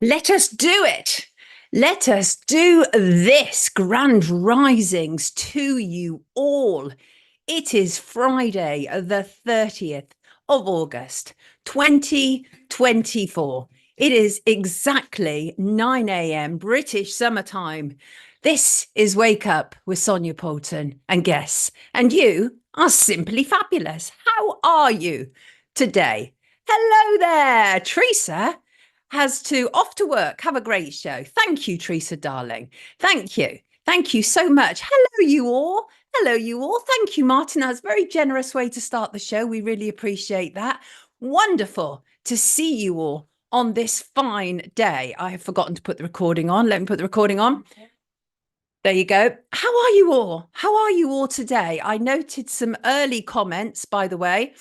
Let us do it. Let us do this. Grand risings to you all. It is Friday, the 30th of August, 2024. It is exactly 9 a.m. British summertime. This is Wake Up with Sonia Poulton and guests. And you are simply fabulous. How are you today? Hello there, Teresa has to off to work. Have a great show. Thank you, Teresa, darling. Thank you. Thank you so much. Hello, you all. Hello, you all. Thank you, Martin. That's a very generous way to start the show. We really appreciate that. Wonderful to see you all on this fine day. I have forgotten to put the recording on. Let me put the recording on. There you go. How are you all? How are you all today? I noted some early comments, by the way.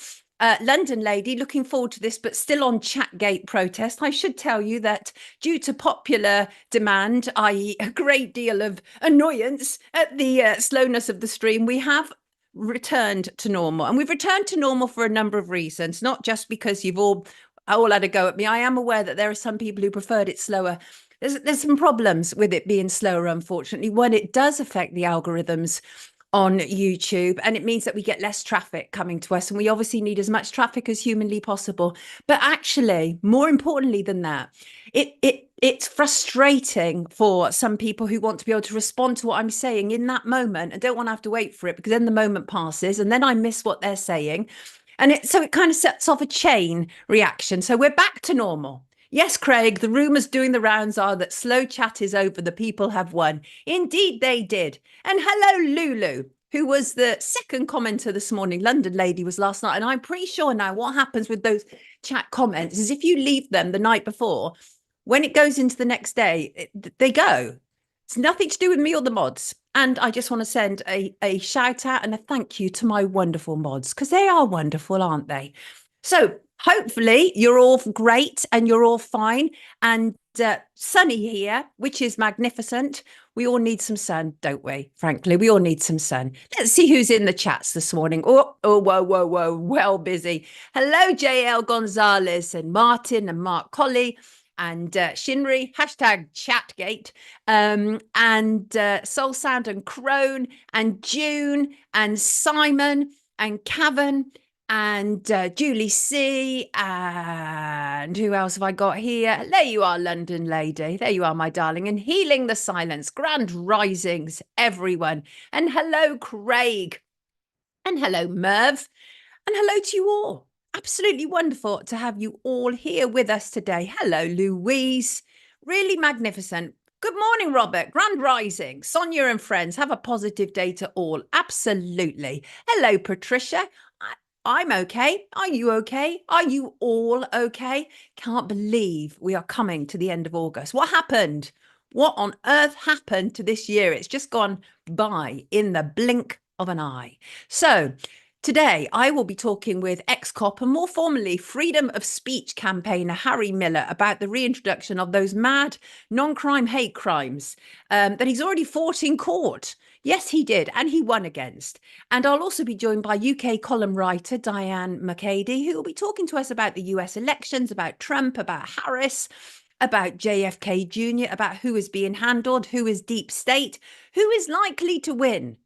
London lady, looking forward to this, but still on Chatgate protest. I should tell you that due to popular demand, i.e., a great deal of annoyance at the slowness of the stream, we have returned to normal. And we've returned to normal for a number of reasons, not just because you've all had a go at me. I am aware that there are some people who preferred it slower. There's some problems with it being slower, unfortunately. One, it does affect the algorithms on YouTube, and it means that we get less traffic coming to us, and we obviously need as much traffic as humanly possible. But actually, more importantly than that, it's frustrating for some people who want to be able to respond to what I'm saying in that moment and don't want to have to wait for it, because then the moment passes and then I miss what they're saying. And so it kind of sets off a chain reaction. So we're back to normal. Yes, Craig, the rumours doing the rounds are that slow chat is over, the people have won. Indeed, they did. And hello, Lulu, who was the second commenter this morning. London lady was last night. And I'm pretty sure now what happens with those chat comments is if you leave them the night before, when it goes into the next day, they go. It's nothing to do with me or the mods. And I just want to send a shout out and a thank you to my wonderful mods, because they are wonderful, aren't they? So hopefully you're all great and you're all fine and sunny here, which is magnificent. We all need some sun, don't we? Frankly, we all need some sun. Let's see who's in the chats this morning. Whoa, whoa. Well busy. Hello, JL Gonzalez and Martin and Mark Colley and Shinri, hashtag Chatgate, and Soul Sound and Crone and June and Simon and Cavan and Julie C. And who else have I got here? There you are, London lady. There you are, my darling. And Healing the Silence. Grand risings, everyone. And hello, Craig. And hello, Merv. And hello to you all. Absolutely wonderful to have you all here with us today. Hello, Louise. Really magnificent. Good morning, Robert. Grand rising. Sonia and friends, have a positive day to all. Absolutely. Hello, Patricia. I'm okay. Are you okay? Are you all okay? Can't believe we are coming to the end of August. What happened? What on earth happened to this year? It's just gone by in the blink of an eye. So today I will be talking with ex-cop and more formally freedom of speech campaigner Harry Miller about the reintroduction of those mad non-crime hate crimes that he's already fought in court. Yes, he did, and he won against. And I'll also be joined by UK column writer Diane McAdie, who will be talking to us about the US elections, about Trump, about Harris, about JFK Jr., about who is being handled, who is deep state, who is likely to win.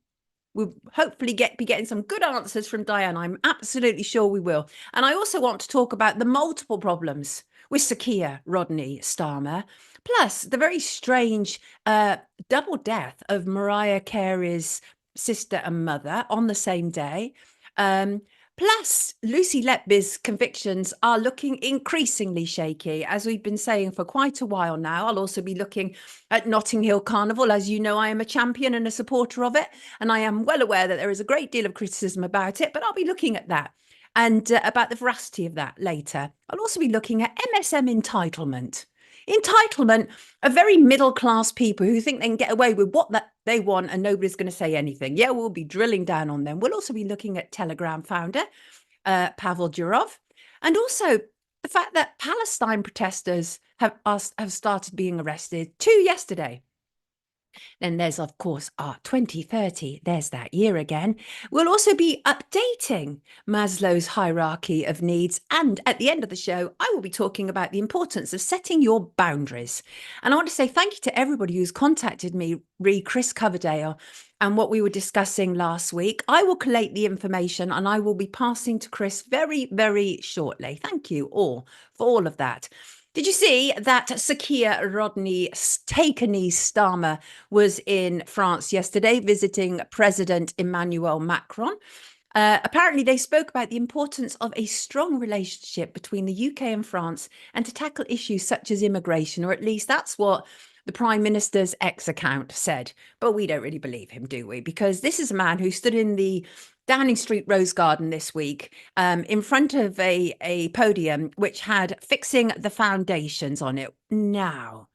We'll hopefully be getting some good answers from Diane. I'm absolutely sure we will. And I also want to talk about the multiple problems with Sir Keir Rodney Starmer, plus the very strange double death of Mariah Carey's sister and mother on the same day. Plus, Lucy Letby's convictions are looking increasingly shaky, as we've been saying for quite a while now. I'll also be looking at Notting Hill Carnival. As you know, I am a champion and a supporter of it, and I am well aware that there is a great deal of criticism about it, but I'll be looking at that and about the veracity of that later. I'll also be looking at MSM entitlement. Entitlement of very middle class people who think they can get away with what they want and nobody's going to say anything. Yeah, we'll be drilling down on them. We'll also be looking at Telegram founder Pavel Durov, and also the fact that Palestine protesters have started being arrested. 2 yesterday. Then there's, of course, our 2030. There's that year again. We'll also be updating Maslow's hierarchy of needs. And at the end of the show, I will be talking about the importance of setting your boundaries. And I want to say thank you to everybody who's contacted me, re Chris Coverdale, and what we were discussing last week. I will collate the information and I will be passing to Chris very, very shortly. Thank you all for all of that. Did you see that Keir Starmer was in France yesterday visiting President Emmanuel Macron? Apparently, they spoke about the importance of a strong relationship between the UK and France and to tackle issues such as immigration, or at least that's what the Prime Minister's ex account said. But we don't really believe him, do we? Because this is a man who stood in the Downing Street Rose Garden this week in front of a podium which had Fixing the Foundations on it. Now,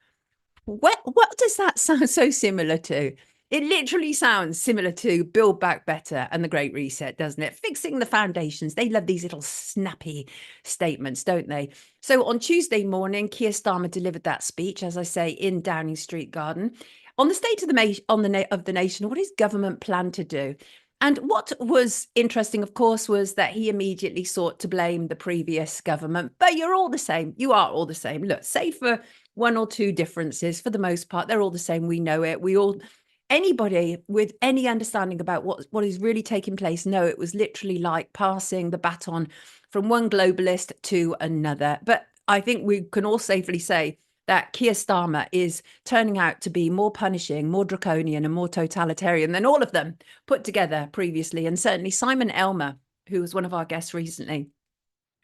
what does that sound so similar to? It literally sounds similar to Build Back Better and the Great Reset, doesn't it? Fixing the foundations. They love these little snappy statements, don't they? So on Tuesday morning, Keir Starmer delivered that speech, as I say, in Downing Street Garden, on the state of the nation, what his government planned to do. And what was interesting, of course, was that he immediately sought to blame the previous government. But you're all the same. You are all the same. Look, save for one or two differences, for the most part, they're all the same. We know it. We all, anybody with any understanding about what is really taking place, know it was literally like passing the baton from one globalist to another. But I think we can all safely say that Keir Starmer is turning out to be more punishing, more draconian, and more totalitarian than all of them put together previously. And certainly Simon Elmer, who was one of our guests recently,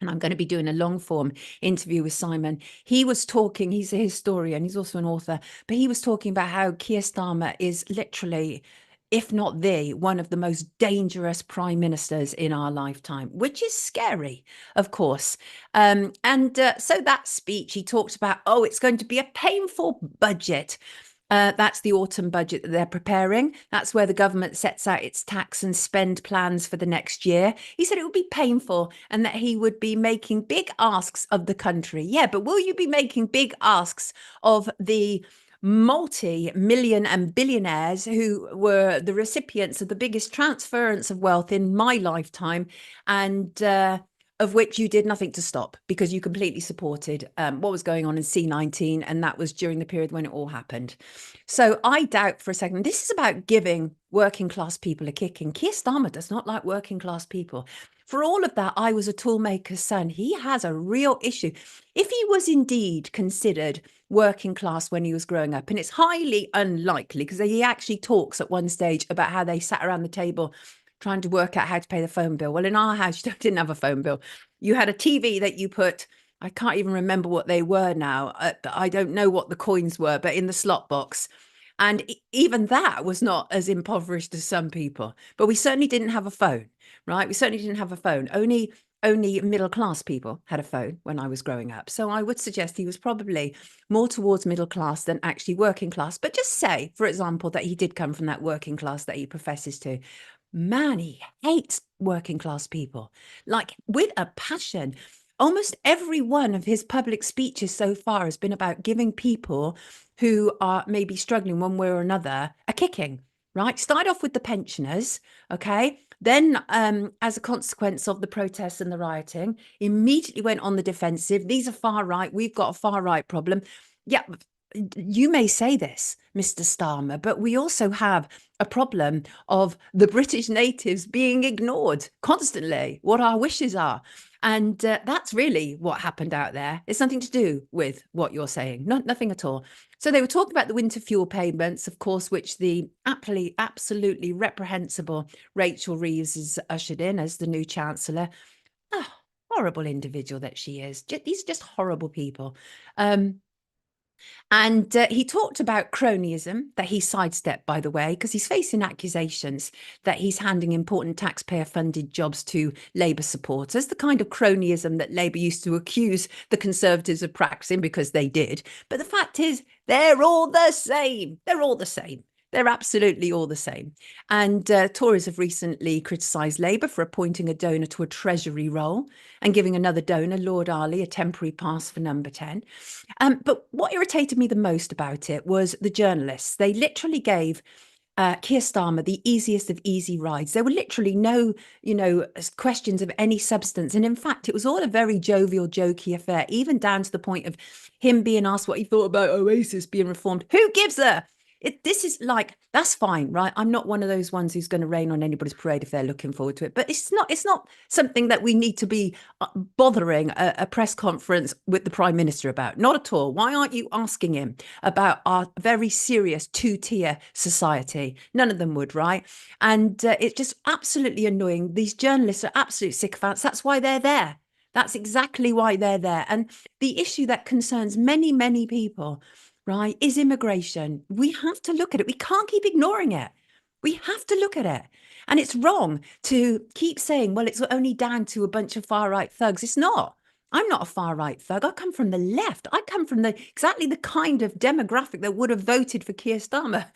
and I'm going to be doing a long form interview with Simon. He was talking, he's a historian, he's also an author, but he was talking about how Keir Starmer is literally, if not one of the most dangerous prime ministers in our lifetime, which is scary, of course. So that speech, he talked about, oh, it's going to be a painful budget. That's the autumn budget that they're preparing. That's where the government sets out its tax and spend plans for the next year. He said it would be painful and that he would be making big asks of the country. Yeah, but will you be making big asks of the multi-million and billionaires who were the recipients of the biggest transference of wealth in my lifetime, and of which you did nothing to stop because you completely supported what was going on in C19, and that was during the period when it all happened. So I doubt for a second, this is about giving working class people a kicking. Keir Starmer does not like working class people. For all of that, I was a toolmaker's son. He has a real issue. If he was indeed considered working class when he was growing up, and it's highly unlikely because he actually talks at one stage about how they sat around the table trying to work out how to pay the phone bill. Well, in our house, you didn't have a phone bill. You had a TV that you put, I can't even remember what they were now. I don't know what the coins were, but in the slot box. And even that was not as impoverished as some people. But we certainly didn't have a phone, right? We certainly didn't have a phone. Only middle class people had a phone when I was growing up. So I would suggest he was probably more towards middle class than actually working class. But just say, for example, that he did come from that working class that he professes to. Man, he hates working class people, like with a passion. Almost every one of his public speeches so far has been about giving people who are maybe struggling one way or another a kicking, right? Start off with the pensioners, okay? Then, as a consequence of the protests and the rioting, immediately went on the defensive. These are far right. We've got a far right problem. Yeah, you may say this, Mr. Starmer, but we also have a problem of the British natives being ignored constantly, what our wishes are. And that's really what happened out there. It's nothing to do with what you're saying, nothing at all. So they were talking about the winter fuel payments, of course, which the absolutely reprehensible Rachel Reeves is ushered in as the new Chancellor. Oh, horrible individual that she is. These are just horrible people. And he talked about cronyism that he sidestepped, by the way, because he's facing accusations that he's handing important taxpayer-funded jobs to Labour supporters, the kind of cronyism that Labour used to accuse the Conservatives of practicing, because they did. But the fact is, they're all the same. They're all the same. They're absolutely all the same. And Tories have recently criticised Labour for appointing a donor to a Treasury role and giving another donor, Lord Arley, a temporary pass for number 10. But what irritated me the most about it was the journalists. They literally gave Keir Starmer the easiest of easy rides. There were literally no, questions of any substance. And in fact, it was all a very jovial, jokey affair, even down to the point of him being asked what he thought about Oasis being reformed. Who gives a? This is like, that's fine, right? I'm not one of those ones who's going to rain on anybody's parade if they're looking forward to it. But it's not something that we need to be bothering a press conference with the Prime Minister about. Not at all. Why aren't you asking him about our very serious two-tier society? None of them would, right? And it's just absolutely annoying. These journalists are absolute sycophants. That's why they're there. That's exactly why they're there. And the issue that concerns many, many people, right, is immigration. We have to look at it. We can't keep ignoring it. We have to look at it. And it's wrong to keep saying, well, it's only down to a bunch of far-right thugs. It's not. I'm not a far-right thug. I come from the left. I come from exactly the kind of demographic that would have voted for Keir Starmer.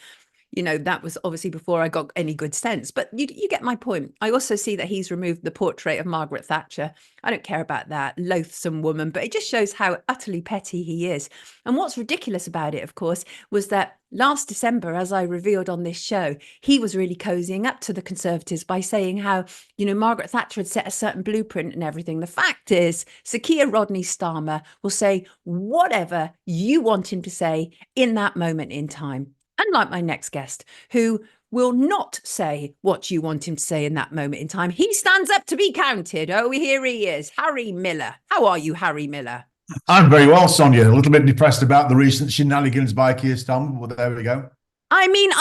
That was obviously before I got any good sense, but you get my point. I also see that he's removed the portrait of Margaret Thatcher. I don't care about that loathsome woman, but it just shows how utterly petty he is. And what's ridiculous about it, of course, was that last December, as I revealed on this show, he was really cozying up to the Conservatives by saying how, Margaret Thatcher had set a certain blueprint and everything. The fact is, Sir Keir Rodney Starmer will say whatever you want him to say in that moment in time. Unlike my next guest, who will not say what you want him to say in that moment in time. He stands up to be counted. Oh, here he is, Harry Miller. How are you, Harry Miller? I'm very well, Sonia. A little bit depressed about the recent shenanigans by Keir Starmer, but there we go. I mean,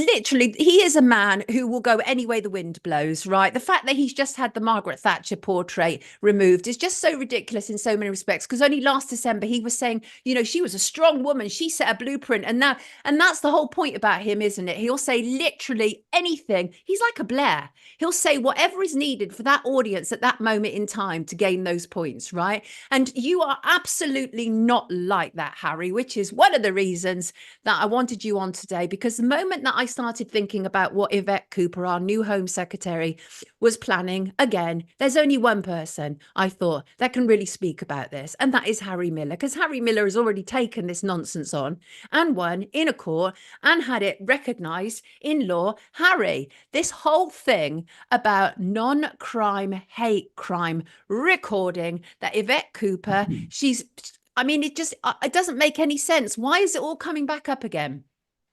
literally, he is a man who will go any way the wind blows, right? The fact that he's just had the Margaret Thatcher portrait removed is just so ridiculous in so many respects, because only last December he was saying, she was a strong woman. She set a blueprint. And that's the whole point about him, isn't it? He'll say literally anything. He's like a Blair. He'll say whatever is needed for that audience at that moment in time to gain those points, right? And you are absolutely not like that, Harry, which is one of the reasons that I wanted you on today. Because the moment that I started thinking about what Yvette Cooper, our new Home Secretary, was planning, again, there's only one person I thought that can really speak about this, and that is Harry Miller, because Harry Miller has already taken this nonsense on and won in a court and had it recognised in law. Harry, this whole thing about non-crime, hate crime recording that Yvette Cooper, it doesn't make any sense. Why is it all coming back up again?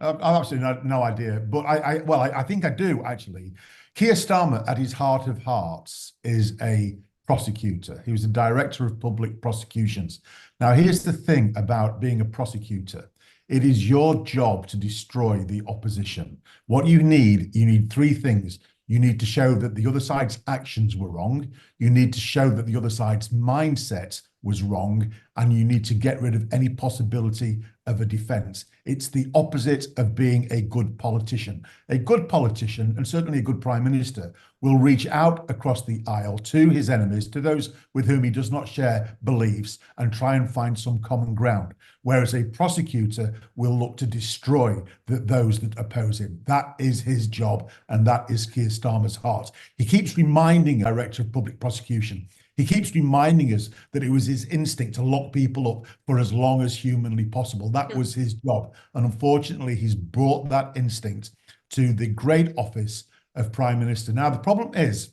I've absolutely no idea, but I think I do actually. Keir Starmer, at his heart of hearts, is a prosecutor. He was a director of public prosecutions. Now, here's the thing about being a prosecutor. It is your job to destroy the opposition. What you need three things. You need to show that the other side's actions were wrong. You need to show that the other side's mindset was wrong, and you need to get rid of any possibility of a defense. It's the opposite of being a good politician. A good politician, and certainly a good prime minister, will reach out across the aisle to his enemies, to those with whom he does not share beliefs, and try and find some common ground. Whereas a prosecutor will look to destroy those that oppose him. That is his job, and that is Keir Starmer's heart. He keeps reminding the Director of Public Prosecution, he keeps reminding us that it was his instinct to lock people up for as long as humanly possible. That was his job. And unfortunately, he's brought that instinct to the great office of Prime Minister. Now, the problem is,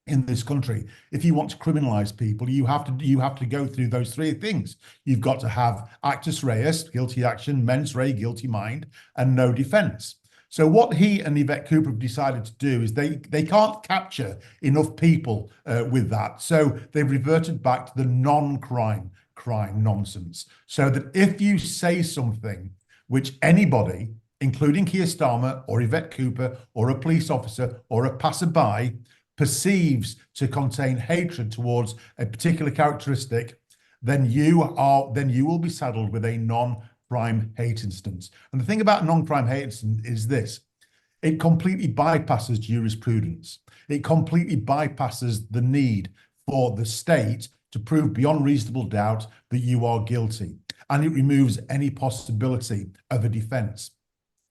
in this country, if you want to criminalize people, you have to go through those three things. You've got to have actus reus, guilty action, mens rea, guilty mind, and no defense. So what he and Yvette Cooper have decided to do is they can't capture enough people with that. So they've reverted back to the non-crime nonsense. So that if you say something which anybody, including Keir Starmer or Yvette Cooper or a police officer or a passerby, perceives to contain hatred towards a particular characteristic, then you will be saddled with a non-crime hate instance. And the thing about non-crime hate instance is this: it completely bypasses jurisprudence. It completely bypasses the need for the state to prove beyond reasonable doubt that you are guilty. And it removes any possibility of a defense.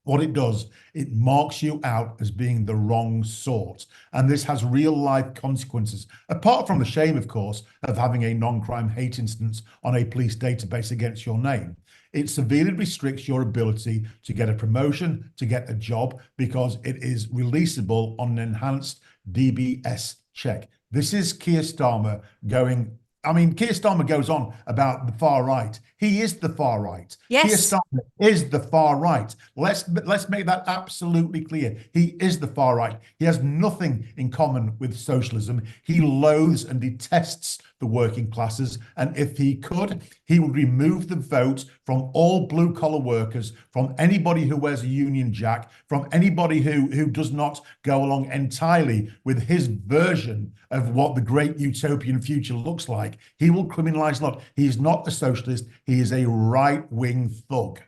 what it does, it marks you out as being the wrong sort. And this has real life consequences, apart from the shame, of course, of having a non-crime hate instance on a police database against your name. It severely restricts your ability to get a promotion, to get a job, because it is releasable on an enhanced DBS check. This is Keir Starmer going. I mean, Keir Starmer goes on about the far right. He is the far right. Yes. Keir Starmer is the far right. Let's make that absolutely clear. He is the far right. He has nothing in common with socialism. He loathes and detests the working classes. And if he could, he would remove the vote from all blue collar workers, from anybody who wears a Union Jack, from anybody who does not go along entirely with his version of what the great utopian future looks like. He will criminalize a lot. He is not a socialist. He is a right-wing thug.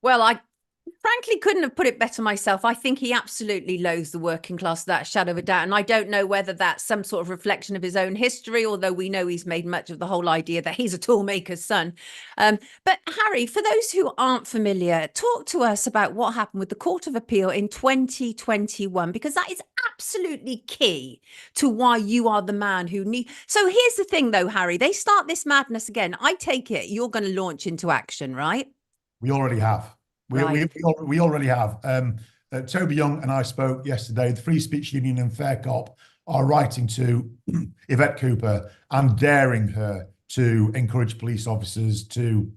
Well, I frankly couldn't have put it better myself. I think he absolutely loathes the working class, that shadow of a doubt. And I don't know whether that's some sort of reflection of his own history, although we know he's made much of the whole idea that he's a toolmaker's son. But Harry, for those who aren't familiar, talk to us about what happened with the Court of Appeal in 2021, because that is absolutely key to why you are the man who need. So here's the thing, though, Harry, they start this madness again. I take it you're going to launch into action, right? We already have. We already have. Toby Young and I spoke yesterday. The Free Speech Union and Fair Cop are writing to Yvette Cooper and daring her to encourage police officers to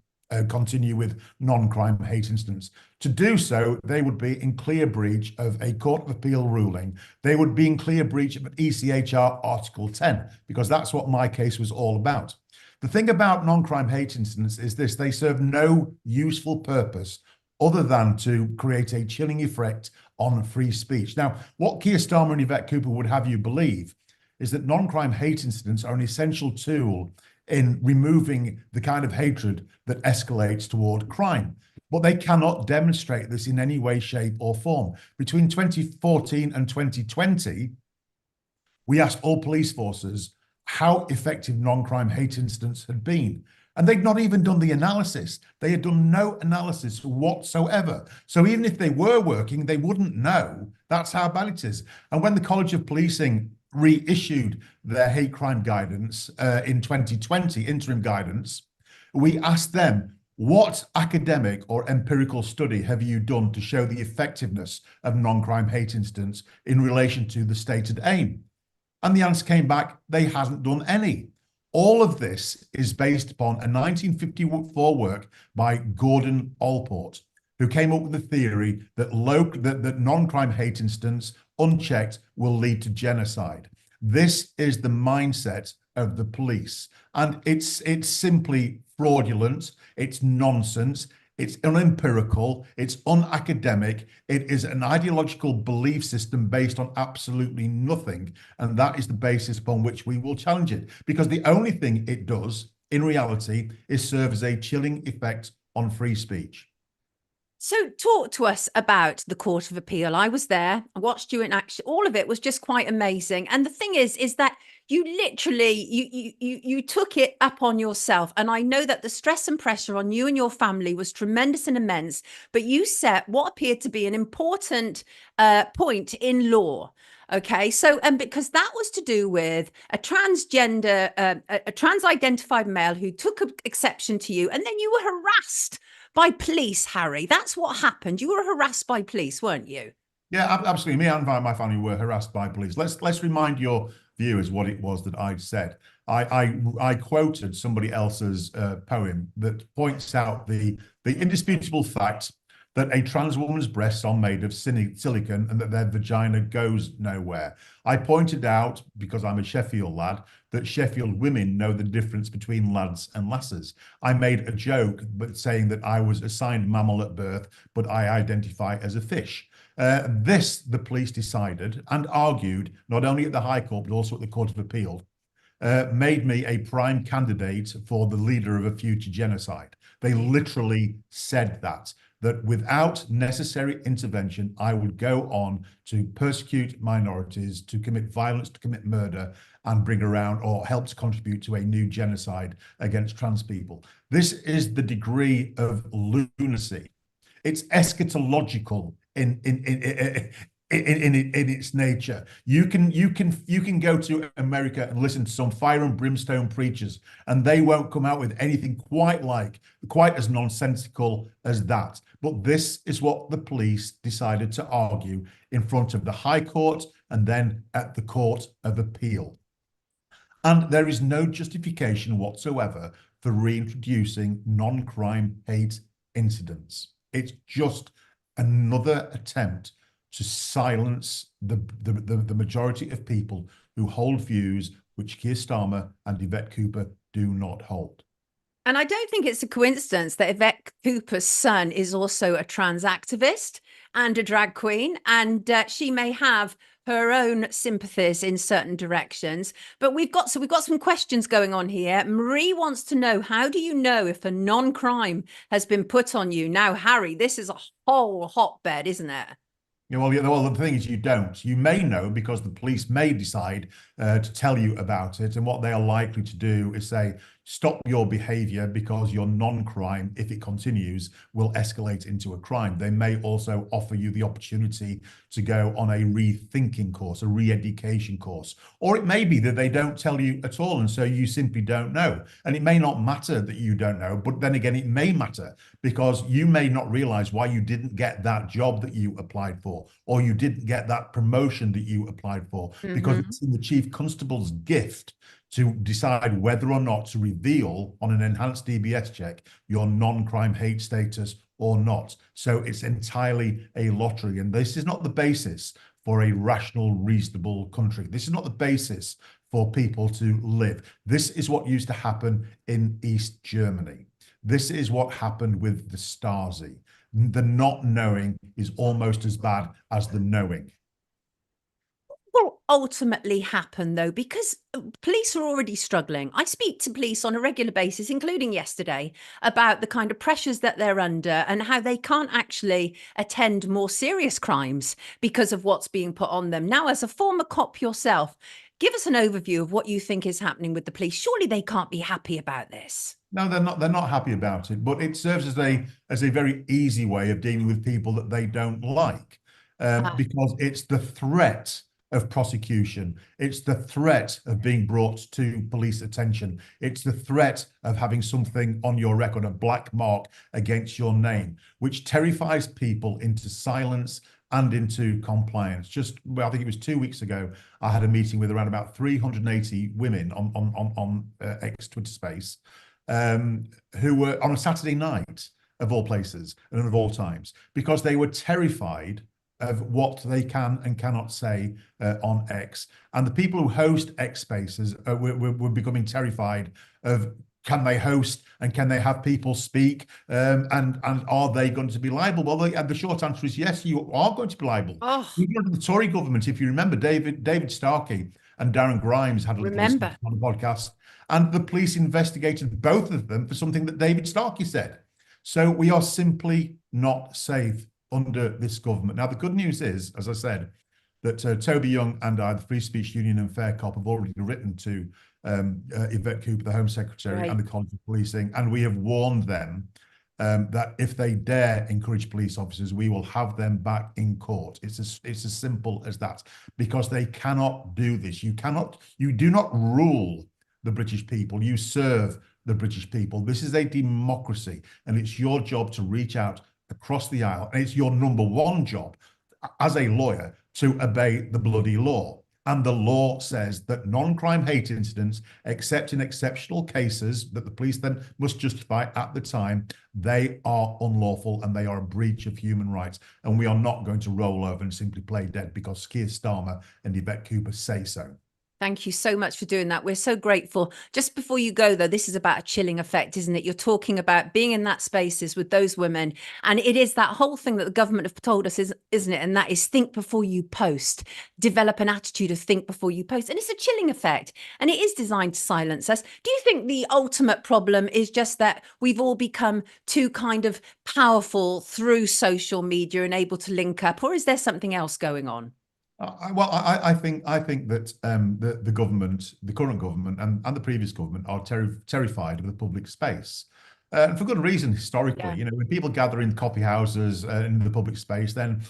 continue with non-crime hate incidents. To do so, they would be in clear breach of a Court of Appeal ruling. They would be in clear breach of an ECHR Article 10, because that's what my case was all about. The thing about non-crime hate incidents is this: they serve no useful purpose other than to create a chilling effect on free speech. Now, what Keir Starmer and Yvette Cooper would have you believe is that non-crime hate incidents are an essential tool in removing the kind of hatred that escalates toward crime. But they cannot demonstrate this in any way, shape, or form. Between 2014 and 2020, we asked all police forces how effective non-crime hate incidents had been. And they'd not even done the analysis. They had done no analysis whatsoever. So even if they were working, they wouldn't know. That's how bad it is. And when the College of Policing reissued their hate crime guidance in 2020, interim guidance, we asked them, what academic or empirical study have you done to show the effectiveness of non-crime hate incidents in relation to the stated aim? And the answer came back, they hasn't done any. All of this is based upon a 1954 work by Gordon Allport, who came up with the theory that non-crime hate incidents, unchecked, will lead to genocide. This is the mindset of the police, and it's simply fraudulent. It's nonsense. It's unempirical, it's unacademic, it is an ideological belief system based on absolutely nothing. And that is the basis upon which we will challenge it. Because the only thing it does, in reality, is serve as a chilling effect on free speech. So talk to us about the Court of Appeal. I was there, I watched you in action. All of it was just quite amazing. And the thing is that you literally, you took it up on yourself. And I know that the stress and pressure on you and your family was tremendous and immense, but you set what appeared to be an important point in law. Okay, so because that was to do with a transgender, a trans-identified male who took exception to you, and then you were harassed by police, Harry. That's what happened. You were harassed by police, weren't you? Yeah, absolutely. Me and my family were harassed by police. Let's remind your viewers what it was that I'd said. I quoted somebody else's poem that points out the indisputable fact that a trans woman's breasts are made of silicon and that their vagina goes nowhere. I pointed out, because I'm a Sheffield lad, that Sheffield women know the difference between lads and lasses. I made a joke saying that I was assigned mammal at birth, but I identify as a fish. This, the police decided and argued, not only at the High Court, but also at the Court of Appeal, made me a prime candidate for the leader of a future genocide. They literally said that without necessary intervention, I would go on to persecute minorities, to commit violence, to commit murder, and bring around or help to contribute to a new genocide against trans people. This is the degree of lunacy. It's eschatological in its nature. You can go to America and listen to some fire and brimstone preachers, and they won't come out with anything quite as nonsensical as that. But this is what the police decided to argue in front of the High Court and then at the Court of Appeal. And there is no justification whatsoever for reintroducing non-crime hate incidents. It's just another attempt to silence the majority of people who hold views which Keir Starmer and Yvette Cooper do not hold. And I don't think it's a coincidence that Yvette Cooper's son is also a trans activist and a drag queen, and she may have her own sympathies in certain directions. But we've got some questions going on here. Marie wants to know, how do you know if a non-crime has been put on you? Now, Harry, this is a whole hotbed, isn't it? Yeah, well, the thing is, you don't. You may know because the police may decide to tell you about it, and what they are likely to do is say, stop your behavior because your non-crime, if it continues, will escalate into a crime. They may also offer you the opportunity to go on a rethinking course, a re-education course, or it may be that they don't tell you at all, and so you simply don't know. And it may not matter that you don't know, but then again, it may matter because you may not realize why you didn't get that job that you applied for, or you didn't get that promotion that you applied for, because it's in the chief constable's gift to decide whether or not to reveal on an enhanced DBS check your non-crime hate status or not. So it's entirely a lottery. And this is not the basis for a rational, reasonable country. This is not the basis for people to live. This is what used to happen in East Germany. This is what happened with the Stasi. The not knowing is almost as bad as the knowing. Will ultimately happen though, because police are already struggling. I speak to police on a regular basis, including yesterday, about the kind of pressures that they're under and how they can't actually attend more serious crimes because of what's being put on them. Now, as a former cop yourself, give us an overview of what you think is happening with the police. Surely they can't be happy about this. No, they're not. They're not happy about it, but it serves as a very easy way of dealing with people that they don't like, because it's the threat of prosecution. It's the threat of being brought to police attention. It's the threat of having something on your record, a black mark against your name, which terrifies people into silence and into compliance. I think it was 2 weeks ago, I had a meeting with around about 380 women on X Twitter space, who were on a Saturday night, of all places and of all times, because they were terrified of what they can and cannot say on X. And the people who host X spaces were becoming terrified of, can they host and can they have people speak, and are they going to be liable? Well, the short answer is yes, you are going to be liable. Oh, Even under the Tory government, if you remember, David Starkey and Darren Grimes had a little listen on the podcast, and the police investigated both of them for something that David Starkey said. So we are simply not safe under this government. Now, the good news is, as I said, that Toby Young and I, the Free Speech Union and Fair Cop, have already written to Yvette Cooper, the Home Secretary, and the College of Policing, and we have warned them that if they dare encourage police officers, we will have them back in court. It's as simple as that, because they cannot do this. You do not rule the British people. You serve the British people. This is a democracy, and it's your job to reach out across the aisle, and it's your number one job as a lawyer to obey the bloody law. And the law says that non-crime hate incidents, except in exceptional cases that the police then must justify at the time, they are unlawful and they are a breach of human rights. And we are not going to roll over and simply play dead because Keir Starmer and Yvette Cooper say so. Thank you so much for doing that. We're so grateful. Just before you go, though, this is about a chilling effect, isn't it? You're talking about being in that spaces with those women. And it is that whole thing that the government have told us, isn't it? And that is think before you post, develop an attitude of think before you post. And it's a chilling effect. And it is designed to silence us. Do you think the ultimate problem is just that we've all become too kind of powerful through social media and able to link up? Or is there something else going on? I think that the government, the current government and the previous government, are terrified of the public space. And for good reason, historically. Yeah. You know, when people gather in coffee houses in the public space, then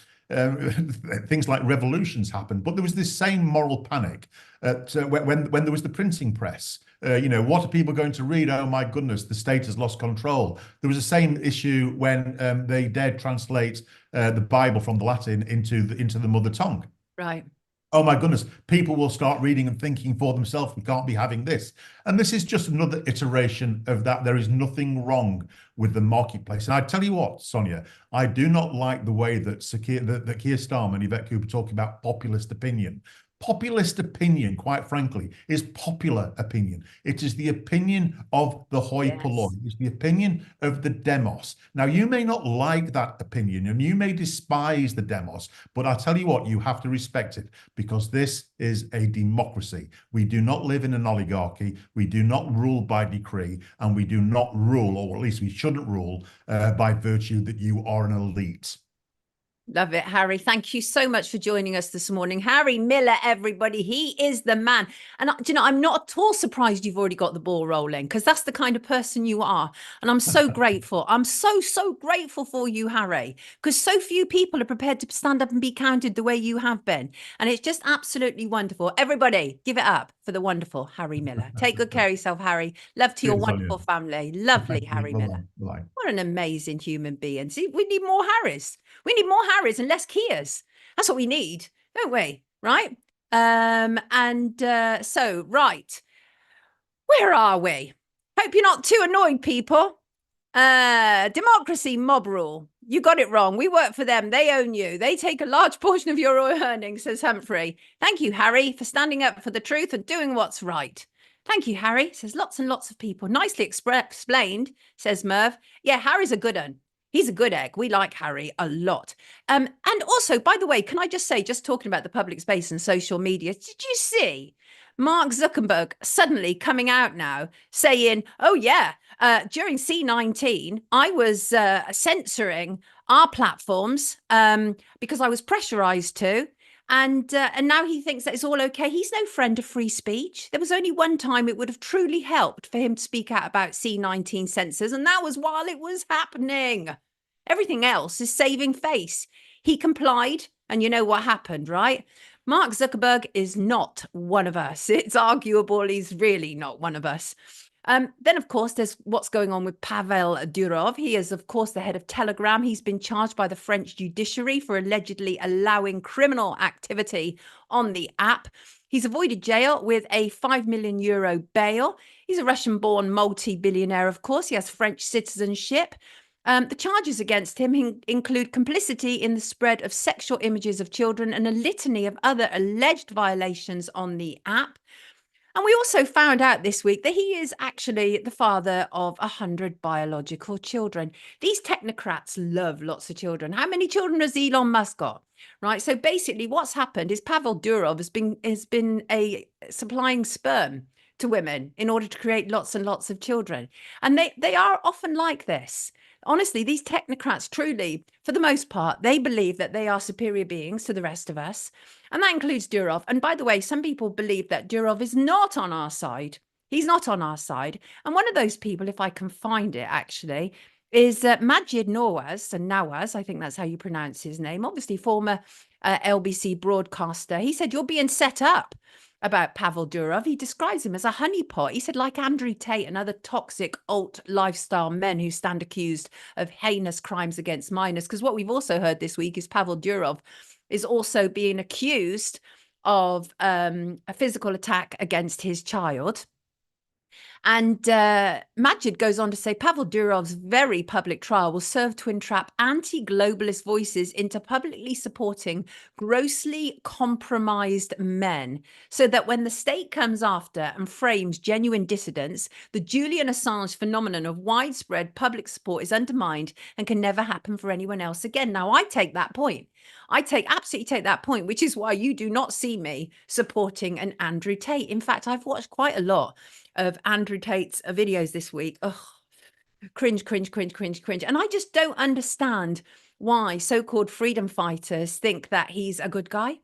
things like revolutions happen. But there was this same moral panic when there was the printing press. You know, what are people going to read? Oh my goodness, the state has lost control. There was the same issue when they dared translate the Bible from the Latin into the mother tongue. Right. Oh my goodness, people will start reading and thinking for themselves, we can't be having this. And this is just another iteration of that. There is nothing wrong with the marketplace. And I tell you what, Sonia, I do not like the way that Keir Starmer and Yvette Cooper talk about populist opinion. Populist opinion, quite frankly, is popular opinion. It is the opinion of the hoi polloi. Yes. It's the opinion of the demos. Now, you may not like that opinion and you may despise the demos, but I tell you what, you have to respect it because this is a democracy. We do not live in an oligarchy. We do not rule by decree, and we do not rule, or at least we shouldn't rule, by virtue that you are an elite. Love it, Harry. Thank you so much for joining us this morning. Harry Miller, everybody. He is the man. And do you know, I'm not at all surprised you've already got the ball rolling because that's the kind of person you are. And I'm so grateful. I'm so grateful for you, Harry, because so few people are prepared to stand up and be counted the way you have been. And it's just absolutely wonderful. Everybody, give it up for the wonderful Harry Miller. Take good care of yourself, Harry. Love to your Cheers, Sonia. wonderful family. Lovely Thank you. Harry Miller. Bye-bye. Bye. What an amazing human being. See, we need more Harrys. We need more Harrys and less Kiers. That's what we need, don't we? Right? So, right. Where are we? Hope you're not too annoyed, people. Democracy, mob rule. You got it wrong. We work for them. They own you. They take a large portion of your earnings, says Humphrey. Thank you, Harry, for standing up for the truth and doing what's right. Thank you, Harry, says lots and lots of people. Nicely explained, says Merv. Yeah, Harry's a good one. He's a good egg. We like Harry a lot. And also, by the way, can I just say, just talking about the public space and social media, did you see Mark Zuckerberg suddenly coming out now saying, oh, yeah, during C19, I was censoring our platforms because I was pressurized to. And now he thinks that it's all okay. He's no friend of free speech. There was only one time it would have truly helped for him to speak out about C19 censors, and that was while it was happening. Everything else is saving face. He complied, and you know what happened, right? Mark Zuckerberg is not one of us. It's arguable he's really not one of us. Then, of course, there's what's going on with Pavel Durov. He is, of course, the head of Telegram. He's been charged by the French judiciary for allegedly allowing criminal activity on the app. He's avoided jail with a €5 million bail. He's a Russian-born multi-billionaire, of course. He has French citizenship. The charges against him include complicity in the spread of sexual images of children and a litany of other alleged violations on the app. And we also found out this week that he is actually the father of 100 biological children. These technocrats love lots of children. How many children has Elon Musk got? Right. So basically what's happened is Pavel Durov has been supplying sperm to women in order to create lots and lots of children. And they are often like this. Honestly, these technocrats truly, for the most part, they believe that they are superior beings to the rest of us. And that includes Durov. And by the way, some people believe that Durov is not on our side. He's not on our side. And one of those people, if I can find it actually, is Majid Nawaz, I think that's how you pronounce his name, obviously former LBC broadcaster. He said, you're being set up about Pavel Durov. He describes him as a honeypot. He said, like Andrew Tate and other toxic alt lifestyle men who stand accused of heinous crimes against minors. Because what we've also heard this week is Pavel Durov is also being accused of a physical attack against his child. And Majid goes on to say Pavel Durov's very public trial will serve to entrap anti-globalist voices into publicly supporting grossly compromised men so that when the state comes after and frames genuine dissidents, the Julian Assange phenomenon of widespread public support is undermined and can never happen for anyone else again. Now, I take that point. I absolutely take that point, which is why you do not see me supporting an Andrew Tate. In fact, I've watched quite a lot of Andrew Tate's videos this week. Oh, cringe. And I just don't understand why so-called freedom fighters think that he's a good guy.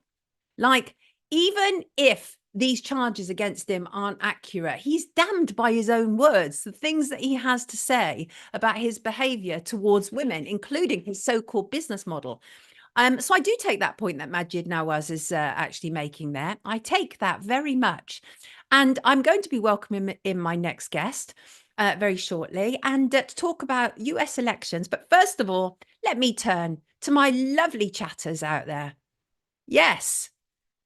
Like, even if these charges against him aren't accurate. He's damned by his own words, the things that he has to say about his behavior towards women, including his so-called business model. So I do take that point that Majid Nawaz is actually making there. I take that very much. And I'm going to be welcoming in my next guest very shortly and to talk about US elections. But first of all, let me turn to my lovely chatters out there. Yes.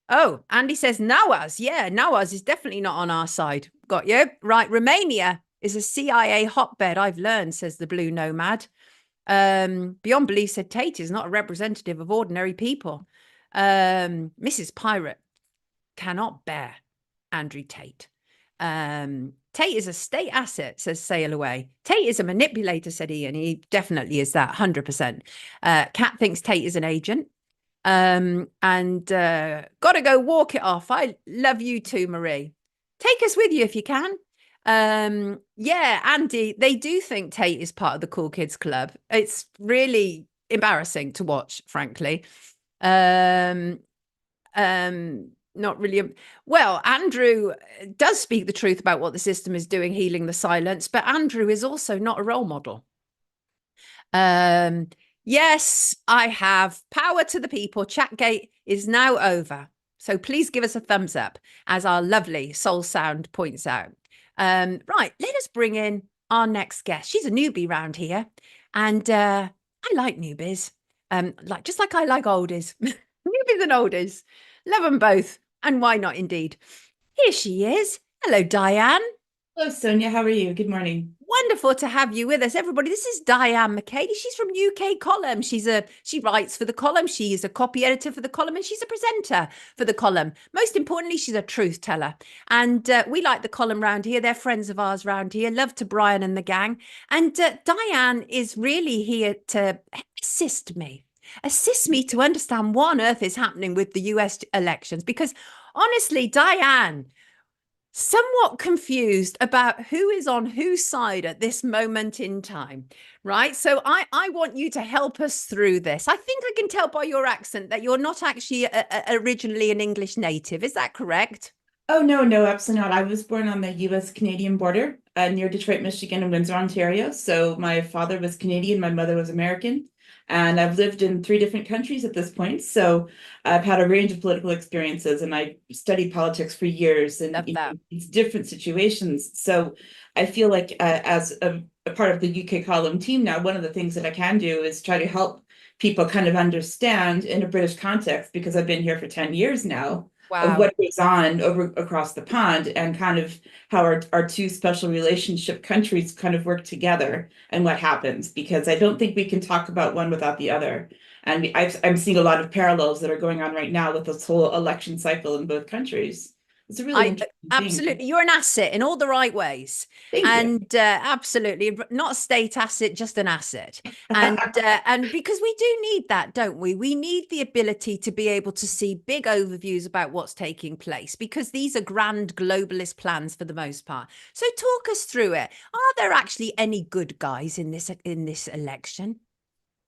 Oh, Andy says Nawaz. Yeah, Nawaz is definitely not on our side. Got you. Right. Romania is a CIA hotbed, I've learned, says the Blue Nomad. Beyond Belief said Tate is not a representative of ordinary people. Mrs. Pirate cannot bear Andrew Tate. Tate is a state asset, says Sail Away. Tate is a manipulator, said Ian. He definitely is that, 100%. Kat thinks Tate is an agent. Gotta go walk it off. I love you too, Marie. Take us with you if you can. Yeah, Andy, they do think Tate is part of the Cool Kids Club. It's really embarrassing to watch, frankly. Not really. Well, Andrew does speak the truth about what the system is doing, healing the silence, but Andrew is also not a role model. Yes, I have. Power to the people. Chatgate is now over. So please give us a thumbs up, as our lovely Soul Sound points out. Right, let us bring in our next guest. She's a newbie round here, and I like newbies, just like I like oldies. Newbies and oldies, love them both, and why not? Indeed, here she is. Hello, Diane. Hello, Sonia. How are you? Good morning. Wonderful to have you with us, everybody. This is Diane McAdie. She's from UK Column. She writes for the column. She is a copy editor for the column, and she's a presenter for the column. Most importantly, she's a truth teller. And we like the column round here. They're friends of ours round here. Love to Brian and the gang. And Diane is really here to assist me to understand what on earth is happening with the US elections. Because honestly, Diane, somewhat confused about who is on whose side at this moment in time, right? So I want you to help us through this. I think I can tell by your accent that you're not actually originally an English native. Is that correct? Oh, no, absolutely not. I was born on the US-Canadian border near Detroit, Michigan and Windsor, Ontario. So my father was Canadian, my mother was American. And I've lived in 3 different countries at this point. So I've had a range of political experiences, and I studied politics for years and these different situations. So I feel like as a part of the UK Column team now, one of the things that I can do is try to help people kind of understand in a British context, because I've been here for 10 years now. Wow. Of what goes on across the pond, and kind of how our 2 special relationship countries kind of work together and what happens, because I don't think we can talk about one without the other. And I'm seeing a lot of parallels that are going on right now with this whole election cycle in both countries. It's a really interesting absolutely thing. You're an asset in all the right ways. Thank you. Absolutely not a state asset, just an asset. And because we do need that, don't we? We need the ability to be able to see big overviews about what's taking place, because these are grand globalist plans for the most part. So talk us through it. Are there actually any good guys in this election?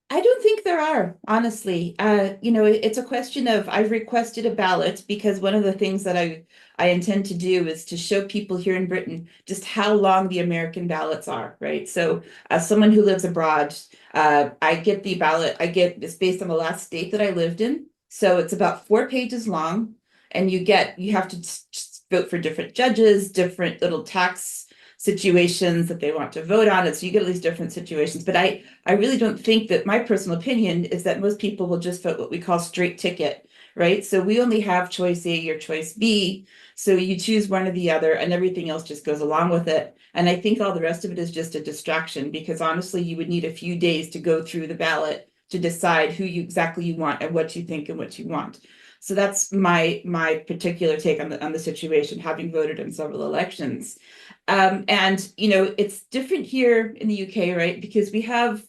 I don't think there are, honestly. It's a question of, I've requested a ballot because one of the things that I intend to do is to show people here in Britain just how long the American ballots are, right? So as someone who lives abroad, I get the ballot, it's based on the last state that I lived in. So it's about 4 pages long, and you have to vote for different judges, different little tax situations that they want to vote on. And so you get all these different situations. But I really don't think that, my personal opinion is that most people will just vote what we call straight ticket, right? So we only have choice A or choice B. So you choose one or the other, and everything else just goes along with it. And I think all the rest of it is just a distraction, because honestly, you would need a few days to go through the ballot to decide who exactly you want and what you think and what you want. So that's my particular take on the situation, having voted in several elections. It's different here in the UK, right? Because we have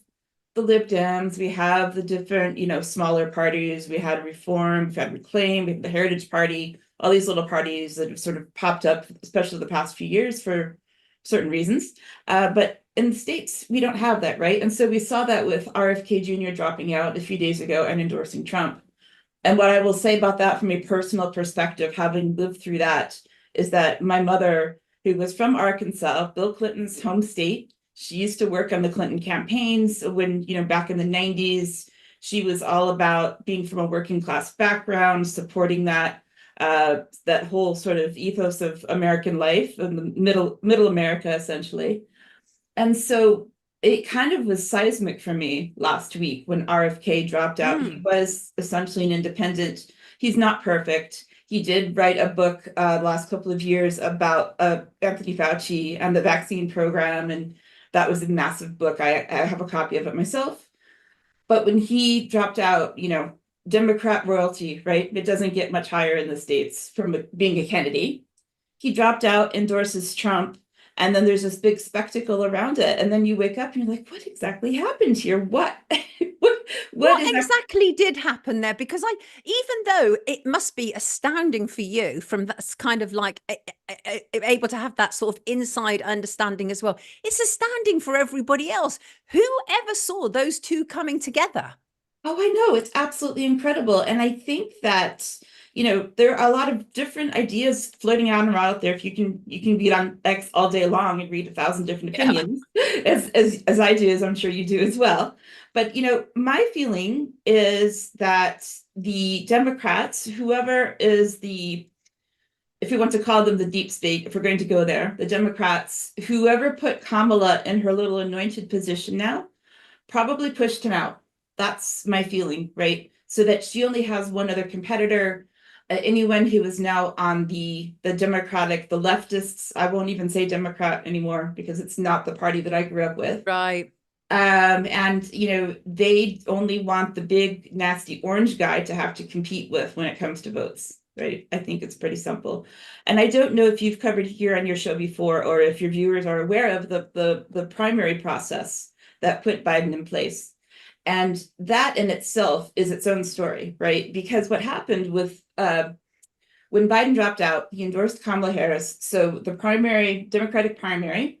the Lib Dems, we have the different, smaller parties. We had Reform, we've had Reclaim, we have the Heritage Party, all these little parties that have sort of popped up, especially the past few years for certain reasons. But in the States, we don't have that, right? And so we saw that with RFK Jr. dropping out a few days ago and endorsing Trump. And what I will say about that from a personal perspective, having lived through that, is that my mother, who was from Arkansas, Bill Clinton's home state, she used to work on the Clinton campaigns when, back in the 90s, she was all about being from a working class background, supporting that whole sort of ethos of American life in the middle America, essentially. And so it kind of was seismic for me last week when RFK dropped out. He was essentially an independent. He's not perfect. He did write a book the last couple of years about Anthony Fauci and the vaccine program, and that was a massive book. I have a copy of it myself. But when he dropped out, Democrat royalty, right? It doesn't get much higher in the States from being a Kennedy. He dropped out, endorses Trump, and then there's this big spectacle around it. And then you wake up and you're like, what exactly happened here? What what exactly did happen there? Because even though it must be astounding for you from that's kind of like able to have that sort of inside understanding as well, it's astounding for everybody else. Who ever saw those two coming together? Oh, I know. It's absolutely incredible. And I think that, there are a lot of different ideas floating around out there. If you can be on X all day long and read 1,000 different opinions, as I do, as I'm sure you do as well. But, my feeling is that the Democrats, whoever is if we want to call them the deep state, if we're going to go there, the Democrats, whoever put Kamala in her little anointed position now, probably pushed him out. That's my feeling, right? So that she only has one other competitor. Anyone who is now on the Democratic, the leftists, I won't even say Democrat anymore because it's not the party that I grew up with. Right. And, they only want the big, nasty orange guy to have to compete with when it comes to votes, right? I think it's pretty simple. And I don't know if you've covered here on your show before or if your viewers are aware of the primary process that put Biden in place. And that in itself is its own story, right? Because what happened with when Biden dropped out, he endorsed Kamala Harris. So the Democratic primary,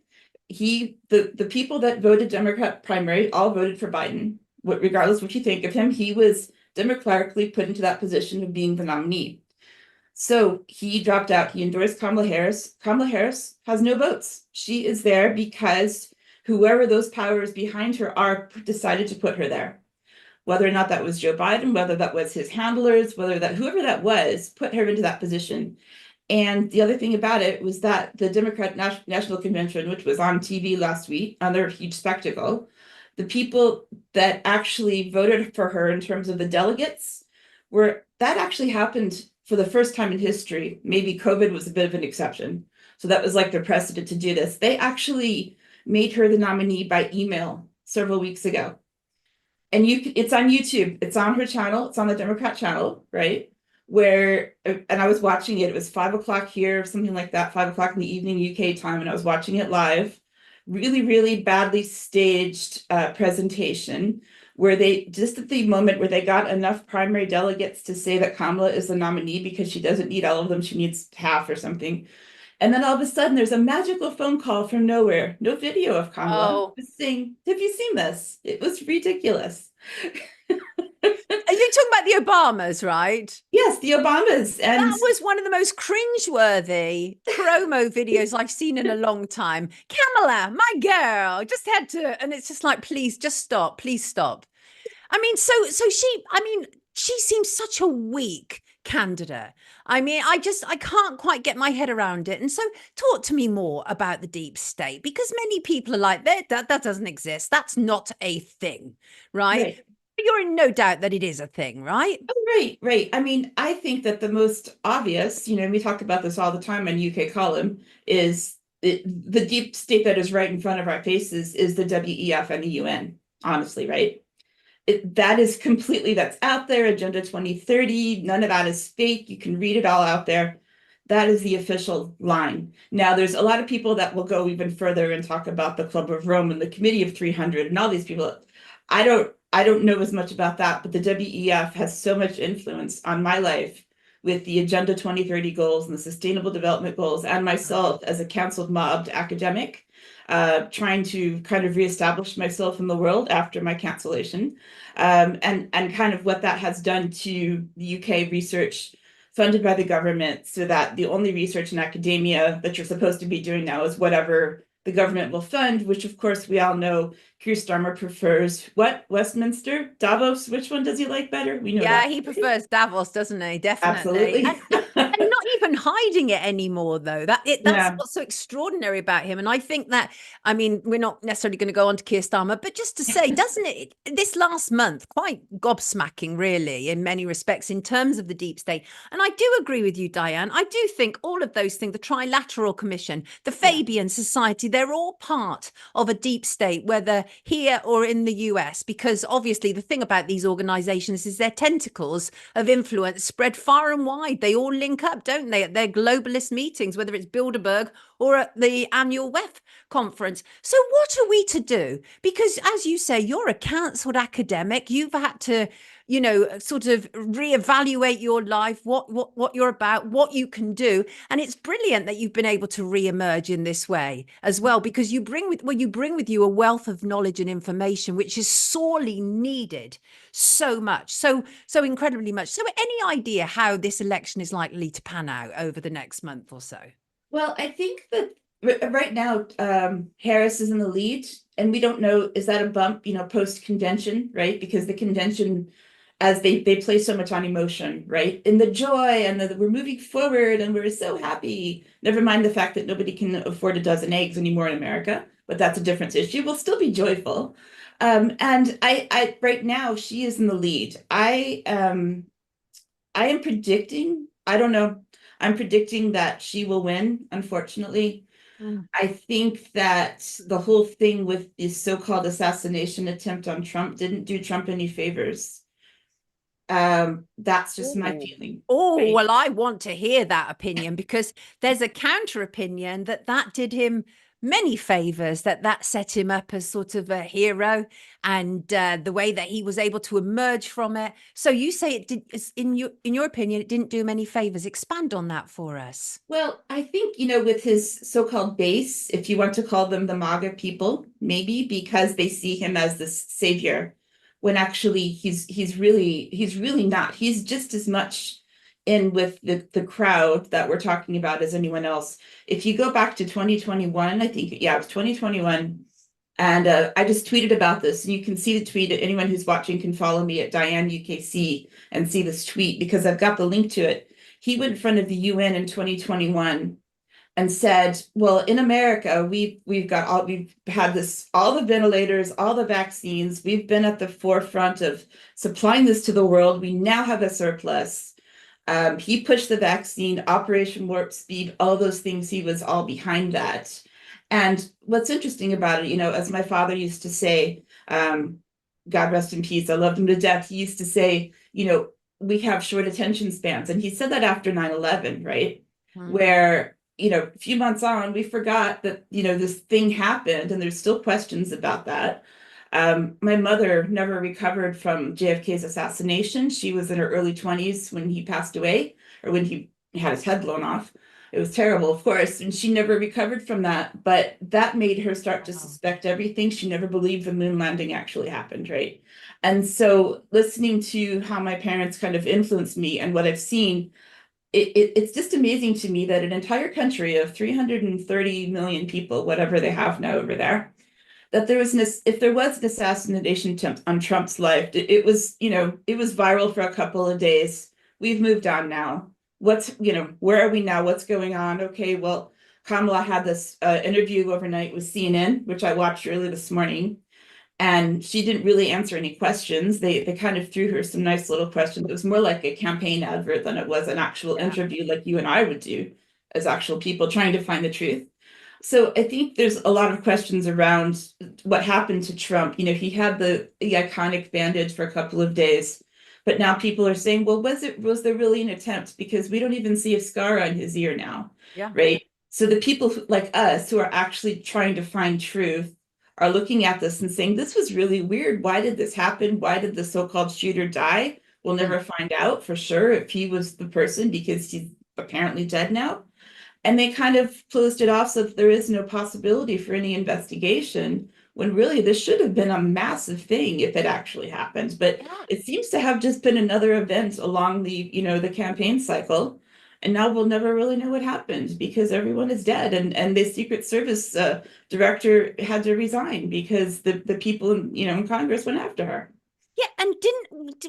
the people that voted Democrat primary all voted for Biden. Regardless what you think of him, he was democratically put into that position of being the nominee. So he dropped out. He endorsed Kamala Harris. Kamala Harris has no votes. She is there because whoever those powers behind her are decided to put her there. Whether or not that was Joe Biden, whether that was his handlers, whoever that was, put her into that position. And the other thing about it was that the Democrat National Convention, which was on TV last week, on their huge spectacle, the people that actually voted for her in terms of the delegates that actually happened for the first time in history. Maybe COVID was a bit of an exception. So that was like the precedent to do this. They actually made her the nominee by email several weeks ago. And it's on YouTube. It's on her channel. It's on the Democrat channel, right? And I was watching it. It was 5 o'clock here, something like that, 5 o'clock in the evening UK time. And I was watching it live. Really, really badly staged presentation where they, just at the moment where they got enough primary delegates to say that Kamala is the nominee because she doesn't need all of them. She needs half or something. And then all of a sudden, there's a magical phone call from nowhere. No video of Kamala. Just saying, have you seen this? It was ridiculous. Are you talking about the Obamas, right? Yes, the Obamas. And that was one of the most cringeworthy promo videos I've seen in a long time. Kamala, my girl, just had to, and it's just like, please, just stop. Please stop. I mean, she seems such a weak candidate. I mean, I can't quite get my head around it. And so talk to me more about the deep state, because many people are like, that doesn't exist. That's not a thing, right? But you're in no doubt that it is a thing, right? Oh, right. I mean, I think that the most obvious, we talk about this all the time on UK Column, is the deep state that is right in front of our faces is the WEF and the UN, honestly, right? That's out there, Agenda 2030, none of that is fake. You can read it all out there. That is the official line. Now, there's a lot of people that will go even further and talk about the Club of Rome and the Committee of 300 and all these people. I don't know as much about that, but the WEF has so much influence on my life with the Agenda 2030 goals and the Sustainable Development Goals, and myself as a counseled mobbed academic. trying to kind of reestablish myself in the world after my cancellation, and kind of what that has done to the UK research funded by the government, so that the only research in academia that you're supposed to be doing now is whatever the government will fund, which of course we all know Keir Starmer prefers. What? Westminster? Davos? Which one does he like better? We know Yeah, that. he prefers Davos, doesn't he? Definitely. Absolutely. And not even hiding it anymore, though. That's Yeah. what's so extraordinary about him. And I think that, I mean, we're not necessarily going to go on to Keir Starmer, but just to say, doesn't it, this last month, quite gobsmacking, really, in many respects, in terms of the deep state. And I do agree with you, Diane. I do think all of those things, the Trilateral Commission, the Fabian Society, they're all part of a deep state, whether here or in the US, because obviously the thing about these organizations is their tentacles of influence spread far and wide. They all link up, don't they, at their globalist meetings, whether it's Bilderberg or at the annual WEF conference. So what are we to do? Because as you say, you're a cancelled academic. You've had to, you know, sort of reevaluate your life, what you're about, what you can do. And it's brilliant that you've been able to reemerge in this way as well, because you bring with you a wealth of knowledge and information, which is sorely needed so much, so incredibly much. So any idea how this election is likely to pan out over the next month or so? Well, I think that right now, Harris is in the lead, and we don't know, is that a bump, post convention, right? Because the convention, as they play so much on emotion, right? In the joy and we're moving forward and we're so happy. Never mind the fact that nobody can afford a dozen eggs anymore in America, but that's a different issue. We'll still be joyful. And I right now she is in the lead. I am predicting, I don't know, I'm predicting that she will win, unfortunately. I think that the whole thing with the so-called assassination attempt on Trump didn't do Trump any favors. That's just my feeling. Oh, right? well, I want to hear that opinion, because there's a counter opinion that did him many favors, that set him up as sort of a hero, and the way that he was able to emerge from it. So you say it did, in your opinion, it didn't do him any favors. Expand on that for us. Well, I think, with his so-called base, if you want to call them the MAGA people, maybe because they see him as this savior, when actually he's really not. He's just as much in with the crowd that we're talking about as anyone else. If you go back to 2021, I think, yeah, it was 2021. And I just tweeted about this, and you can see the tweet. Anyone who's watching can follow me at Diane UKC and see this tweet, because I've got the link to it. He went in front of the UN in 2021 and said, well, in America, we've had all the ventilators, all the vaccines. We've been at the forefront of supplying this to the world. We now have a surplus. He pushed the vaccine, Operation Warp Speed, all those things. He was all behind that. And what's interesting about it, as my father used to say, God rest in peace, I loved him to death. He used to say, we have short attention spans. And he said that after 9/11, right? Where, a few months on, we forgot that, this thing happened, and there's still questions about that. My mother never recovered from JFK's assassination. She was in her early 20s when he passed away, or when he had his head blown off. It was terrible, of course, and she never recovered from that. But that made her start to suspect everything. She never believed the moon landing actually happened, right? And so listening to how my parents kind of influenced me and what I've seen, it's just amazing to me that an entire country of 330 million people, whatever they have now over there, that if there was an assassination attempt on Trump's life, it was viral for a couple of days. We've moved on now. Where are we now? What's going on? Okay, well, Kamala had this interview overnight with CNN, which I watched early this morning, and she didn't really answer any questions. They kind of threw her some nice little questions. It was more like a campaign advert than it was an actual interview like you and I would do as actual people trying to find the truth. So I think there's a lot of questions around what happened to Trump. He had the iconic bandage for a couple of days, but now people are saying, well, was there really an attempt? Because we don't even see a scar on his ear now, right? So the people like us who are actually trying to find truth are looking at this and saying, this was really weird. Why did this happen? Why did the so-called shooter die? We'll never find out for sure if he was the person, because he's apparently dead now. And they kind of closed it off so that there is no possibility for any investigation, when really this should have been a massive thing if it actually happened. But it seems to have just been another event along the campaign cycle. And now we'll never really know what happened because everyone is dead. And the Secret Service director had to resign because the people in Congress went after her. Yeah, and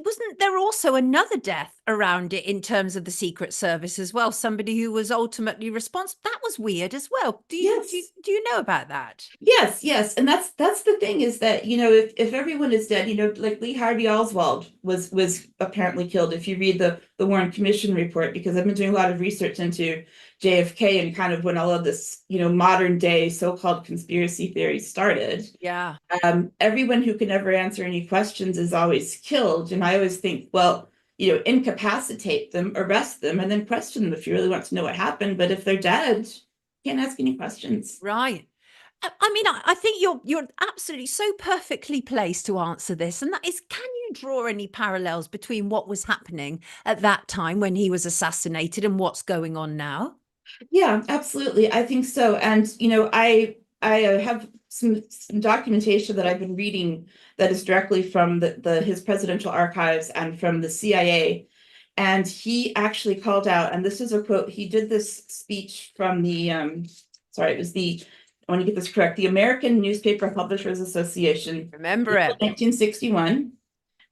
wasn't there also another death around it in terms of the Secret Service as well? Somebody who was ultimately responsible. That was weird as well. Do you know about that? Yes, and that's the thing is that if everyone is dead, like Lee Harvey Oswald was apparently killed. If you read the Warren Commission report, because I've been doing a lot of research into JFK and kind of when all of this modern day so-called conspiracy theory started. Yeah. Everyone who can ever answer any questions is always killed. And I always think, well, incapacitate them, arrest them, and then question them if you really want to know what happened. But if they're dead, you can't ask any questions. Right. I mean, I think you're absolutely so perfectly placed to answer this. And that is, can you draw any parallels between what was happening at that time when he was assassinated and what's going on now? Yeah, absolutely. I think so. And I have some documentation that I've been reading that is directly from his presidential archives and from the CIA. And he actually called out, and this is a quote, he did this speech from I want to get this correct, the American Newspaper Publishers Association. Remember it. 1961.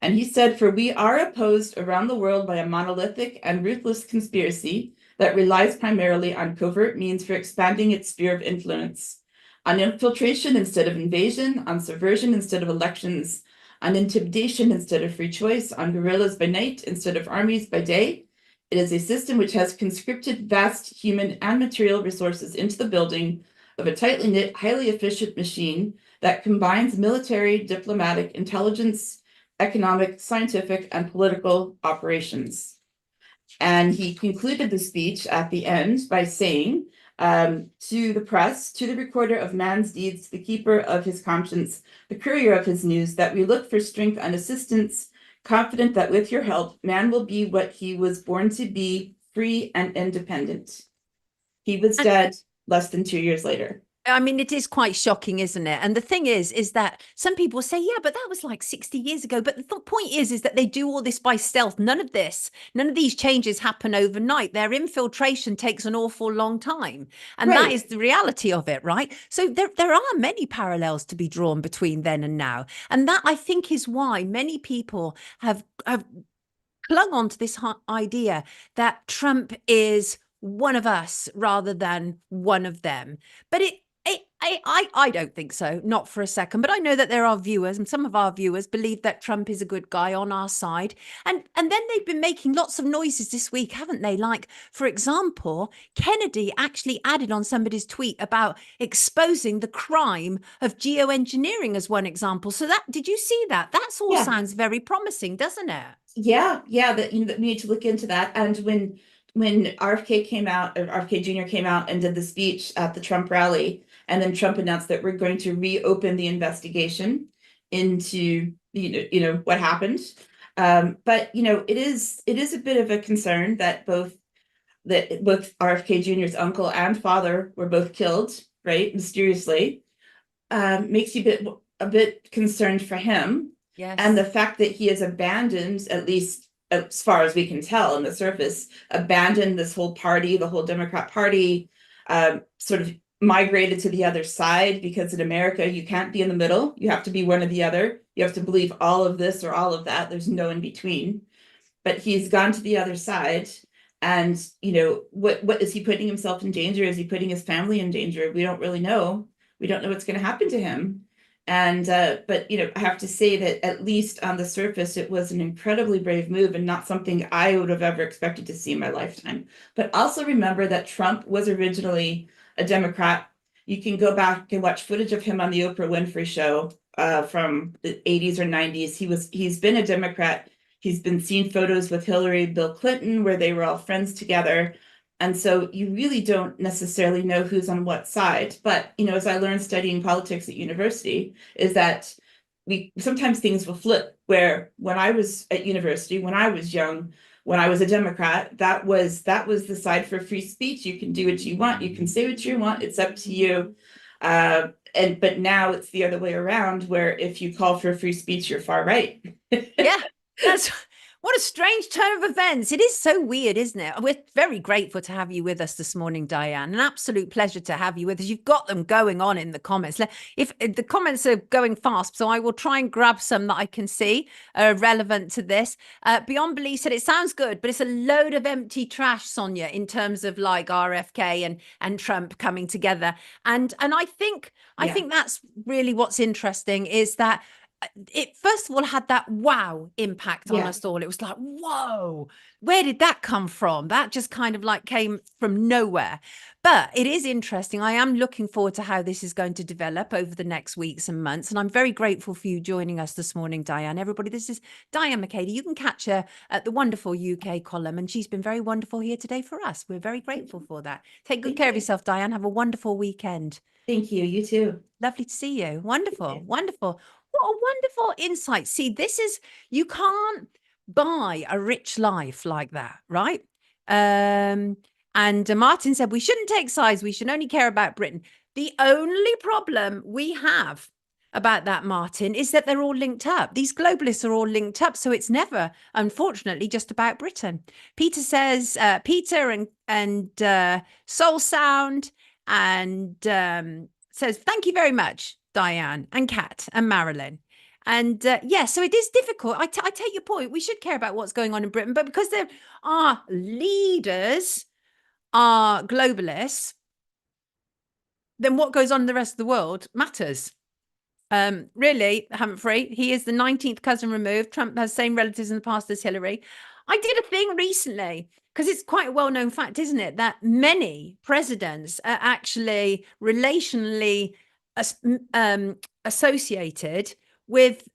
And he said, "For we are opposed around the world by a monolithic and ruthless conspiracy that relies primarily on covert means for expanding its sphere of influence, on infiltration instead of invasion, on subversion instead of elections, on intimidation instead of free choice, on guerrillas by night instead of armies by day. It is a system which has conscripted vast human and material resources into the building of a tightly knit, highly efficient machine that combines military, diplomatic, intelligence, economic, scientific, and political operations." And he concluded the speech at the end by saying, to the press, to the recorder of man's deeds, the keeper of his conscience, the courier of his news, that we look for strength and assistance, confident that with your help, man will be what he was born to be, free and independent. He was dead less than 2 years later. I mean, it is quite shocking, isn't it? And the thing is that some people say, yeah, but that was like 60 years ago. But the point is that they do all this by stealth. None of these changes happen overnight. Their infiltration takes an awful long time. And that is the reality of it, right? So there are many parallels to be drawn between then and now. And that, I think, is why many people have clung on to this idea that Trump is one of us rather than one of them. But I don't think so, not for a second. But I know that there are viewers, and some of our viewers believe that Trump is a good guy on our side. And then they've been making lots of noises this week, haven't they? Like, for example, Kennedy actually added on somebody's tweet about exposing the crime of geoengineering as one example. So did you see that? That all sounds very promising, doesn't it? Yeah, that we need to look into that. And when RFK Jr. came out and did the speech at the Trump rally, and then Trump announced that we're going to reopen the investigation into what happened. But it is a bit of a concern that both RFK Jr.'s uncle and father were both killed, right, mysteriously. Makes you a bit concerned for him. Yes. And the fact that he has abandoned, at least as far as we can tell on the surface, abandoned this whole party, the whole Democrat Party, sort of migrated to the other side, because in America, you can't be in the middle. You have to be one or the other. You have to believe all of this or all of that. There's no in between. But he's gone to the other side. And, what is he putting himself in danger? Is he putting his family in danger? We don't really know. We don't know what's going to happen to him. And, but, I have to say that at least on the surface, it was an incredibly brave move and not something I would have ever expected to see in my lifetime. But also remember that Trump was originally a Democrat. You can go back and watch footage of him on the Oprah Winfrey Show from the 80s or 90s. He's been a Democrat. He's been seen photos with Hillary, Bill Clinton, where they were all friends together. And so you really don't necessarily know who's on what side. But, as I learned studying politics at university, is that sometimes things will flip, where when I was at university, when I was young, when I was a Democrat, that was the side for free speech. You can do what you want, you can say what you want, it's up to you. But now it's the other way around, where if you call for free speech, you're far right. Yeah, that's what a strange turn of events. It is so weird, isn't it? We're very grateful to have you with us this morning, Diane. An absolute pleasure to have you with us. You've got them going on in the comments. If the comments are going fast, so I will try and grab some that I can see relevant to this. Beyond Belief said it sounds good, but it's a load of empty trash, Sonia, in terms of like RFK and Trump coming together. And I think that's really what's interesting, is that it first of all had that wow impact on us all. It was like, whoa, where did that come from? That just kind of like came from nowhere. But it is interesting. I am looking forward to how this is going to develop over the next weeks and months. And I'm very grateful for you joining us this morning, Diane. Everybody, this is Diane McAdie. You can catch her at the wonderful UK column, and she's been very wonderful here today for us. We're very grateful for that. Take good care of yourself, Diane. Have a wonderful weekend. Thank you. You too. Lovely to see you. Wonderful. Wonderful. What a wonderful insight. See, you can't buy a rich life like that, right? And Martin said, we shouldn't take sides. We should only care about Britain. The only problem we have about that, Martin, is that they're all linked up. These globalists are all linked up. So it's never, unfortunately, just about Britain. Peter says, Peter and Soul Sound and says, thank you very much, Diane and Kat and Marilyn. And so it is difficult. I take your point. We should care about what's going on in Britain, but because there are leaders, are globalists, then what goes on in the rest of the world matters. Really, Humphrey, he is the 19th cousin removed. Trump has same relatives in the past as Hillary. I did a thing recently, because it's quite a well-known fact, isn't it, that many presidents are actually relationally associated with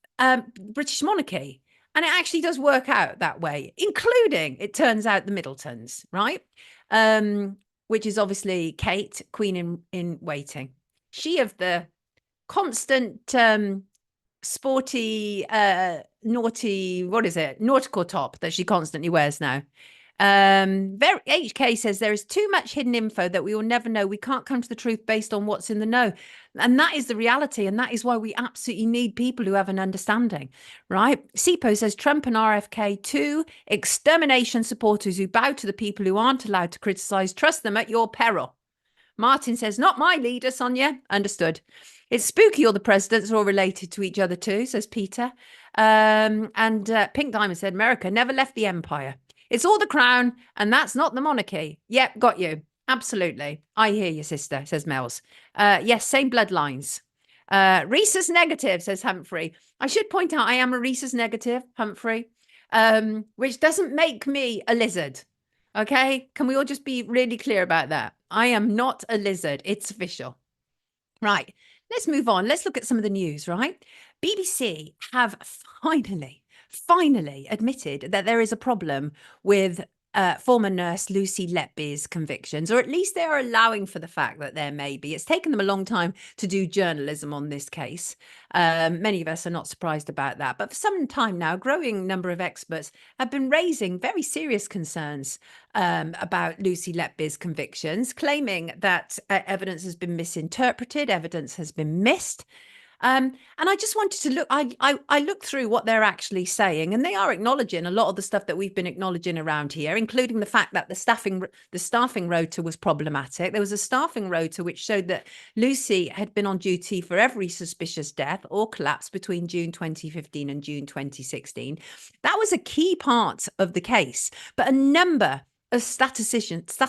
British monarchy. And it actually does work out that way, including, it turns out, the Middletons, right? Which is obviously Kate, Queen in waiting. She of the constant sporty, naughty, what is it? Nautical top that she constantly wears now. HK says there is too much hidden info that we will never know. We can't come to the truth based on what's in the know. And that is the reality. And that is why we absolutely need people who have an understanding, right? Sipo says Trump and RFK, two extermination supporters who bow to the people who aren't allowed to criticize. Trust them at your peril. Martin says, not my leader, Sonia. Understood. It's spooky all the presidents are all related to each other too, says Peter. Pink Diamond said, America never left the empire. It's all the crown, and that's not the monarchy. Yep, got you. Absolutely. I hear you, sister, says Mel's. Yes, same bloodlines. Rhesus negative, says Humphrey. I should point out I am a rhesus negative, Humphrey, which doesn't make me a lizard. Okay? Can we all just be really clear about that? I am not a lizard. It's official. Right. Let's move on. Let's look at some of the news, right? BBC have finally admitted that there is a problem with former nurse Lucy Letby's convictions, or at least they are allowing for the fact that there may be. It's taken them a long time to do journalism on this case. Many of us are not surprised about that. But for some time now, a growing number of experts have been raising very serious concerns about Lucy Letby's convictions, claiming that evidence has been misinterpreted, evidence has been missed. And I just wanted to look, I looked through what they're actually saying, and they are acknowledging a lot of the stuff that we've been acknowledging around here, including the fact that the staffing rota was problematic. There was a staffing rota which showed that Lucy had been on duty for every suspicious death or collapse between June 2015 and June 2016. That was a key part of the case, but a number of statisticians, I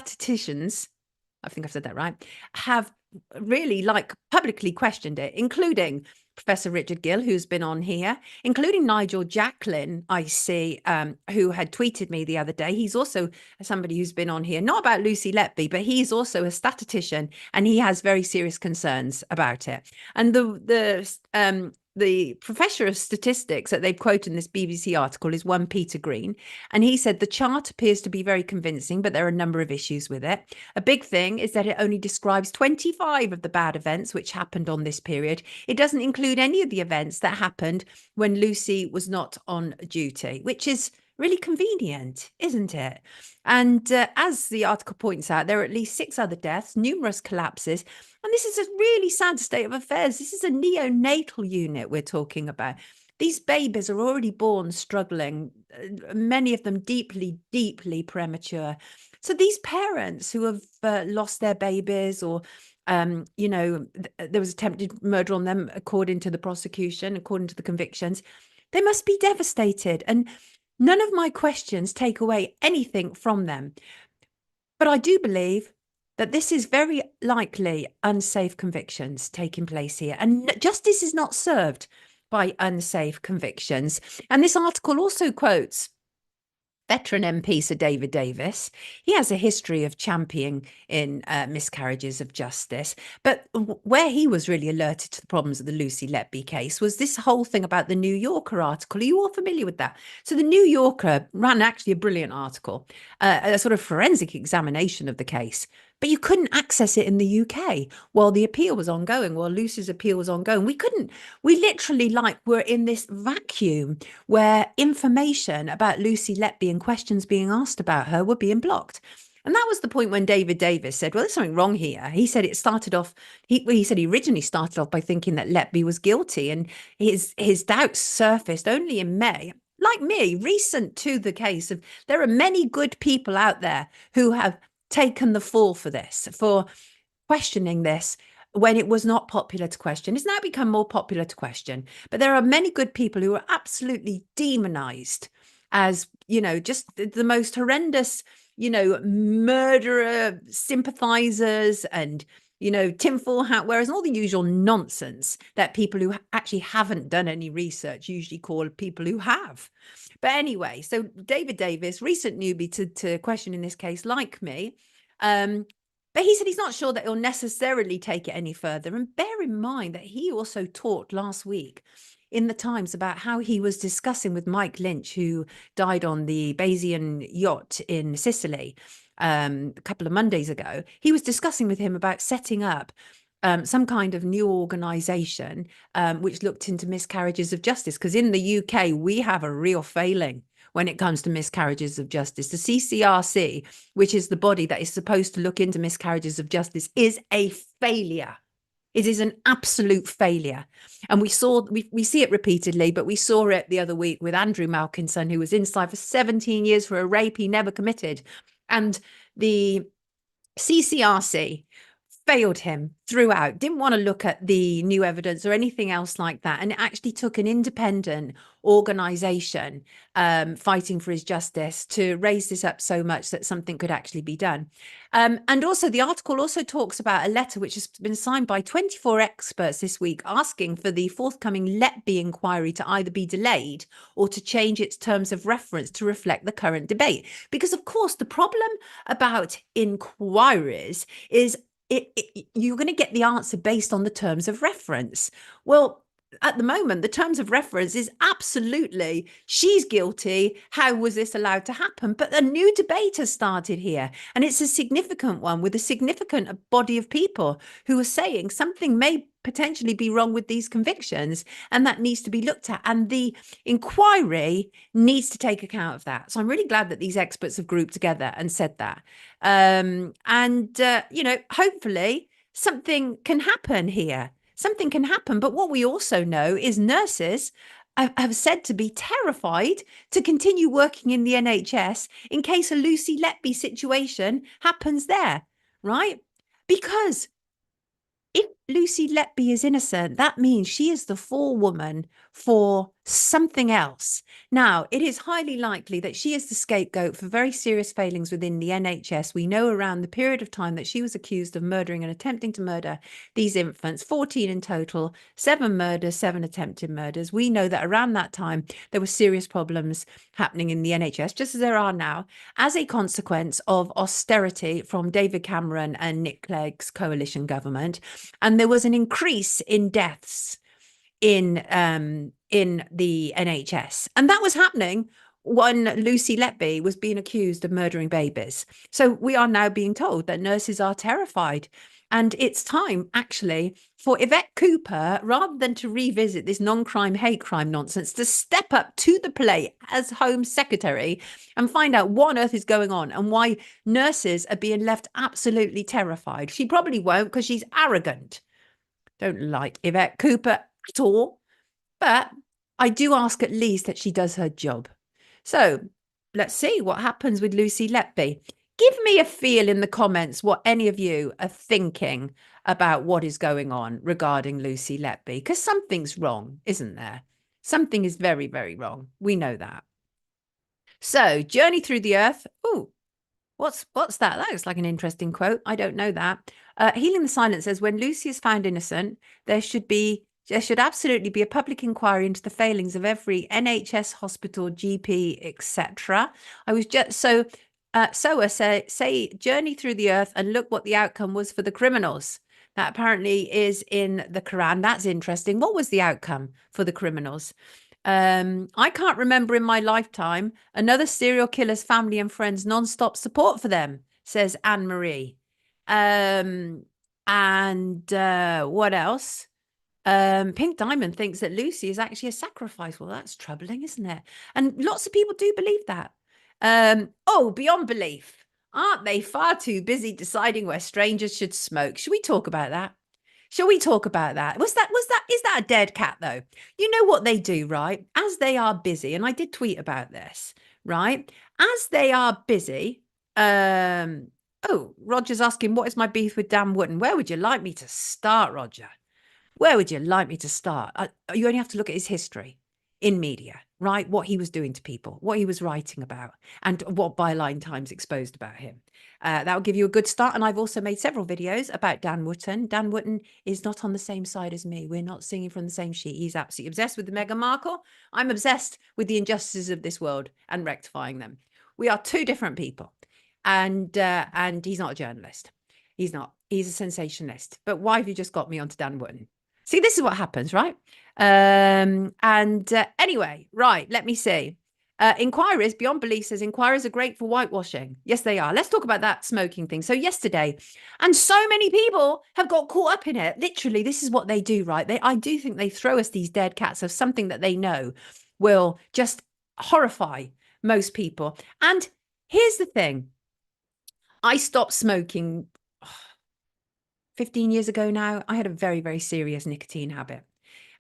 think I've said that right, have really publicly questioned it, including Professor Richard Gill, who's been on here, including Nigel Jacklin, I see, who had tweeted me the other day. He's also somebody who's been on here, not about Lucy Letby, but he's also a statistician, and he has very serious concerns about it. And the professor of statistics that they've quoted in this BBC article is one Peter Green. And he said the chart appears to be very convincing, but there are a number of issues with it. A big thing is that it only describes 25 of the bad events which happened on this period. It doesn't include any of the events that happened when Lucy was not on duty, which is Really convenient, isn't it? And as the article points out, there are at least 6 other deaths, numerous collapses. And this is a really sad state of affairs. This is a neonatal unit we're talking about. These babies are already born struggling, many of them deeply, deeply premature. So these parents who have lost their babies, or there was attempted murder on them, according to the prosecution, according to the convictions, they must be devastated. And none of my questions take away anything from them. But I do believe that this is very likely unsafe convictions taking place here. And justice is not served by unsafe convictions. And this article also quotes veteran MP Sir David Davis. He has a history of championing in miscarriages of justice. But where he was really alerted to the problems of the Lucy Letby case was this whole thing about the New Yorker article. Are you all familiar with that? So the New Yorker ran actually a brilliant article, a sort of forensic examination of the case. But you couldn't access it in the UK while the appeal was ongoing, while Lucy's appeal was ongoing. We literally were in this vacuum where information about Lucy Letby and questions being asked about her were being blocked. And that was the point when David Davis said, well, there's something wrong here. He said it started off, he said he originally started off by thinking that Letby was guilty, and his doubts surfaced only in May. Like me, recent to the case of, there are many good people out there who have taken the fall for this, for questioning this when it was not popular to question. It's now become more popular to question. But there are many good people who are absolutely demonized as, just the most horrendous, murderer sympathizers and, tinfoil hat wearers, and all the usual nonsense that people who actually haven't done any research usually call people who have. But anyway, so David Davis, recent newbie to question in this case, like me, but he said he's not sure that he'll necessarily take it any further. And bear in mind that he also talked last week in the Times about how he was discussing with Mike Lynch, who died on the Bayesian yacht in Sicily a couple of Mondays ago. He was discussing with him about setting up some kind of new organisation which looked into miscarriages of justice, because in the UK we have a real failing when it comes to miscarriages of justice. The CCRC, which is the body that is supposed to look into miscarriages of justice, is a failure. It is an absolute failure. And we see it repeatedly, but we saw it the other week with Andrew Malkinson, who was inside for 17 years for a rape he never committed. And the CCRC failed him throughout, didn't want to look at the new evidence or anything else like that. And it actually took an independent organization fighting for his justice to raise this up so much that something could actually be done. And also the article also talks about a letter which has been signed by 24 experts this week asking for the forthcoming Letby inquiry to either be delayed or to change its terms of reference to reflect the current debate. Because of course, the problem about inquiries is you're going to get the answer based on the terms of reference. Well, at the moment, the terms of reference is absolutely, she's guilty. How was this allowed to happen? But a new debate has started here, and it's a significant one with a significant body of people who are saying something may potentially be wrong with these convictions, and that needs to be looked at. And the inquiry needs to take account of that. So I'm really glad that these experts have grouped together and said that. Hopefully something can happen here. Something can happen. But what we also know is nurses have said to be terrified to continue working in the NHS in case a Lucy Letby situation happens there, right? Because if Lucy Letby is innocent, that means she is the forewoman for something else. Now, it is highly likely that she is the scapegoat for very serious failings within the NHS. We know around the period of time that she was accused of murdering and attempting to murder these infants, 14 in total, 7 murders, 7 attempted murders. We know that around that time, there were serious problems happening in the NHS, just as there are now, as a consequence of austerity from David Cameron and Nick Clegg's coalition government. And there was an increase in deaths in the NHS. And that was happening when Lucy Letby was being accused of murdering babies. So we are now being told that nurses are terrified. And it's time, actually, for Yvette Cooper, rather than to revisit this non-crime, hate crime nonsense, to step up to the plate as Home Secretary and find out what on earth is going on and why nurses are being left absolutely terrified. She probably won't because she's arrogant. Don't like Yvette Cooper at all. But I do ask at least that she does her job. So let's see what happens with Lucy Letby. Give me a feel in the comments what any of you are thinking about what is going on regarding Lucy Letby, because something's wrong, isn't there? Something is very, very wrong. We know that. So, Journey Through the Earth. Oh, what's that? That looks like an interesting quote. I don't know that. Healing the Silence says, when Lucy is found innocent, there should absolutely be a public inquiry into the failings of every NHS hospital, GP, etc. I was just Soa say Journey Through the Earth and look what the outcome was for the criminals. That apparently is in the Quran. That's interesting. What was the outcome for the criminals? I can't remember in my lifetime another serial killer's family and friends non-stop support for them, says Anne Marie. And what else? Pink Diamond thinks that Lucy is actually a sacrifice. Well, that's troubling, isn't it? And lots of people do believe that. Oh, beyond belief. Aren't they far too busy deciding where strangers should smoke? Should we talk about that? Shall we talk about that? Is that a dead cat though? You know what they do, right? As they are busy, and I did tweet about this, right? As they are busy, oh, Roger's asking, what is my beef with Dan Wootton? Where would you like me to start, Roger? Where would you like me to start? You only have to look at his history in media, right? What he was doing to people, what he was writing about, and what Byline Times exposed about him. That will give you a good start. And I've also made several videos about Dan Wootton. Dan Wootton is not on the same side as me. We're not singing from the same sheet. He's absolutely obsessed with Meghan Markle. I'm obsessed with the injustices of this world and rectifying them. We are two different people. And he's not a journalist. He's not. He's a sensationalist. But why have you just got me onto Dan Wootton? See, this is what happens, right? Anyway, right, let me see. Inquiries, beyond belief says inquiries are great for whitewashing. Yes, they are. Let's talk about that smoking thing. So yesterday, and so many people have got caught up in it. Literally, this is what they do, right? I do think they throw us these dead cats of something that they know will just horrify most people. And here's the thing. I stopped smoking 15 years ago now. I had a very, very serious nicotine habit.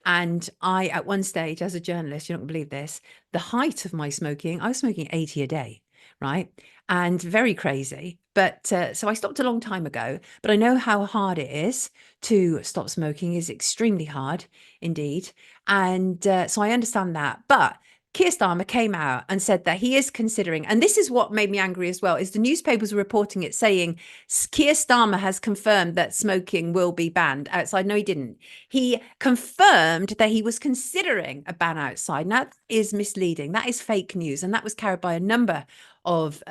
And I, at one stage, as a journalist, you don't believe this, the height of my smoking, I was smoking 80 a day, right? And very crazy. But so I stopped a long time ago, but I know how hard it is to stop smoking. Is extremely hard indeed. And so I understand that. But Keir Starmer came out and said that he is considering, and this is what made me angry as well, is the newspapers were reporting it saying Keir Starmer has confirmed that smoking will be banned outside. No, he didn't. He confirmed that he was considering a ban outside. Now, that is misleading. That is fake news. And that was carried by a number of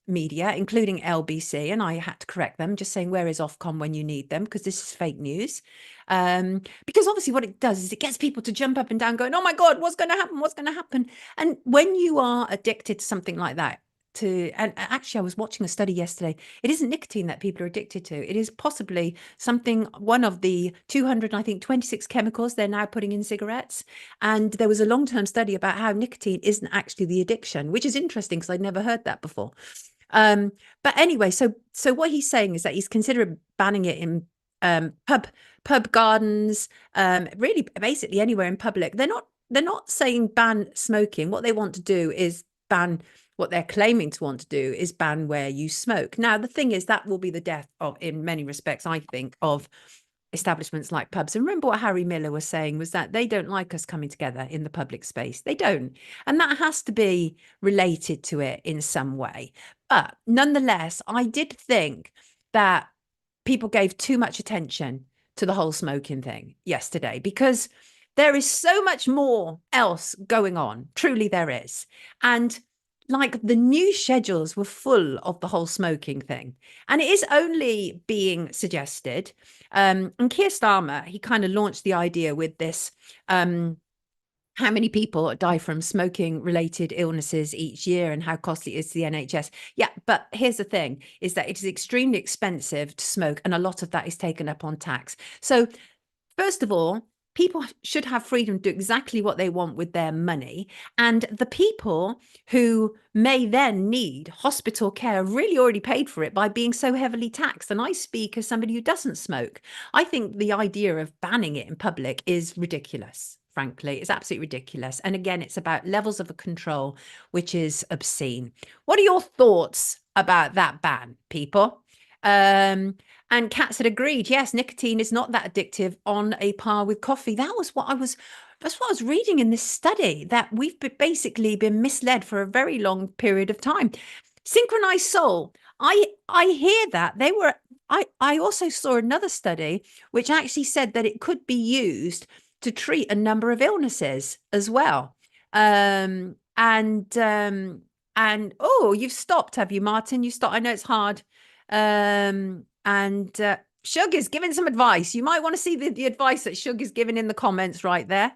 media, including LBC. And I had to correct them, just saying, where is Ofcom when you need them? Because this is fake news. Because obviously what it does is it gets people to jump up and down going, oh my God, what's going to happen? What's going to happen? And when you are addicted to something like that, and actually I was watching a study yesterday, it isn't nicotine that people are addicted to. It is possibly one of the 226 chemicals they're now putting in cigarettes. And there was a long-term study about how nicotine isn't actually the addiction, which is interesting because I'd never heard that before. But anyway, so what he's saying is that he's considering banning it in pub gardens, really basically anywhere in public. They're not saying ban smoking. What they want to do is ban, what they're claiming to want to do is ban where you smoke. Now, the thing is that will be the death of, in many respects, I think, of establishments like pubs. And remember what Harry Miller was saying was that they don't like us coming together in the public space. They don't. And that has to be related to it in some way. But nonetheless, I did think that people gave too much attention to the whole smoking thing yesterday, because there is so much more else going on. Truly there is. And like the news schedules were full of the whole smoking thing. And it is only being suggested. And Keir Starmer, he kind of launched the idea with this how many people die from smoking related illnesses each year and how costly it is to the NHS. Yeah, but here's the thing, is that it is extremely expensive to smoke, and a lot of that is taken up on tax. So first of all, people should have freedom to do exactly what they want with their money. And the people who may then need hospital care really already paid for it by being so heavily taxed. And I speak as somebody who doesn't smoke. I think the idea of banning it in public is ridiculous. Frankly, it's absolutely ridiculous. And again, it's about levels of control, which is obscene. What are your thoughts about that ban, people? And Kat had agreed, yes, nicotine is not that addictive on a par with coffee. That's what I was reading in this study, that we've basically been misled for a very long period of time. Synchronized soul, I hear that. I also saw another study which actually said that it could be used to treat a number of illnesses as well. And oh, you've stopped, have you, Martin? You stopped. I know it's hard. Shug is giving some advice. You might want to see the advice that Shug is giving in the comments right there.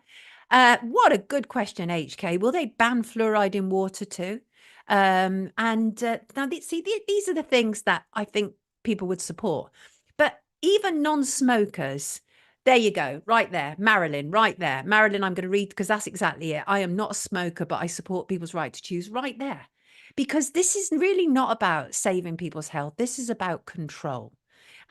What a good question, HK. Will they ban fluoride in water too? Now, these are the things that I think people would support. But even non-smokers, there you go, right there. Marilyn, right there. Marilyn, I'm going to read because that's exactly it. I am not a smoker, but I support people's right to choose, right there. Because this is really not about saving people's health. This is about control.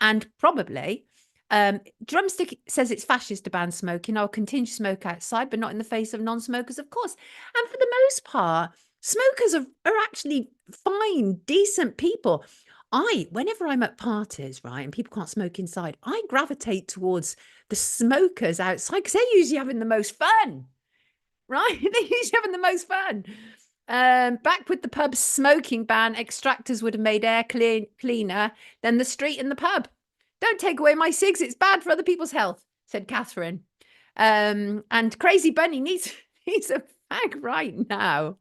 And probably, Drumstick says it's fascist to ban smoking. I'll continue to smoke outside, but not in the face of non-smokers, of course. And for the most part, smokers are actually fine, decent people. Whenever I'm at parties, right, and people can't smoke inside, I gravitate towards the smokers outside because they're usually having the most fun, right? They're usually having the most fun. Back with the pub's smoking ban, extractors would have made air cleaner than the street and the pub. Don't take away my cigs, it's bad for other people's health, said Catherine. And Crazy Bunny needs a fag right now.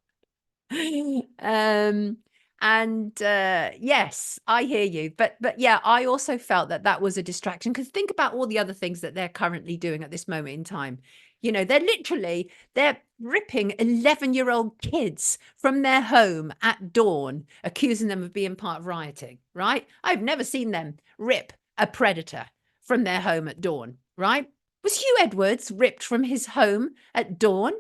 Yes, I hear you. But yeah, I also felt that was a distraction, because think about all the other things that they're currently doing at this moment in time. You know, they're ripping 11-year-old kids from their home at dawn, accusing them of being part of rioting, right? I've never seen them rip a predator from their home at dawn, right? Was Hugh Edwards ripped from his home at dawn?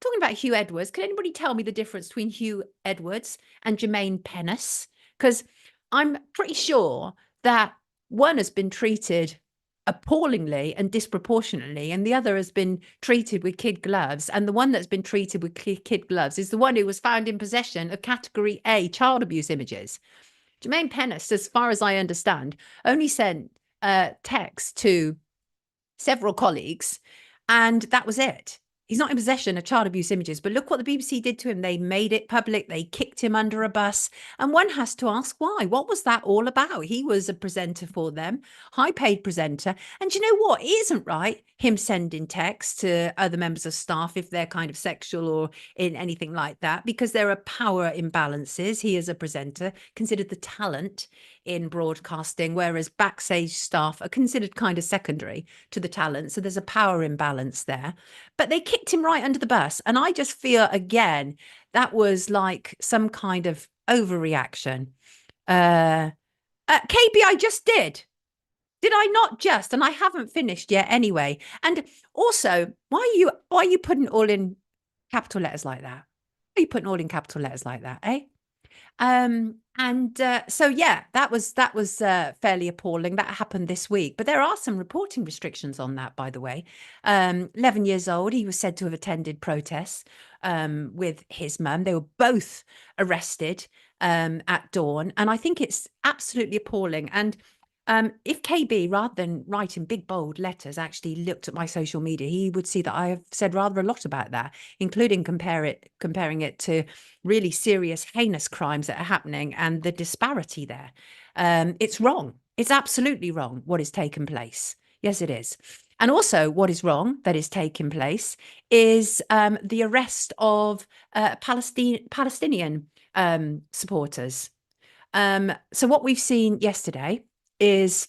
Talking about Hugh Edwards, can anybody tell me the difference between Hugh Edwards and Jermaine Pennis? Because I'm pretty sure that one has been treated appallingly and disproportionately, and the other has been treated with kid gloves. And the one that's been treated with kid gloves is the one who was found in possession of Category A child abuse images. Jermaine Pennis, as far as I understand, only sent text to several colleagues, and that was it. He's not in possession of child abuse images, but look what the BBC did to him. They made it public. They kicked him under a bus. And one has to ask why. What was that all about? He was a presenter for them, high-paid presenter. And you know what? It isn't right, him sending texts to other members of staff if they're kind of sexual or in anything like that, because there are power imbalances. He is a presenter, considered the talent in broadcasting, whereas backstage staff are considered kind of secondary to the talent. So there's a power imbalance there. But they kicked him right under the bus. And I just feel, again, that was like some kind of overreaction. KB, I just did. Did I not just? And I haven't finished yet anyway. And also, why are you putting all in capital letters like that? Why are you putting all in capital letters like that, eh? So yeah, that was fairly appalling. That happened this week, but there are some reporting restrictions on that, by the way. 11 years old, he was said to have attended protests with his mum. They were both arrested at dawn, and I think it's absolutely appalling. And if KB, rather than writing big bold letters, actually looked at my social media, he would see that I have said rather a lot about that, including comparing it to really serious, heinous crimes that are happening and the disparity there. It's wrong. It's absolutely wrong what is taking place. Yes, it is. And also what is wrong that is taking place is the arrest of Palestinian supporters. So what we've seen yesterday is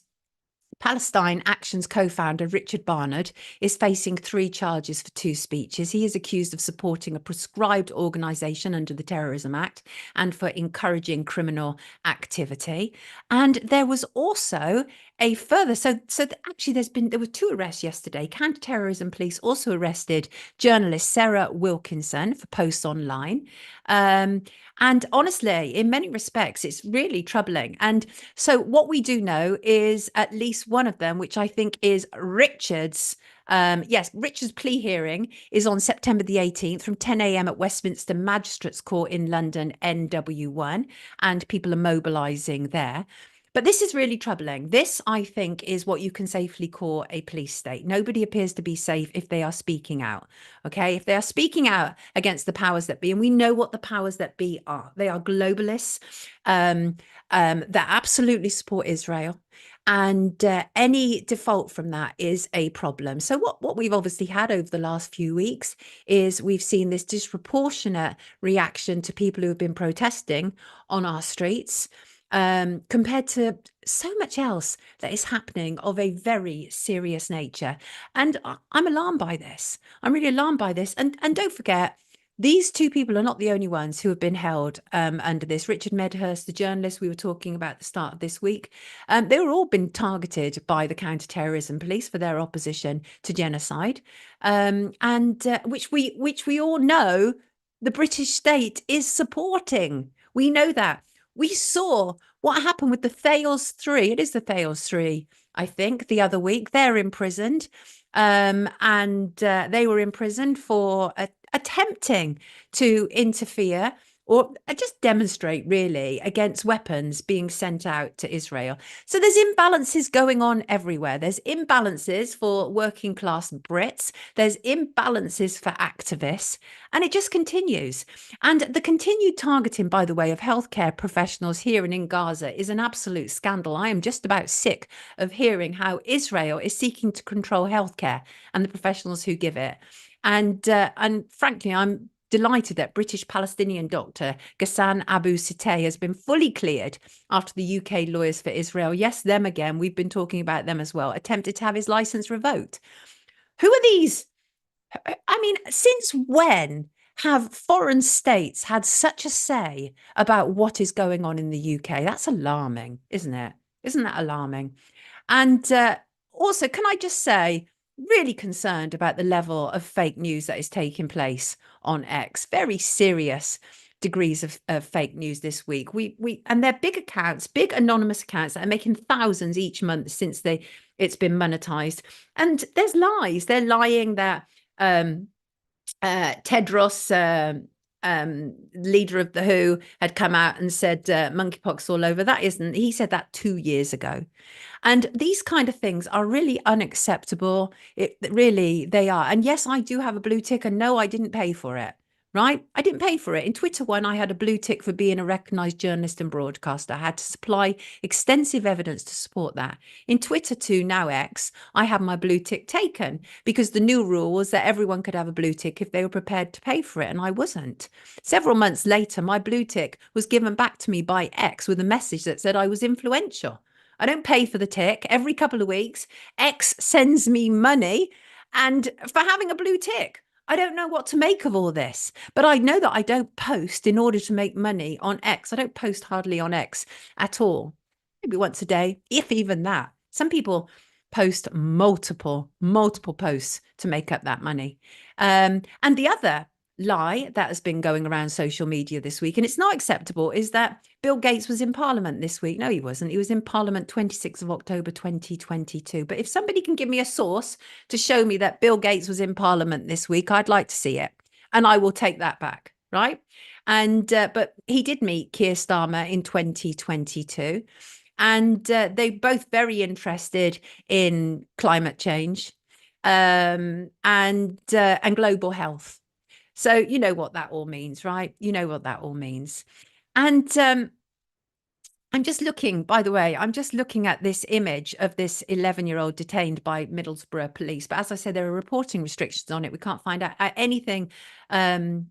Palestine Action's co-founder Richard Barnard is facing 3 charges for 2 speeches. He is accused of supporting a proscribed organisation under the Terrorism Act and for encouraging criminal activity. And there was also a further, actually there were 2 arrests yesterday. Counter-terrorism police also arrested journalist Sarah Wilkinson for posts online. And honestly, in many respects, it's really troubling. And so what we do know is at least one of them, which I think is Richard's. Richard's plea hearing is on September the 18th from 10 a.m. at Westminster Magistrates Court in London, NW1, and people are mobilising there. But this is really troubling. This, I think, is what you can safely call a police state. Nobody appears to be safe if they are speaking out. Okay, if they are speaking out against the powers that be, and we know what the powers that be are. They are globalists that absolutely support Israel. And any default from that is a problem. So what we've obviously had over the last few weeks is we've seen this disproportionate reaction to people who have been protesting on our streets. Compared to so much else that is happening of a very serious nature. And I'm alarmed by this. I'm really alarmed by this. And don't forget, these 2 people are not the only ones who have been held under this. Richard Medhurst, the journalist we were talking about at the start of this week, they were all been targeted by the counter-terrorism police for their opposition to genocide, which we all know the British state is supporting. We know that. We saw what happened with the Thales 3. It is the Thales 3, I think, the other week. They're imprisoned. And they were imprisoned for attempting to interfere or just demonstrate, really, against weapons being sent out to Israel. So there's imbalances going on everywhere. There's imbalances for working class Brits. There's imbalances for activists. And it just continues. And the continued targeting, by the way, of healthcare professionals here and in Gaza is an absolute scandal. I am just about sick of hearing how Israel is seeking to control healthcare and the professionals who give it. And frankly, I'm delighted that British Palestinian doctor Ghassan Abu Siteh has been fully cleared after the UK Lawyers for Israel, yes, them again, we've been talking about them as well, attempted to have his license revoked. Who are these? I mean, since when have foreign states had such a say about what is going on in the UK? That's alarming, isn't it? Isn't that alarming? And also, can I just say, really concerned about the level of fake news that is taking place on X. Very serious degrees of fake news this week. And they're big accounts, big anonymous accounts that are making thousands each month since it's been monetized. And there's lies. They're lying that Tedros, leader of the WHO, had come out and said monkeypox all over. He said that 2 years ago. And these kind of things are really unacceptable. They are. And yes, I do have a blue tick, and no, I didn't pay for it. Right? I didn't pay for it. In Twitter 1, I had a blue tick for being a recognised journalist and broadcaster. I had to supply extensive evidence to support that. In Twitter 2, now X, I had my blue tick taken because the new rule was that everyone could have a blue tick if they were prepared to pay for it, and I wasn't. Several months later, my blue tick was given back to me by X with a message that said I was influential. I don't pay for the tick. Every couple of weeks, X sends me money and for having a blue tick. I don't know what to make of all this, but I know that I don't post in order to make money on X. I don't post hardly on X at all. Maybe once a day, if even that. Some people post multiple posts to make up that money. And the other lie that has been going around social media this week, and it's not acceptable, is that Bill Gates was in Parliament this week. No, he wasn't. He was in Parliament 26th of October 2022. But if somebody can give me a source to show me that Bill Gates was in Parliament this week, I'd like to see it, and I will take that back, right? And but he did meet Keir Starmer in 2022, and they both very interested in climate change and global health. So you know what that all means, right? You know what that all means. And I'm just looking, by the way, I'm just looking at this image of this 11-year-old detained by Middlesbrough police. But as I said, there are reporting restrictions on it. We can't find out anything about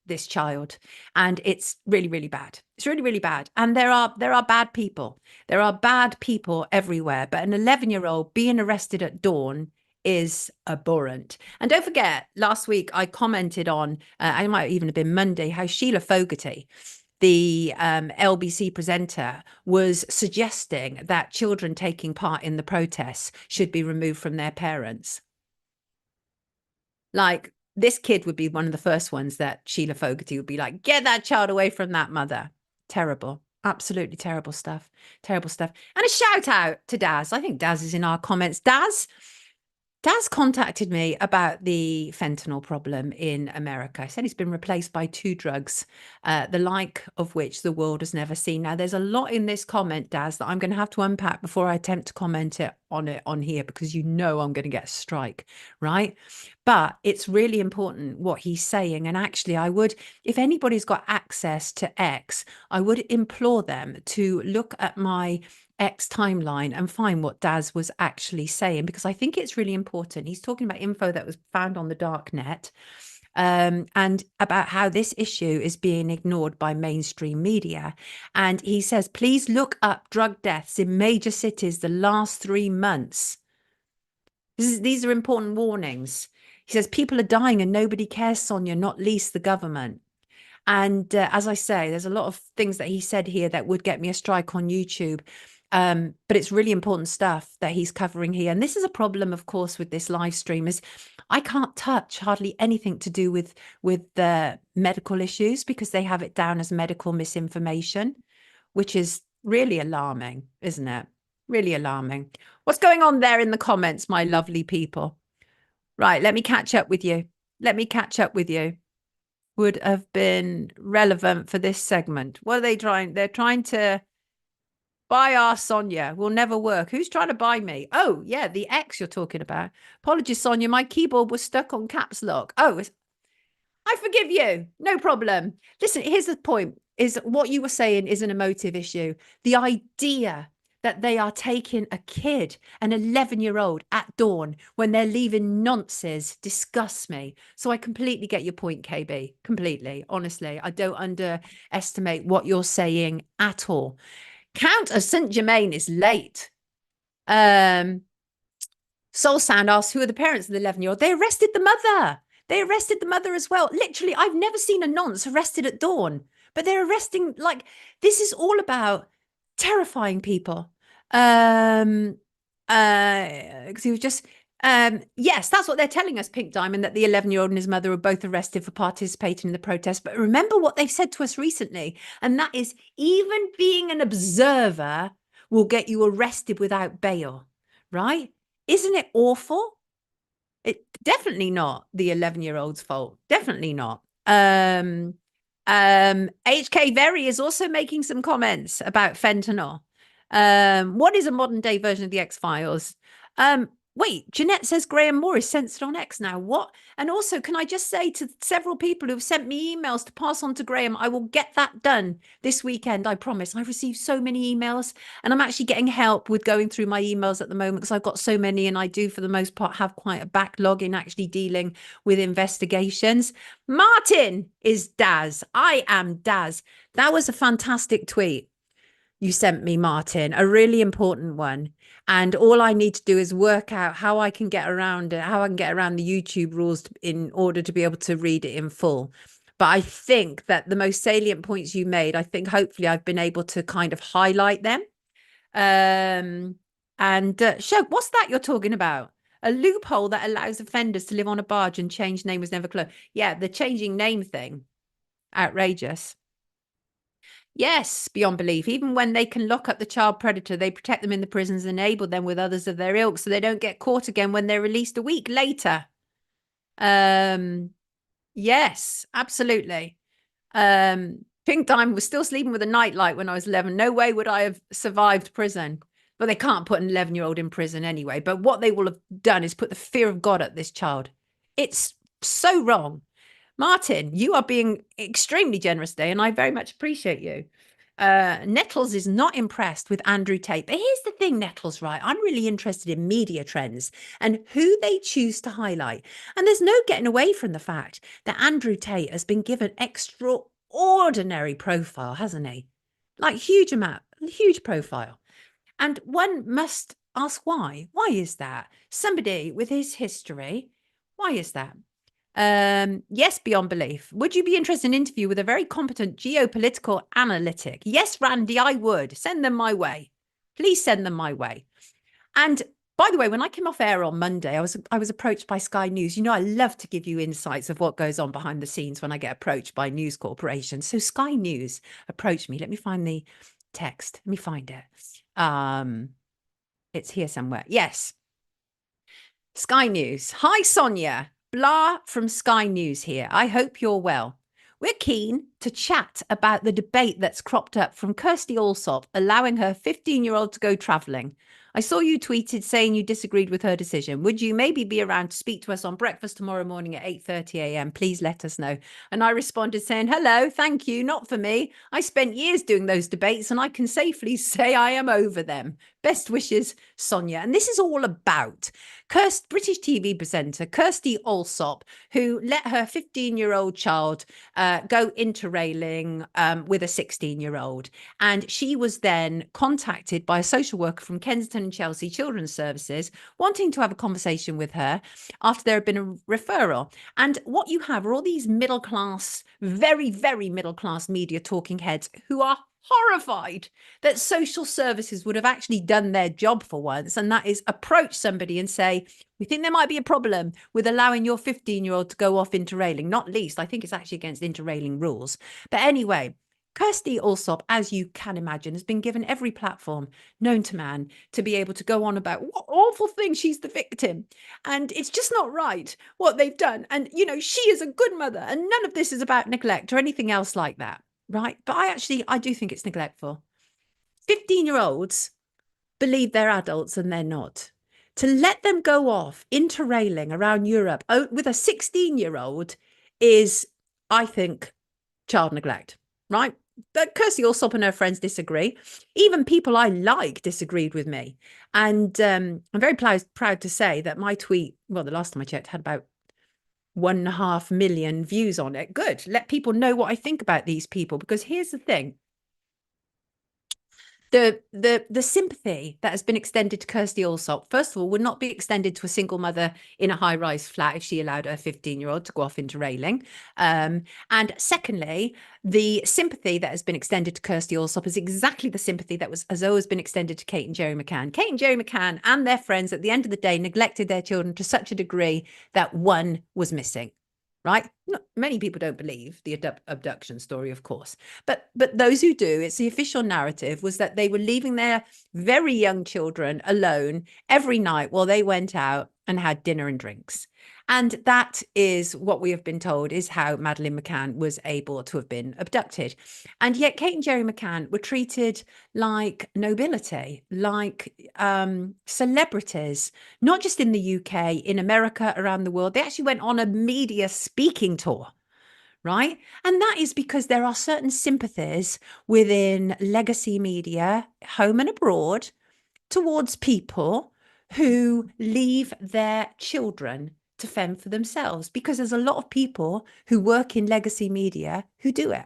this child, and it's really, really bad. It's really, really bad. And there are bad people. There are bad people everywhere. But an 11-year-old being arrested at dawn is abhorrent. And don't forget, last week I commented on, I might even have been Monday, how Sheila Fogarty, the LBC presenter, was suggesting that children taking part in the protests should be removed from their parents. Like, this kid would be one of the first ones that Sheila Fogarty would be like, get that child away from that mother. Terrible. Absolutely terrible stuff. Terrible stuff. And a shout out to Daz. I think Daz is in our comments. Daz contacted me about the fentanyl problem in America. He said he's been replaced by 2 drugs, the like of which the world has never seen. Now, there's a lot in this comment, Daz, that I'm going to have to unpack before I attempt to comment it on here, because I'm going to get a strike, right? But it's really important what he's saying. And actually, I would, if anybody's got access to X, I would implore them to look at my X timeline and find what Daz was actually saying, because I think it's really important. He's talking about info that was found on the dark net, and about how this issue is being ignored by mainstream media. And he says, please look up drug deaths in major cities the last 3 months. These are important warnings. He says, people are dying and nobody cares, Sonia, not least the government. And as I say, there's a lot of things that he said here that would get me a strike on YouTube. But it's really important stuff that he's covering here. And this is a problem, of course, with this live stream, is I can't touch hardly anything to do with the medical issues, because they have it down as medical misinformation, which is really alarming, isn't it? Really alarming. What's going on there in the comments, my lovely people? Right, let me catch up with you. Would have been relevant for this segment. What are they trying? They're trying to buy our Sonia. Will never work. Who's trying to buy me? Oh, yeah, the X you're talking about. Apologies, Sonia. My keyboard was stuck on caps lock. Oh, I forgive you. No problem. Listen, here's the point, is what you were saying is an emotive issue. The idea that they are taking a kid, an 11-year-old, at dawn when they're leaving nonces disgusts me. So I completely get your point, KB. Completely. Honestly, I don't underestimate what you're saying at all. Count of St. Germain is late. Soul Sound asks, who are the parents of the 11-year-old? They arrested the mother. They arrested the mother as well. Literally, I've never seen a nonce arrested at dawn, but they're arresting, like, this is all about terrifying people. Because he was just, yes, that's what they're telling us, Pink Diamond, that the 11-year-old and his mother were both arrested for participating in the protest. But remember what they've said to us recently, and that is, even being an observer will get you arrested without bail, right? Isn't it awful? It definitely not the 11-year-old's fault. Definitely not. HK Very is also making some comments about fentanyl. What is a modern day version of the X-Files? Wait, Jeanette says Graham Moore is censored on X now. What? And also, can I just say to several people who've sent me emails to pass on to Graham, I will get that done this weekend, I promise. I've received so many emails, and I'm actually getting help with going through my emails at the moment, because I've got so many, and I do, for the most part, have quite a backlog in actually dealing with investigations. Martin is Daz. I am Daz. That was a fantastic tweet you sent me, Martin, a really important one. And all I need to do is work out how I can get around it, how I can get around the YouTube rules in order to be able to read it in full. But I think that the most salient points you made, I think hopefully I've been able to kind of highlight them. Show, what's that you're talking about? A loophole that allows offenders to live on a barge and change name was never closed. Yeah, the changing name thing. Outrageous. Yes, beyond belief. Even when they can lock up the child predator, they protect them in the prisons and enable them with others of their ilk so they don't get caught again when they're released a week later. Yes, absolutely. Pink Diamond was still sleeping with a nightlight when I was 11. No way would I have survived prison. But they can't put an 11-year-old in prison anyway. But what they will have done is put the fear of God at this child. It's so wrong. Martin, you are being extremely generous today, and I very much appreciate you. Nettles is not impressed with Andrew Tate. But here's the thing, Nettles, right? I'm really interested in media trends and who they choose to highlight. And there's no getting away from the fact that Andrew Tate has been given extraordinary profile, hasn't he? Like huge profile. And one must ask why. Why is that? Somebody with his history, why is that? Yes, beyond belief. Would you be interested in an interview with a very competent geopolitical analytic? Yes, Randy, I would. Send them my way. Please send them my way. And by the way, when I came off air on Monday, I was approached by Sky News. You know, I love to give you insights of what goes on behind the scenes when I get approached by news corporations. So Sky News approached me. Let me find the text. Let me find it. It's here somewhere. Yes. Sky News. Hi, Sonia. Blah from Sky News here. I hope you're well. We're keen to chat about the debate that's cropped up from Kirsty Allsop allowing her 15-year-old to go travelling. I saw you tweeted saying you disagreed with her decision. Would you maybe be around to speak to us on breakfast tomorrow morning at 8:30 a.m? Please let us know. And I responded saying, hello, thank you, not for me. I spent years doing those debates and I can safely say I am over them. Best wishes, Sonia. And this is all about British TV presenter Kirsty Allsop, who let her 15-year-old child go interrailing with a 16-year-old. And she was then contacted by a social worker from Kensington and Chelsea Children's Services wanting to have a conversation with her after there had been a referral. And what you have are all these middle class, very, very middle class media talking heads who are horrified that social services would have actually done their job for once, and that is approach somebody and say, we think there might be a problem with allowing your 15-year-old to go off interrailing, not least, I think it's actually against interrailing rules. But anyway, Kirsty Allsop, as you can imagine, has been given every platform known to man to be able to go on about what awful thing she's the victim. And it's just not right what they've done. And, you know, she is a good mother and none of this is about neglect or anything else like that. Right. But I do think it's neglectful. 15-year-olds believe they're adults and they're not. To let them go off interrailing around Europe with a 16-year-old is, I think, child neglect. Right. But Kirsty Allsop and her friends disagree. Even people I like disagreed with me. And I'm very proud to say that my tweet, well, the last time I checked, had about 1.5 million views on it. Good. Let people know what I think about these people, because here's the thing. The sympathy that has been extended to Kirsty Allsop, first of all, would not be extended to a single mother in a high-rise flat if she allowed her 15-year-old to go off interrailing. And secondly, the sympathy that has been extended to Kirsty Allsop is exactly the sympathy that has always been extended to Kate and Jerry McCann. Kate and Jerry McCann and their friends at the end of the day neglected their children to such a degree that one was missing. Right? Many people don't believe the abduction story, of course, but those who do, it's the official narrative was that they were leaving their very young children alone every night while they went out and had dinner and drinks. And that is what we have been told is how Madeleine McCann was able to have been abducted. And yet Kate and Jerry McCann were treated like nobility, like celebrities, not just in the UK, in America, around the world. They actually went on a media speaking tour. Right. And that is because there are certain sympathies within legacy media, home and abroad, towards people who leave their children to fend for themselves, because there's a lot of people who work in legacy media who do it.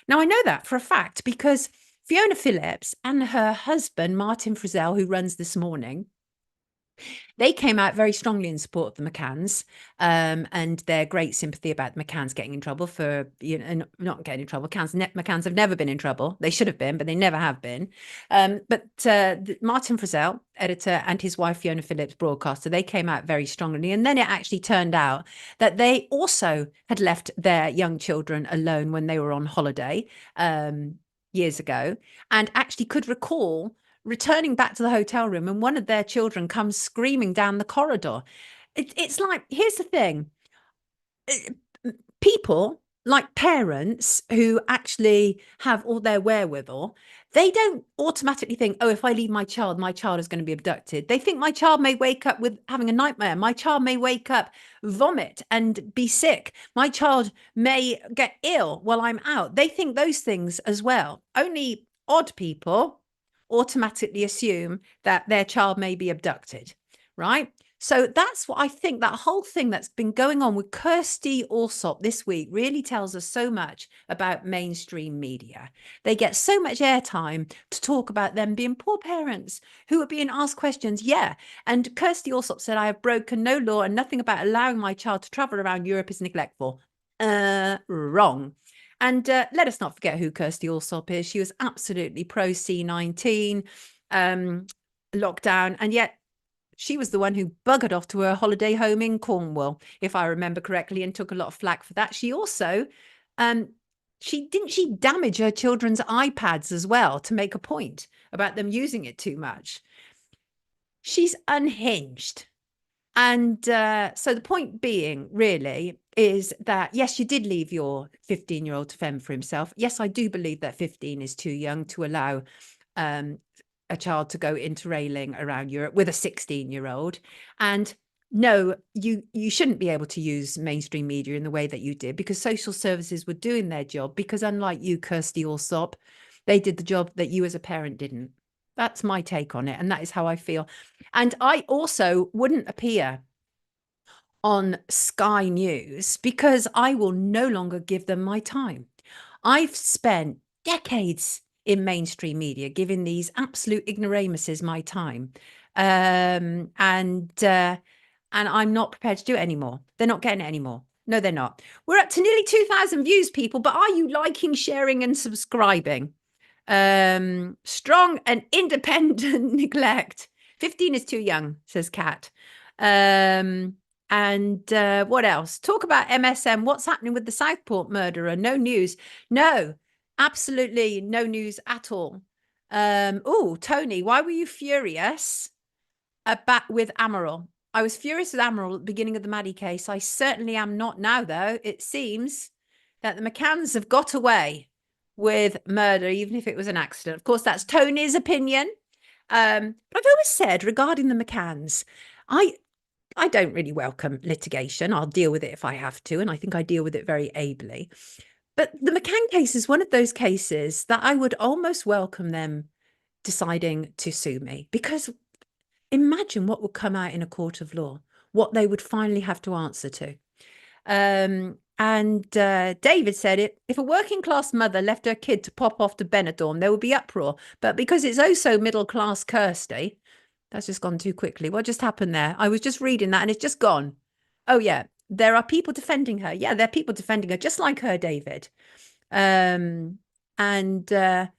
Now, I know that for a fact because Fiona Phillips and her husband, Martin Frizzell, who runs This Morning, they came out very strongly in support of the McCanns and their great sympathy about the McCanns getting in trouble for, you know, not getting in trouble. McCanns have never been in trouble. They should have been, but they never have been. But Martin Frizzell, editor, and his wife, Fiona Phillips, broadcaster, they came out very strongly. And then it actually turned out that they also had left their young children alone when they were on holiday years ago, and actually could recall returning back to the hotel room and one of their children comes screaming down the corridor. It's like, here's the thing. People like parents who actually have all their wherewithal, they don't automatically think, oh, if I leave my child is going to be abducted. They think my child may wake up with having a nightmare. My child may wake up, vomit and be sick. My child may get ill while I'm out. They think those things as well. Only odd people automatically assume that their child may be abducted, right? So that's what I think. That whole thing that's been going on with Kirsty Allsop this week really tells us so much about mainstream media. They get so much airtime to talk about them being poor parents who are being asked questions. Yeah. And Kirsty Allsop said, I have broken no law and nothing about allowing my child to travel around Europe is neglectful. Wrong. And let us not forget who Kirsty Allsop is. She was absolutely pro C-19 lockdown, and yet she was the one who buggered off to her holiday home in Cornwall, if I remember correctly, and took a lot of flack for that. She also, she damage her children's iPads as well to make a point about them using it too much. She's unhinged. And so the point being really is that, yes, you did leave your 15-year-old to fend for himself. Yes, I do believe that 15 is too young to allow a child to go interrailing around Europe with a 16-year-old. And no, you shouldn't be able to use mainstream media in the way that you did, because social services were doing their job, because unlike you, Kirsty Allsop, they did the job that you as a parent didn't. That's my take on it. And that is how I feel. And I also wouldn't appear on Sky News because I will no longer give them my time. I've spent decades in mainstream media giving these absolute ignoramuses my time. And I'm not prepared to do it anymore. They're not getting it anymore. No, they're not. We're up to nearly 2,000 views, people, but are you liking, sharing and subscribing? Strong and independent neglect. 15 is too young, says Kat. And what else? Talk about MSM. What's happening with the Southport murderer? No news. No, absolutely no news at all. Oh, Tony, why were you furious with Amaral? I was furious with Amaral at the beginning of the McAdie case. I certainly am not now, though. It seems that the McCanns have got away with murder, even if it was an accident. Of course, that's Tony's opinion. But I've always said regarding the McCanns, I don't really welcome litigation. I'll deal with it if I have to, and I think I deal with it very ably. But the McCann case is one of those cases that I would almost welcome them deciding to sue me, because imagine what would come out in a court of law, what they would finally have to answer to. And David said, if a working class mother left her kid to pop off to Benidorm, there would be uproar. But because it's oh so middle class Kirsty, that's just gone too quickly. What just happened there? I was just reading that and it's just gone. Oh, yeah. There are people defending her. Yeah, there are people defending her, just like her, David. In Rosa,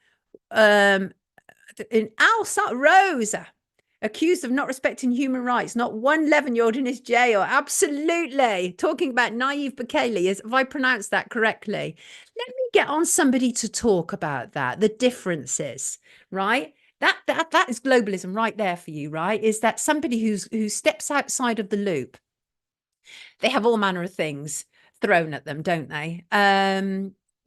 accused of not respecting human rights. Not one 11-year-old in his jail. Absolutely. Talking about naive Bukele, if I pronounced that correctly. Let me get on somebody to talk about that. The differences, right? That is globalism right there for you, right? Is that somebody who steps outside of the loop? They have all manner of things thrown at them, don't they?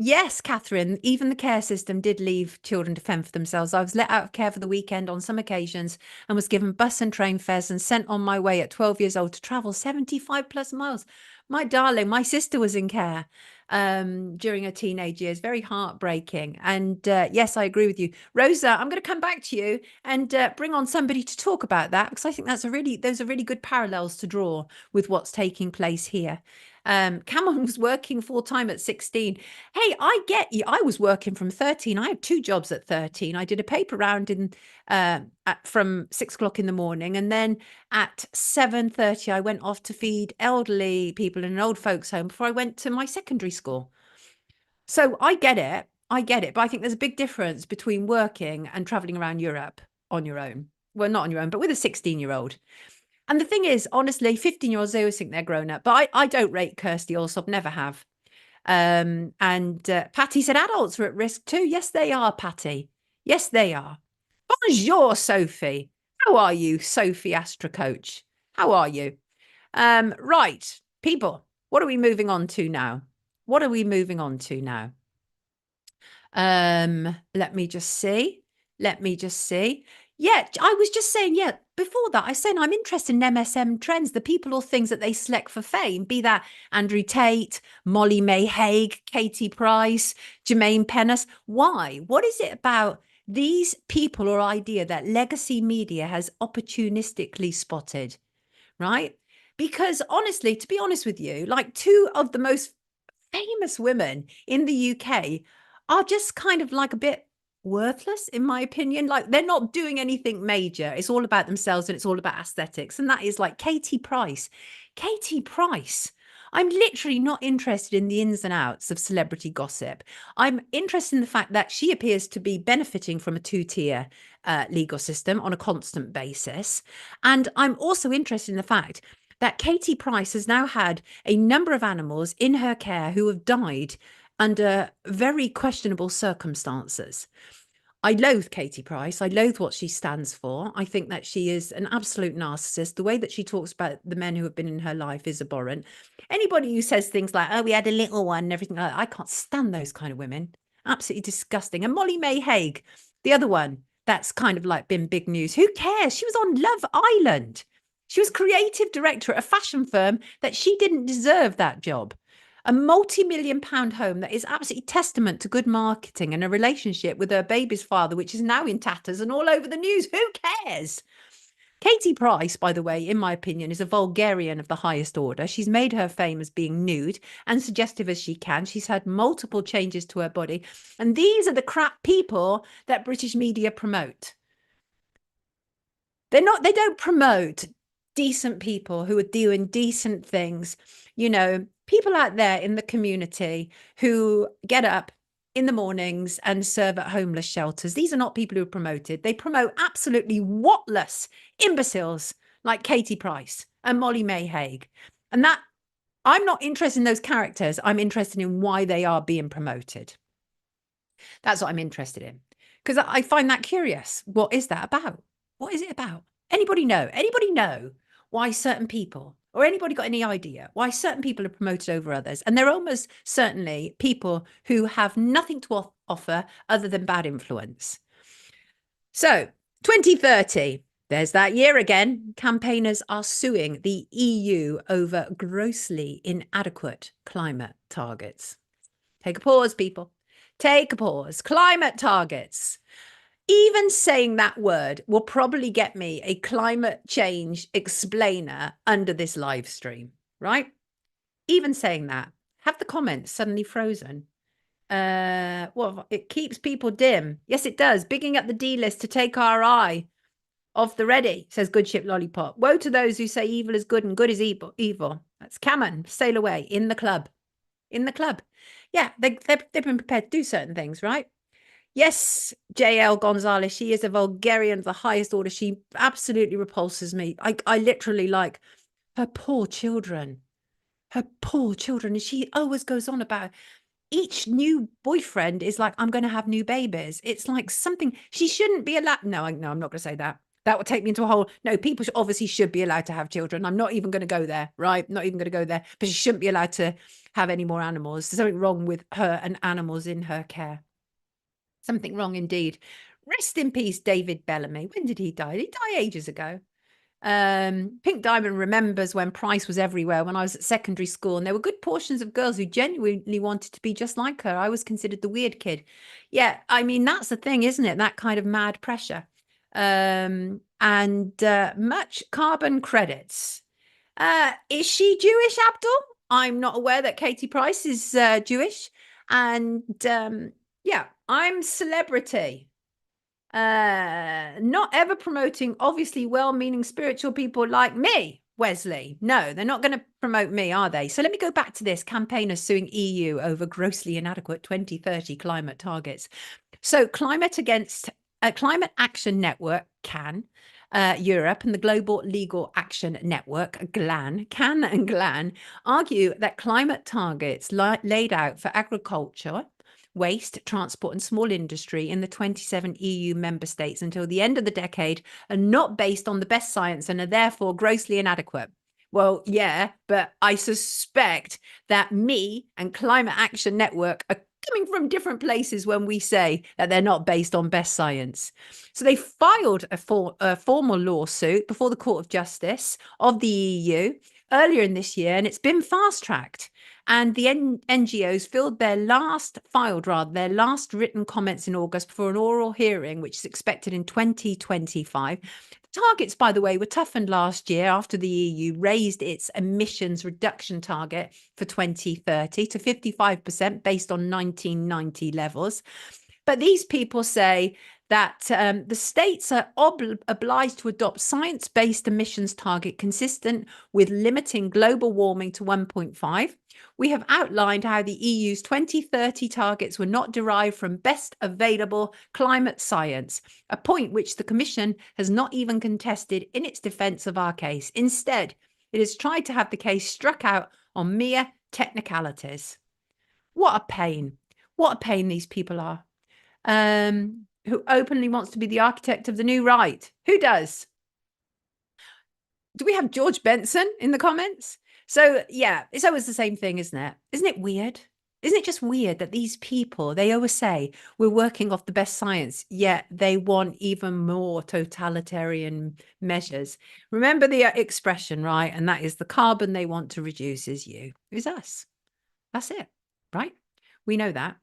Yes, Catherine, even the care system did leave children to fend for themselves. I was let out of care for the weekend on some occasions and was given bus and train fares and sent on my way at 12 years old to travel 75 plus miles. My darling, my sister was in care during her teenage years. Very heartbreaking. And yes, I agree with you. Rosa, I'm going to come back to you and bring on somebody to talk about that, because I think those are really good parallels to draw with what's taking place here. Cameron was working full time at 16. Hey, I get you. I was working from 13. I had 2 jobs at 13. I did a paper round from 6 o'clock in the morning. And then at 7:30, I went off to feed elderly people in an old folks home before I went to my secondary school. So I get it. But I think there's a big difference between working and traveling around Europe on your own. Well, not on your own, but with a 16-year-old. And the thing is, honestly, 15-year-olds, they always think they're grown up. But I don't rate Kirsty Allsop, never have. Patty said adults are at risk too. Yes, they are, Patty. Yes, they are. Bonjour, Sophie. How are you, Sophie Astra Coach? How are you? Right, people, what are we moving on to now? What are we moving on to now? Let me just see. Yeah, I was just saying, yeah, before that, I was saying I'm interested in MSM trends, the people or things that they select for fame, be that Andrew Tate, Molly May Hague, Katie Price, Jermaine Pennis. Why? What is it about these people or idea that legacy media has opportunistically spotted, right? Because honestly, to be honest with you, like two of the most famous women in the UK are just kind of like a bit worthless, in my opinion. Like they're not doing anything major. It's all about themselves and it's all about aesthetics. And that is like Katie Price. Katie Price. I'm literally not interested in the ins and outs of celebrity gossip. I'm interested in the fact that she appears to be benefiting from a two-tier legal system on a constant basis. And I'm also interested in the fact that Katie Price has now had a number of animals in her care who have died under very questionable circumstances. I loathe Katie Price. I loathe what she stands for. I think that she is an absolute narcissist. The way that she talks about the men who have been in her life is abhorrent. Anybody who says things like, oh, we had a little one and everything like that, I can't stand those kind of women. Absolutely disgusting. And Molly May Hague, the other one, that's kind of like been big news. Who cares? She was on Love Island. She was creative director at a fashion firm that she didn't deserve that job. A multi-million-pound home that is absolutely testament to good marketing and a relationship with her baby's father, which is now in tatters and all over the news. Who cares? Katie Price, by the way, in my opinion, is a vulgarian of the highest order. She's made her fame as being nude and suggestive as she can. She's had multiple changes to her body. And these are the crap people that British media promote. They don't promote decent people who are doing decent things. You know, people out there in the community who get up in the mornings and serve at homeless shelters. These are not people who are promoted. They promote absolutely whatless imbeciles like Katie Price and Molly May Hague. And that I'm not interested in those characters. I'm interested in why they are being promoted. That's what I'm interested in. Because I find that curious. What is that about? What is it about? Anybody know? Anybody know why certain people, or anybody got any idea why certain people are promoted over others? And they're almost certainly people who have nothing to offer other than bad influence. So 2030, there's that year again. Campaigners are suing the EU over grossly inadequate climate targets. Take a pause, people. Take a pause. Climate targets. Even saying that word will probably get me a climate change explainer under this live stream, right? Even saying that. Have the comments suddenly frozen? Well, it keeps people dim. Yes, it does. Bigging up the D list to take our eye off the ready, says Good Ship Lollipop. Woe to those who say evil is good and good is evil. That's Cameron. Sail away. In the club. In the club. Yeah, they've been prepared to do certain things, right? Yes, JL Gonzalez, she is a vulgarian of the highest order. She absolutely repulses me. I literally like her poor children. Her poor children. And she always goes on about each new boyfriend is like, I'm going to have new babies. It's like something she shouldn't be allowed. No, I'm not going to say that. That would take me into a whole, no, people obviously should be allowed to have children. I'm not even going to go there, right? Not even going to go there, but she shouldn't be allowed to have any more animals. There's something wrong with her and animals in her care. Something wrong indeed. Rest in peace, David Bellamy. When did he die? Did he die ages ago? Pink Diamond remembers when Price was everywhere when I was at secondary school, and there were good portions of girls who genuinely wanted to be just like her. I was considered the weird kid. Yeah, I mean, that's the thing, isn't it? That kind of mad pressure. And much carbon credits. Is she Jewish, Abdul? I'm not aware that Katie Price is Jewish. And yeah, I'm celebrity. Not ever promoting obviously well-meaning spiritual people like me, Wesley. No, they're not going to promote me, are they? So let me go back to this. Campaigners suing EU over grossly inadequate 2030 climate targets. So Climate Action Network, CAN, Europe, and the Global Legal Action Network, GLAN, CAN and GLAN, argue that climate targets laid out for agriculture, waste, transport and small industry in the 27 EU member states until the end of the decade are not based on the best science and are therefore grossly inadequate. Well, yeah, but I suspect that me and Climate Action Network are coming from different places when we say that they're not based on best science. So they filed a formal lawsuit before the Court of Justice of the EU earlier in this year, and it's been fast-tracked. And the NGOs filed their last written comments in August before an oral hearing, which is expected in 2025. Targets, by the way, were toughened last year after the EU raised its emissions reduction target for 2030 to 55% based on 1990 levels. But these people say that the states are obliged to adopt science-based emissions target consistent with limiting global warming to 1.5. We have outlined how the EU's 2030 targets were not derived from best available climate science, a point which the Commission has not even contested in its defence of our case. Instead, it has tried to have the case struck out on mere technicalities. What a pain. What a pain these people are. Who openly wants to be the architect of the new right. Who does? Do we have George Benson in the comments? So yeah, it's always the same thing, isn't it? Isn't it weird? Isn't it just weird that these people, they always say we're working off the best science, yet they want even more totalitarian measures. Remember the expression, right? And that is the carbon they want to reduce is you, is us. That's it, right? We know that.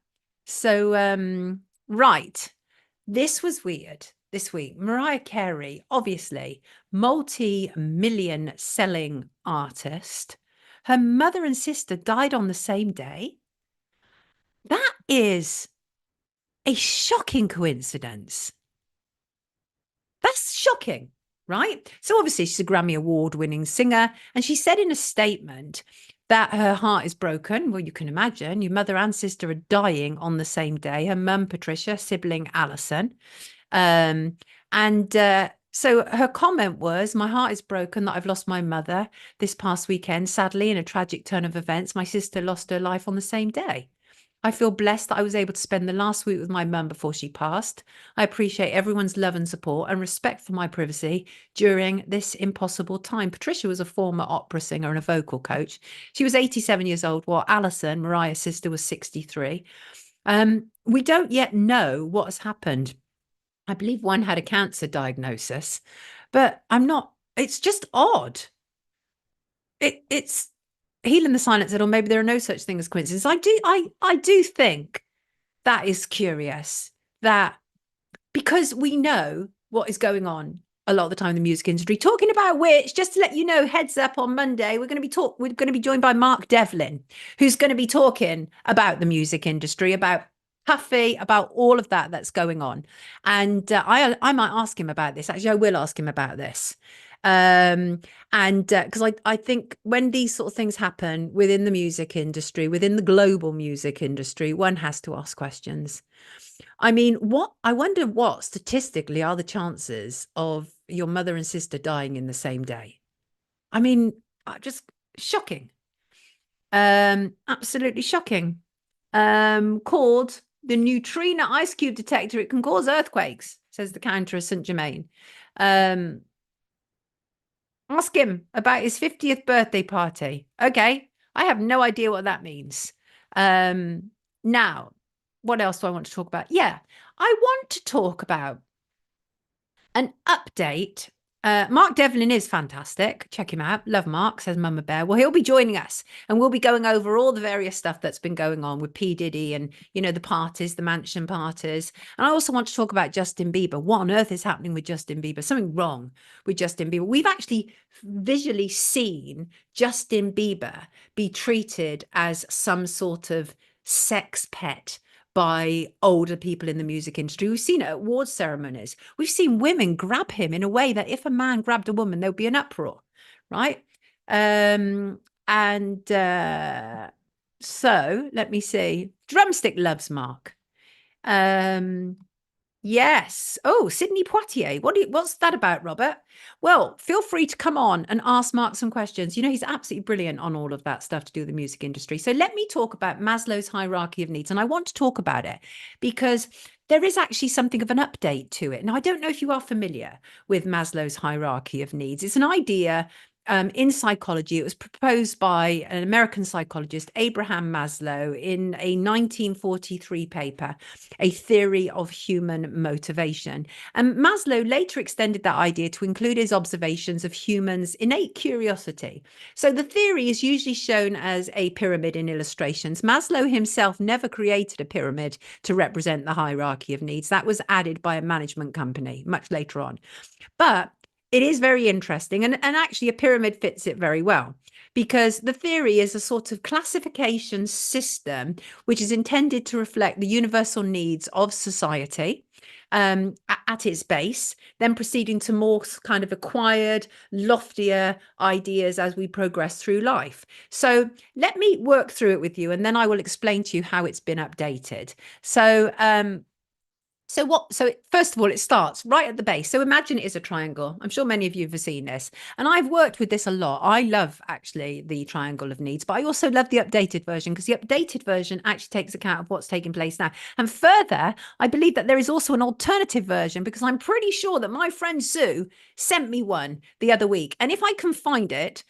So, right. This was weird this week. Mariah Carey, obviously, multi-million selling artist. Her mother and sister died on the same day. That is a shocking coincidence. That's shocking, right? So obviously she's a Grammy Award-winning singer, and she said in a statement that her heart is broken. Well, you can imagine your mother and sister are dying on the same day. Her mum, Patricia, sibling Alison. So her comment was, my heart is broken that I've lost my mother this past weekend. Sadly, in a tragic turn of events, my sister lost her life on the same day. I feel blessed that I was able to spend the last week with my mum before she passed. I appreciate everyone's love and support and respect for my privacy during this impossible time. Patricia was a former opera singer and a vocal coach. She was 87 years old, while Alison, Mariah's sister, was 63. We don't yet know what has happened. I believe one had a cancer diagnosis, but it's just odd. It's Healing the Silence said, or maybe there are no such thing as coincidences. I do think that is curious, that because we know what is going on a lot of the time in the music industry, talking about which, just to let you know, heads up, on Monday, we're going to be joined by Mark Devlin, who's going to be talking about the music industry, about Puffy, about all of that's going on. And I might ask him about this. Actually, I will ask him about this. Because I think when these sort of things happen within the music industry, within the global music industry, one has to ask questions. I mean, I wonder what statistically are the chances of your mother and sister dying in the same day? I mean, just shocking. Absolutely shocking. Called the neutrino ice cube detector. It can cause earthquakes, says the counter of St. Germain. Ask him about his 50th birthday party. Okay, I have no idea what that means. Now, what else do I want to talk about? Yeah, I want to talk about an update. Mark Devlin is fantastic. Check him out. Love Mark, says Mama Bear. Well, he'll be joining us and we'll be going over all the various stuff that's been going on with P. Diddy and, the parties, the mansion parties. And I also want to talk about Justin Bieber. What on earth is happening with Justin Bieber? Something wrong with Justin Bieber. We've actually visually seen Justin Bieber be treated as some sort of sex pet by older people in the music industry. We've seen it at awards ceremonies. We've seen women grab him in a way that if a man grabbed a woman, there would be an uproar, right? So let me see. Drumstick loves Mark. Yes. Oh, Sydney Poitier. What's that about, Robert? Well, feel free to come on and ask Mark some questions. He's absolutely brilliant on all of that stuff to do with the music industry. So let me talk about Maslow's hierarchy of needs. And I want to talk about it because there is actually something of an update to it. Now, I don't know if you are familiar with Maslow's hierarchy of needs. It's an idea in psychology. It was proposed by an American psychologist, Abraham Maslow, in a 1943 paper, A Theory of Human Motivation. And Maslow later extended that idea to include his observations of humans' innate curiosity. So the theory is usually shown as a pyramid in illustrations. Maslow himself never created a pyramid to represent the hierarchy of needs. That was added by a management company much later on. But it is very interesting. And actually, a pyramid fits it very well, because the theory is a sort of classification system which is intended to reflect the universal needs of society at its base, then proceeding to more kind of acquired, loftier ideas as we progress through life. So let me work through it with you, and then I will explain to you how it's been updated. So first of all, it starts right at the base. So imagine it is a triangle. I'm sure many of you have seen this. And I've worked with this a lot. I love actually the triangle of needs, but I also love the updated version, because the updated version actually takes account of what's taking place now. And further, I believe that there is also an alternative version, because I'm pretty sure that my friend Sue sent me one the other week. And if I can find it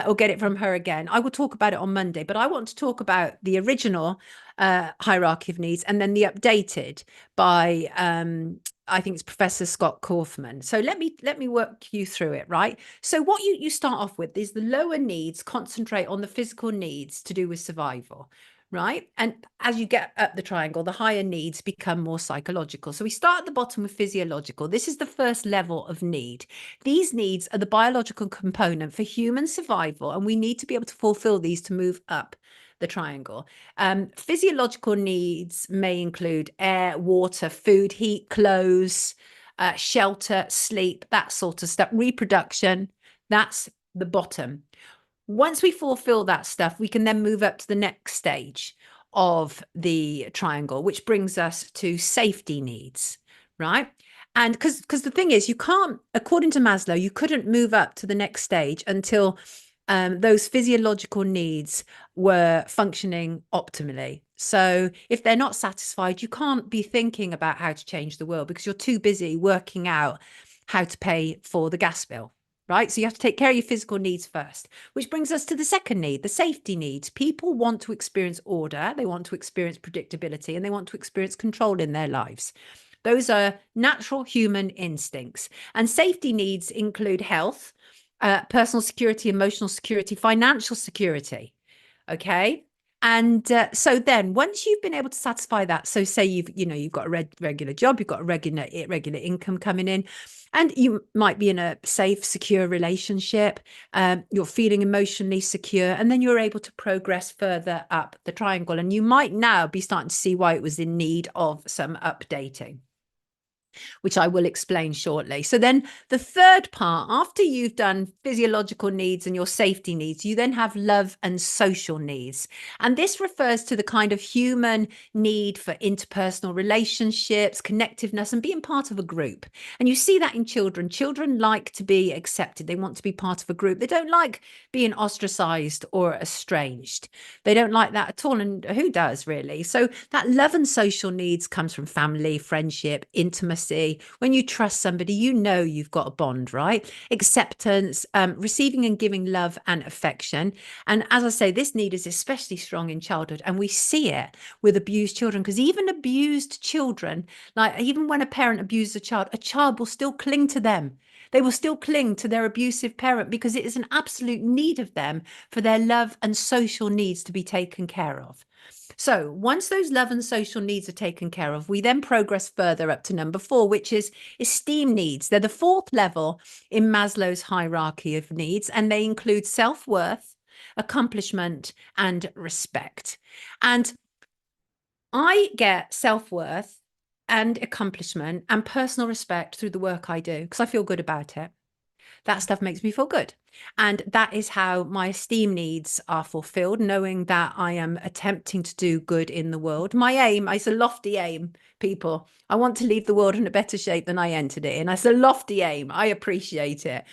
or get it from her again, I will talk about it on Monday. But I want to talk about the original hierarchy of needs, and then the updated by I think it's Professor Scott Kaufman. So let me work you through it, right? So what you start off with is the lower needs concentrate on the physical needs to do with survival, right? And as you get up the triangle, the higher needs become more psychological. So we start at the bottom with physiological. This is the first level of need. These needs are the biological component for human survival, and we need to be able to fulfill these to move up the triangle. Physiological needs may include air, water, food, heat, clothes, shelter, sleep, that sort of stuff. Reproduction, that's the bottom. Once we fulfill that stuff, we can then move up to the next stage of the triangle, which brings us to safety needs, right? And because the thing is, you can't, according to Maslow, you couldn't move up to the next stage until those physiological needs were functioning optimally. So if they're not satisfied, you can't be thinking about how to change the world, because you're too busy working out how to pay for the gas bill, right? So you have to take care of your physical needs first, which brings us to the second need, the safety needs. People want to experience order, they want to experience predictability, and they want to experience control in their lives. Those are natural human instincts. And safety needs include health, personal security, emotional security, financial security. Okay. And so then once you've been able to satisfy that, so say you've got a regular job, you've got a regular income coming in, and you might be in a safe, secure relationship, you're feeling emotionally secure, and then you're able to progress further up the triangle. And you might now be starting to see why it was in need of some updating, which I will explain shortly. So then the third part, after you've done physiological needs and your safety needs, you then have love and social needs. And this refers to the kind of human need for interpersonal relationships, connectiveness, and being part of a group. And you see that in children. Children like to be accepted. They want to be part of a group. They don't like being ostracized or estranged. They don't like that at all. And who does, really? So that love and social needs comes from family, friendship, intimacy. When you trust somebody, you know you've got a bond, right? Acceptance, receiving and giving love and affection. And as I say, this need is especially strong in childhood, and we see it with abused children, because even abused children, like even when a parent abuses a child will still cling to them. They will still cling to their abusive parent, because it is an absolute need of them for their love and social needs to be taken care of. So once those love and social needs are taken care of, we then progress further up to number 4, which is esteem needs. They're the fourth level in Maslow's hierarchy of needs, and they include self-worth, accomplishment, and respect. And I get self-worth and accomplishment and personal respect through the work I do, because I feel good about it. That stuff makes me feel good. And that is how my esteem needs are fulfilled, knowing that I am attempting to do good in the world. My aim is a lofty aim, people. I want to leave the world in a better shape than I entered it in. It's a lofty aim. I appreciate it.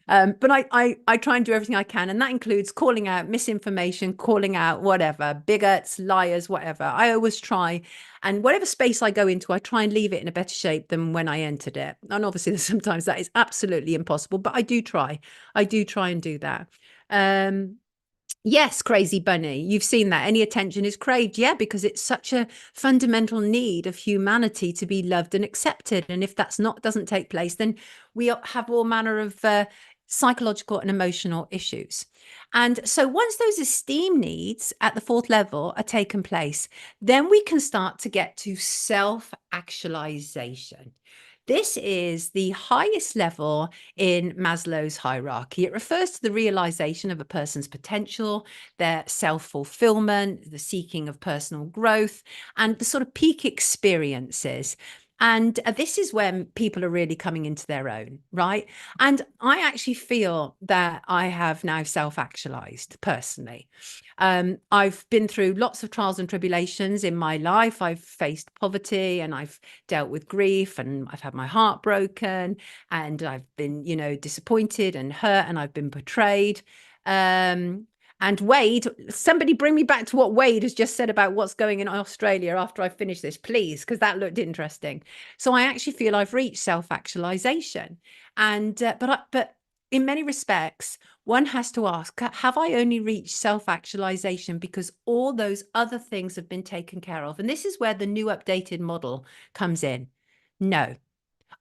But I try and do everything I can. And that includes calling out misinformation, calling out whatever, bigots, liars, whatever. I always try. And whatever space I go into, I try and leave it in a better shape than when I entered it. And obviously, sometimes that is absolutely impossible, but I do try. I do try and do that. Yes, crazy bunny. You've seen that. Any attention is craved. Yeah, because it's such a fundamental need of humanity to be loved and accepted. And if that's doesn't take place, then we have all manner of psychological and emotional issues. And so once those esteem needs at the fourth level are taken place, then we can start to get to self-actualization. This is the highest level in Maslow's hierarchy. It refers to the realization of a person's potential, their self-fulfillment, the seeking of personal growth, and the sort of peak experiences. And this is when people are really coming into their own, right? And I actually feel that I have now self-actualized personally. I've been through lots of trials and tribulations in my life. I've faced poverty and I've dealt with grief and I've had my heart broken and I've been, disappointed and hurt and I've been betrayed. And Wade, somebody bring me back to what Wade has just said about what's going in Australia after I finish this, please, because that looked interesting. So I actually feel I've reached self-actualization. And but in many respects, one has to ask, have I only reached self-actualization because all those other things have been taken care of? And this is where the new updated model comes in. No,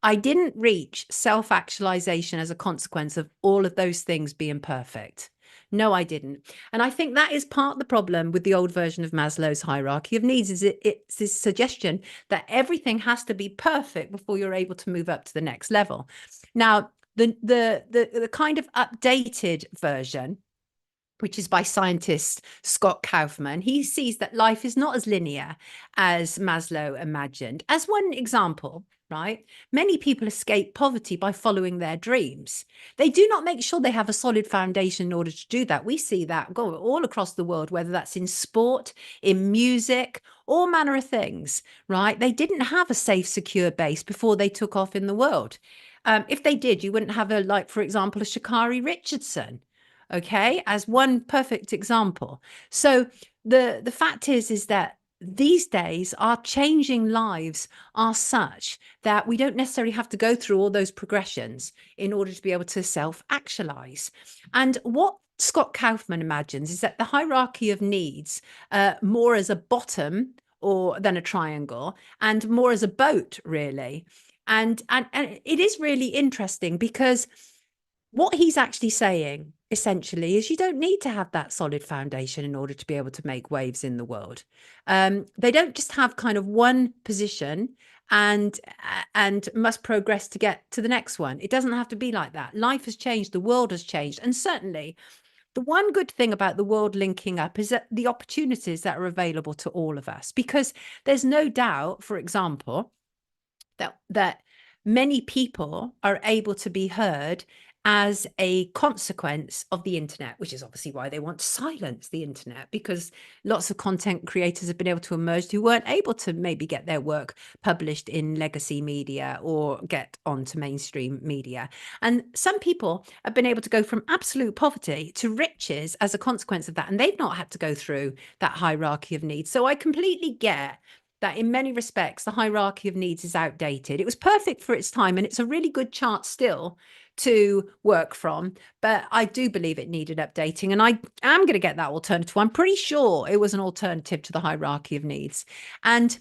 I didn't reach self-actualization as a consequence of all of those things being perfect. No, I didn't. And I think that is part of the problem with the old version of Maslow's hierarchy of needs is it's this suggestion that everything has to be perfect before you're able to move up to the next level. Now, the kind of updated version, which is by scientist Scott Kaufman, he sees that life is not as linear as Maslow imagined. As one example, right? Many people escape poverty by following their dreams. They do not make sure they have a solid foundation in order to do that. We see that go all across the world, whether that's in sport, in music, all manner of things, right? They didn't have a safe, secure base before they took off in the world. If they did, you wouldn't have for example, a Sha'Carri Richardson, okay, as one perfect example. So the fact is that these days our changing lives are such that we don't necessarily have to go through all those progressions in order to be able to self-actualize. And what Scott Kaufman imagines is that the hierarchy of needs more as a bottom than a triangle and more as a boat, really. And it is really interesting because what he's actually saying essentially is you don't need to have that solid foundation in order to be able to make waves in the world. They don't just have kind of one position and must progress to get to the next one. It doesn't have to be like that. Life has changed, the world has changed. And certainly the one good thing about the world linking up is that the opportunities that are available to all of us, because there's no doubt, for example, that many people are able to be heard as a consequence of the internet, which is obviously why they want to silence the internet, because lots of content creators have been able to emerge who weren't able to maybe get their work published in legacy media or get onto mainstream media. And some people have been able to go from absolute poverty to riches as a consequence of that. And they've not had to go through that hierarchy of needs. So I completely get that in many respects, the hierarchy of needs is outdated. It was perfect for its time, and it's a really good chart still to work from. But I do believe it needed updating, and I am going to get that alternative. I'm pretty sure it was an alternative to the hierarchy of needs. And,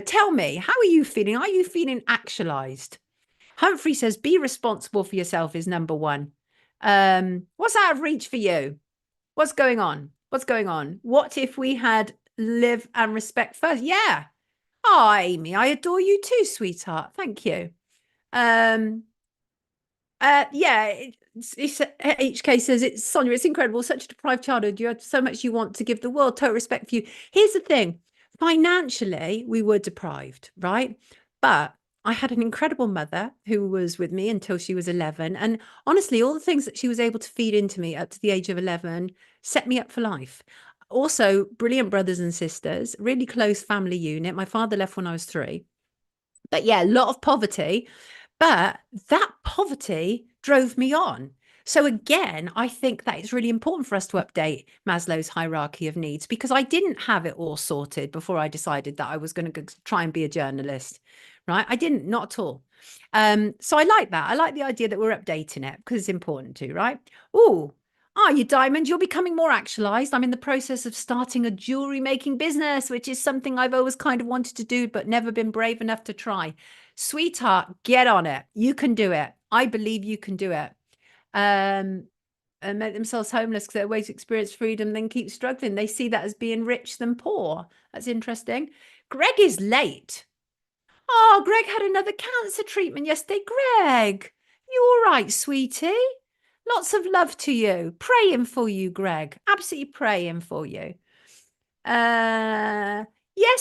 tell me, how are you feeling? Are you feeling actualized? Humphrey says, be responsible for yourself is number one. What's out of reach for you? What's going on? What's going on? What if we had live and respect first? Yeah. Oh, Amy, I adore you too, sweetheart. Thank you. Yeah, HK says, it's Sonia, it's incredible. Such a deprived childhood. You had so much you want to give the world. Total respect for you. Here's the thing. Financially, we were deprived, right? But I had an incredible mother who was with me until she was 11. And honestly, all the things that she was able to feed into me up to the age of 11 set me up for life. Also, brilliant brothers and sisters, really close family unit. My father left when I was 3. But yeah, a lot of poverty. But that poverty drove me on. So again, I think that it's really important for us to update Maslow's hierarchy of needs, because I didn't have it all sorted before I decided that I was going to try and be a journalist, right? I didn't, not at all. So I like that. I like the idea that we're updating it because it's important to, right? Oh, you Diamond, you're becoming more actualized. I'm in the process of starting a jewelry making business, which is something I've always kind of wanted to do, but never been brave enough to try. Sweetheart, get on it. You can do it. I believe you can do it. And make themselves homeless because they're way to experience freedom, then keep struggling. They see that as being rich than poor. That's interesting. Greg is late. Oh, Greg had another cancer treatment yesterday. Greg, you all right, sweetie? Lots of love to you. Praying for you, Greg. Absolutely praying for you. Yes,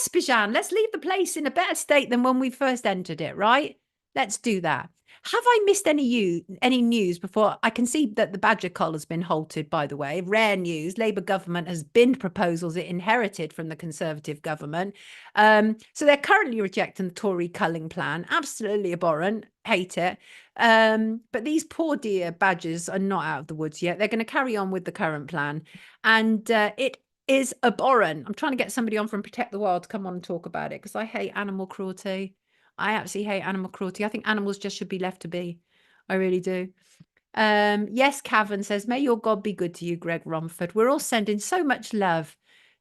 Bijan, let's leave the place in a better state than when we first entered it, right? Let's do that. Have I missed any news before? I can see that the badger cull has been halted, by the way. Rare news. Labour government has binned proposals it inherited from the Conservative government. So they're currently rejecting the Tory culling plan. Absolutely abhorrent. Hate it. But these poor dear badgers are not out of the woods yet. They're going to carry on with the current plan. And it is abhorrent. I'm trying to get somebody on from Protect the Wild to come on and talk about it because I hate animal cruelty. I absolutely hate animal cruelty. I think animals just should be left to be. I really do. Yes, Cavan says, may your God be good to you, Greg Romford. We're all sending so much love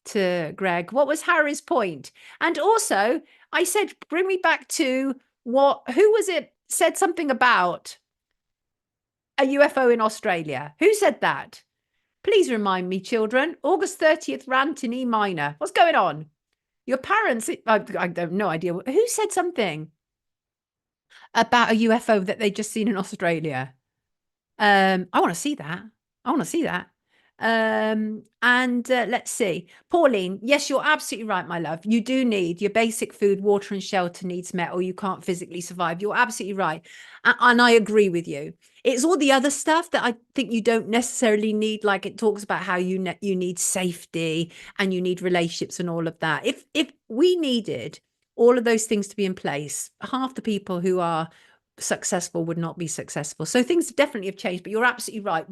to Greg. What was Harry's point? And also, I said, bring me back to who was it said something about a UFO in Australia? Who said that? Please remind me, children. August 30th rant in E minor. What's going on? Your parents, I have no idea. Who said something about a UFO that they'd just seen in Australia? I want to see that. I want to see that. Let's see. Pauline, yes, you're absolutely right, my love. You do need your basic food, water and shelter needs met, or you can't physically survive. You're absolutely right. And I agree with you. It's all the other stuff that I think you don't necessarily need. Like it talks about how you need safety and you need relationships and all of that. If we needed all of those things to be in place, half the people who are successful would not be successful. So things definitely have changed, but you're absolutely right.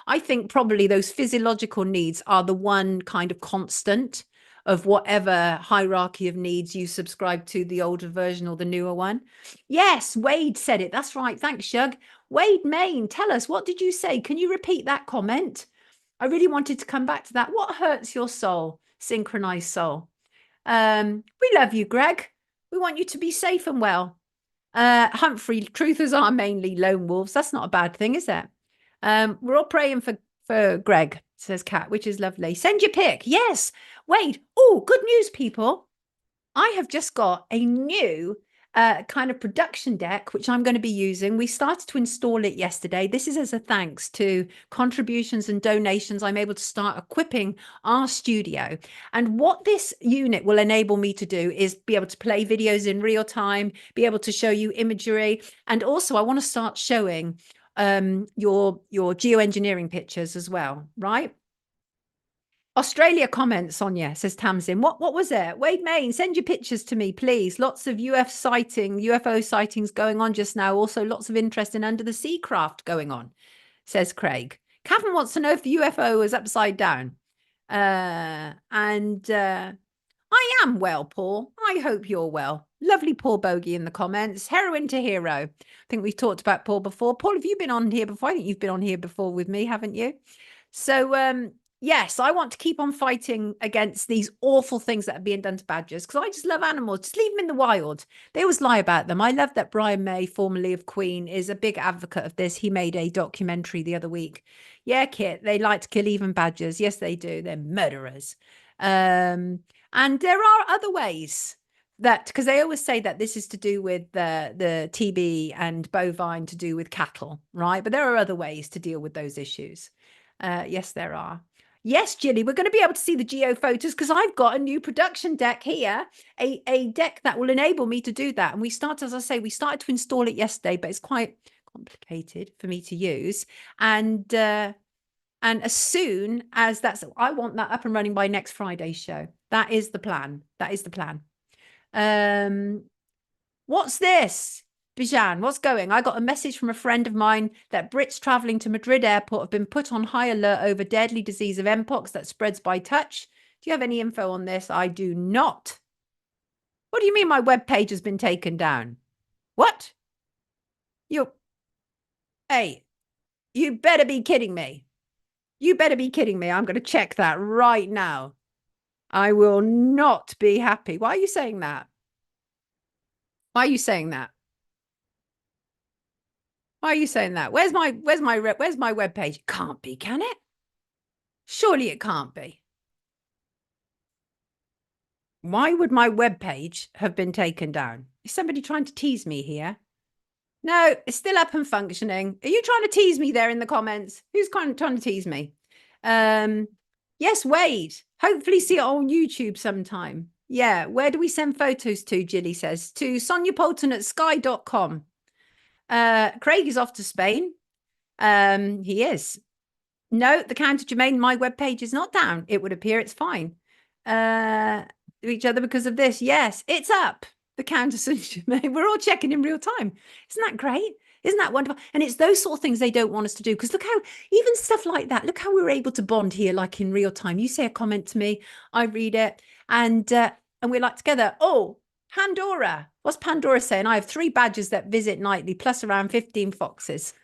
I think probably those physiological needs are the one kind of constant of whatever hierarchy of needs you subscribe to, the older version or the newer one. Yes, Wade said it. That's right. Thanks, Shug. Wade Main, tell us, what did you say? Can you repeat that comment? I really wanted to come back to that. What hurts your soul? Synchronized soul. We love you, Greg. We want you to be safe and well. Humphrey, truthers are mainly lone wolves. That's not a bad thing, is it? We're all praying for Greg, says Kat, which is lovely. Send your pic. Yes. Wait. Oh, good news, people. I have just got a new kind of production deck, which I'm going to be using. We started to install it yesterday. This is as a thanks to contributions and donations. I'm able to start equipping our studio. And what this unit will enable me to do is be able to play videos in real time, be able to show you imagery. And also I want to start showing your geoengineering pictures as well, right? Australia comments, Sonia, says Tamsin. What was it? Wade Main, send your pictures to me, please. Lots of UFO sightings going on just now. Also, lots of interest in under the sea craft going on, says Craig. Cavan wants to know if the UFO is upside down. I am well, Paul. I hope you're well. Lovely Paul Bogey in the comments. Heroine to hero. I think we've talked about Paul before. Paul, have you been on here before? I think you've been on here before with me, haven't you? So, yes, I want to keep on fighting against these awful things that are being done to badgers because I just love animals. Just leave them in the wild. They always lie about them. I love that Brian May, formerly of Queen, is a big advocate of this. He made a documentary the other week. Yeah, Kit, they like to kill even badgers. Yes, they do. They're murderers. And there are other ways that, because they always say that this is to do with the TB and bovine to do with cattle, right? But there are other ways to deal with those issues. Yes, there are. Yes, Jilly, we're going to be able to see the geo photos because I've got a new production deck here, a deck that will enable me to do that. And we started, as I say, we started to install it yesterday, but it's quite complicated for me to use. And as soon as I want that up and running by next Friday's show. That is the plan. That is the plan. What's this? Bijan, what's going? I got a message from a friend of mine that Brits travelling to Madrid airport have been put on high alert over deadly disease of Mpox that spreads by touch. Do you have any info on this? I do not. What do you mean my webpage has been taken down? What? Hey, you better be kidding me. You better be kidding me. I'm going to check that right now. I will not be happy. Why are you saying that? Why are you saying that? Why are you saying that? Where's my webpage? It can't be, can it? Surely it can't be. Why would my webpage have been taken down? Is somebody trying to tease me here? No, it's still up and functioning. Are you trying to tease me there in the comments? Who's kind of trying to tease me? Yes, Wade. Hopefully see it on YouTube sometime. Yeah, where do we send photos to, Jilly says? To Sonia Poulton at sky.com. Craig is off to Spain. He is. No, the counter Jermaine, my webpage is not down. It would appear it's fine. Each other because of this. Yes, it's up. The counter Jermaine. We're all checking in real time. Isn't that great? Isn't that wonderful? And it's those sort of things they don't want us to do. Because look how, even stuff like that, look how we're able to bond here, like in real time. You say a comment to me, I read it, and we're like together. Oh, Pandora. What's Pandora saying? I have 3 badgers that visit nightly, plus around 15 foxes.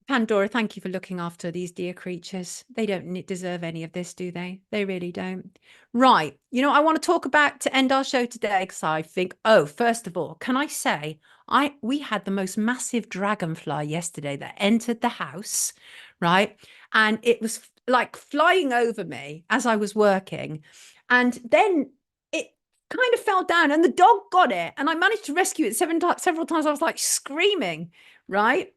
Pandora, thank you for looking after these dear creatures. They don't deserve any of this, do they? They really don't. Right. You know, I want to talk about to end our show today because I think, oh, first of all, can I say, we had the most massive dragonfly yesterday that entered the house, right? And it was like flying over me as I was working. And then it kind of fell down and the dog got it. And I managed to rescue it several times. I was like screaming, right?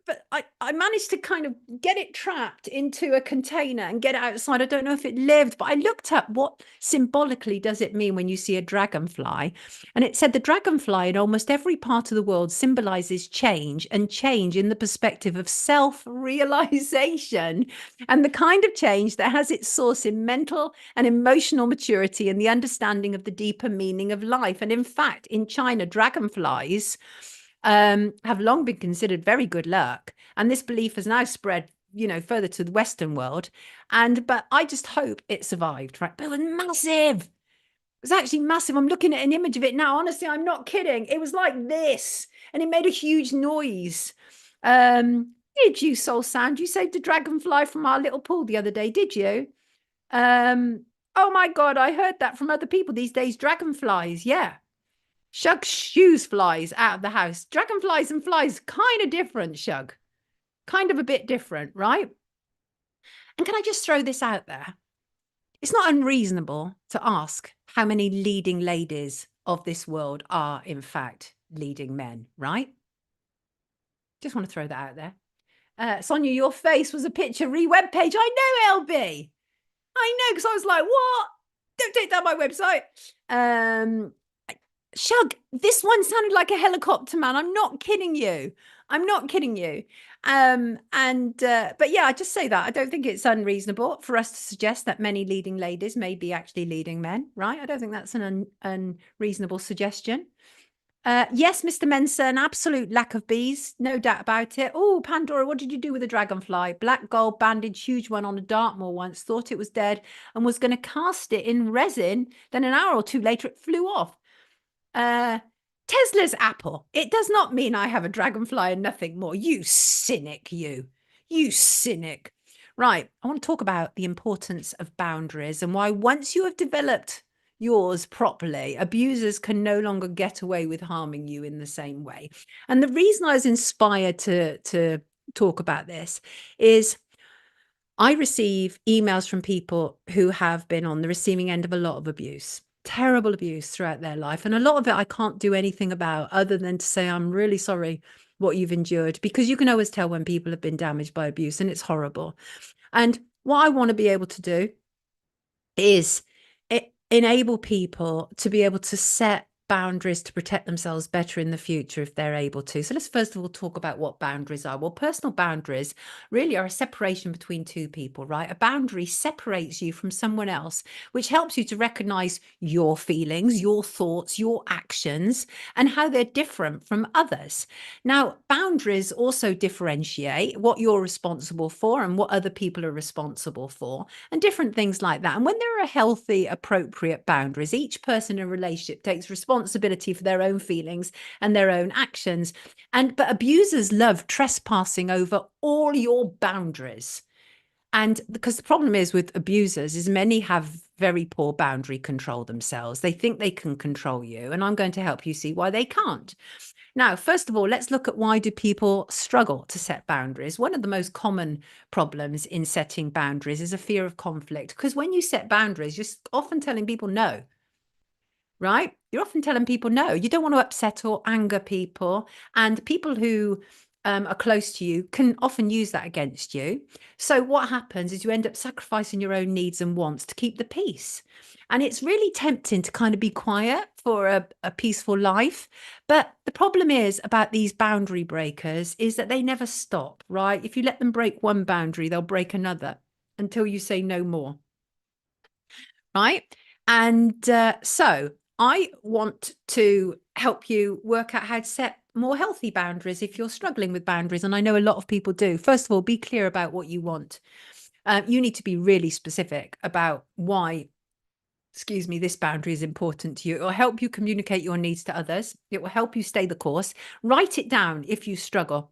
But I managed to kind of get it trapped into a container and get it outside. I don't know if it lived, but I looked up what symbolically does it mean when you see a dragonfly. And it said the dragonfly in almost every part of the world symbolizes change, and change in the perspective of self-realization, and the kind of change that has its source in mental and emotional maturity and the understanding of the deeper meaning of life. And in fact, in China, dragonflies have long been considered very good luck, and this belief has now spread, you know, further to the Western world. But I just hope it survived, right? But it was massive. It was actually massive. I'm looking at an image of it now. Honestly, I'm not kidding. It was like this, and it made a huge noise. Did you, Soul Sand? You saved a dragonfly from our little pool the other day, did you? Oh my God, I heard that from other people these days. Dragonflies, yeah. Shug shoes flies out of the house. Dragonflies and flies, kind of different, Shug. Kind of a bit different, right? And can I just throw this out there? It's not unreasonable to ask how many leading ladies of this world are, in fact, leading men, right? Just want to throw that out there. Sonia, your face was a picture re-web page. I know, LB. I know, because I was like, what? Don't take down my website. Shug, this one sounded like a helicopter man. I'm not kidding you. I'm not kidding you. But yeah, I just say that I don't think it's unreasonable for us to suggest that many leading ladies may be actually leading men, right? I don't think that's an unreasonable suggestion. Yes, Mr. Mensa, an absolute lack of bees, no doubt about it. Oh, Pandora, what did you do with the dragonfly? Black gold bandage, huge one on a Dartmoor once, thought it was dead and was going to cast it in resin. Then an hour or two later, it flew off. Tesla's Apple. It does not mean I have a dragonfly and nothing more. You cynic, you cynic. Right. I want to talk about the importance of boundaries and why once you have developed yours properly, abusers can no longer get away with harming you in the same way. And the reason I was inspired to talk about this is I receive emails from people who have been on the receiving end of a lot of abuse. Terrible abuse throughout their life. And a lot of it I can't do anything about other than to say, I'm really sorry what you've endured, because you can always tell when people have been damaged by abuse and it's horrible. And what I want to be able to do is enable people to be able to set boundaries to protect themselves better in the future if they're able to. So let's first of all talk about what boundaries are. Well, personal boundaries really are a separation between two people, right? A boundary separates you from someone else, which helps you to recognize your feelings, your thoughts, your actions, and how they're different from others. Now, boundaries also differentiate what you're responsible for and what other people are responsible for, and different things like that. And when there are healthy, appropriate boundaries, each person in a relationship takes responsibility for their own feelings and their own actions. But abusers love trespassing over all your boundaries. And because the problem is with abusers is many have very poor boundary control themselves. They think they can control you, and I'm going to help you see why they can't. Now, first of all, let's look at why do people struggle to set boundaries. One of the most common problems in setting boundaries is a fear of conflict, because when you set boundaries, you're often telling people no, right? You're often telling people no. You don't want to upset or anger people, and people who are close to you can often use that against you. So what happens is you end up sacrificing your own needs and wants to keep the peace. And it's really tempting to kind of be quiet for a peaceful life. But the problem is about these boundary breakers is that they never stop, right? If you let them break one boundary, they'll break another until you say no more, right? And so I want to help you work out how to set more healthy boundaries if you're struggling with boundaries. And I know a lot of people do. First of all, be clear about what you want. You need to be really specific about why, this boundary is important to you. It will help you communicate your needs to others. It will help you stay the course. Write it down if you struggle.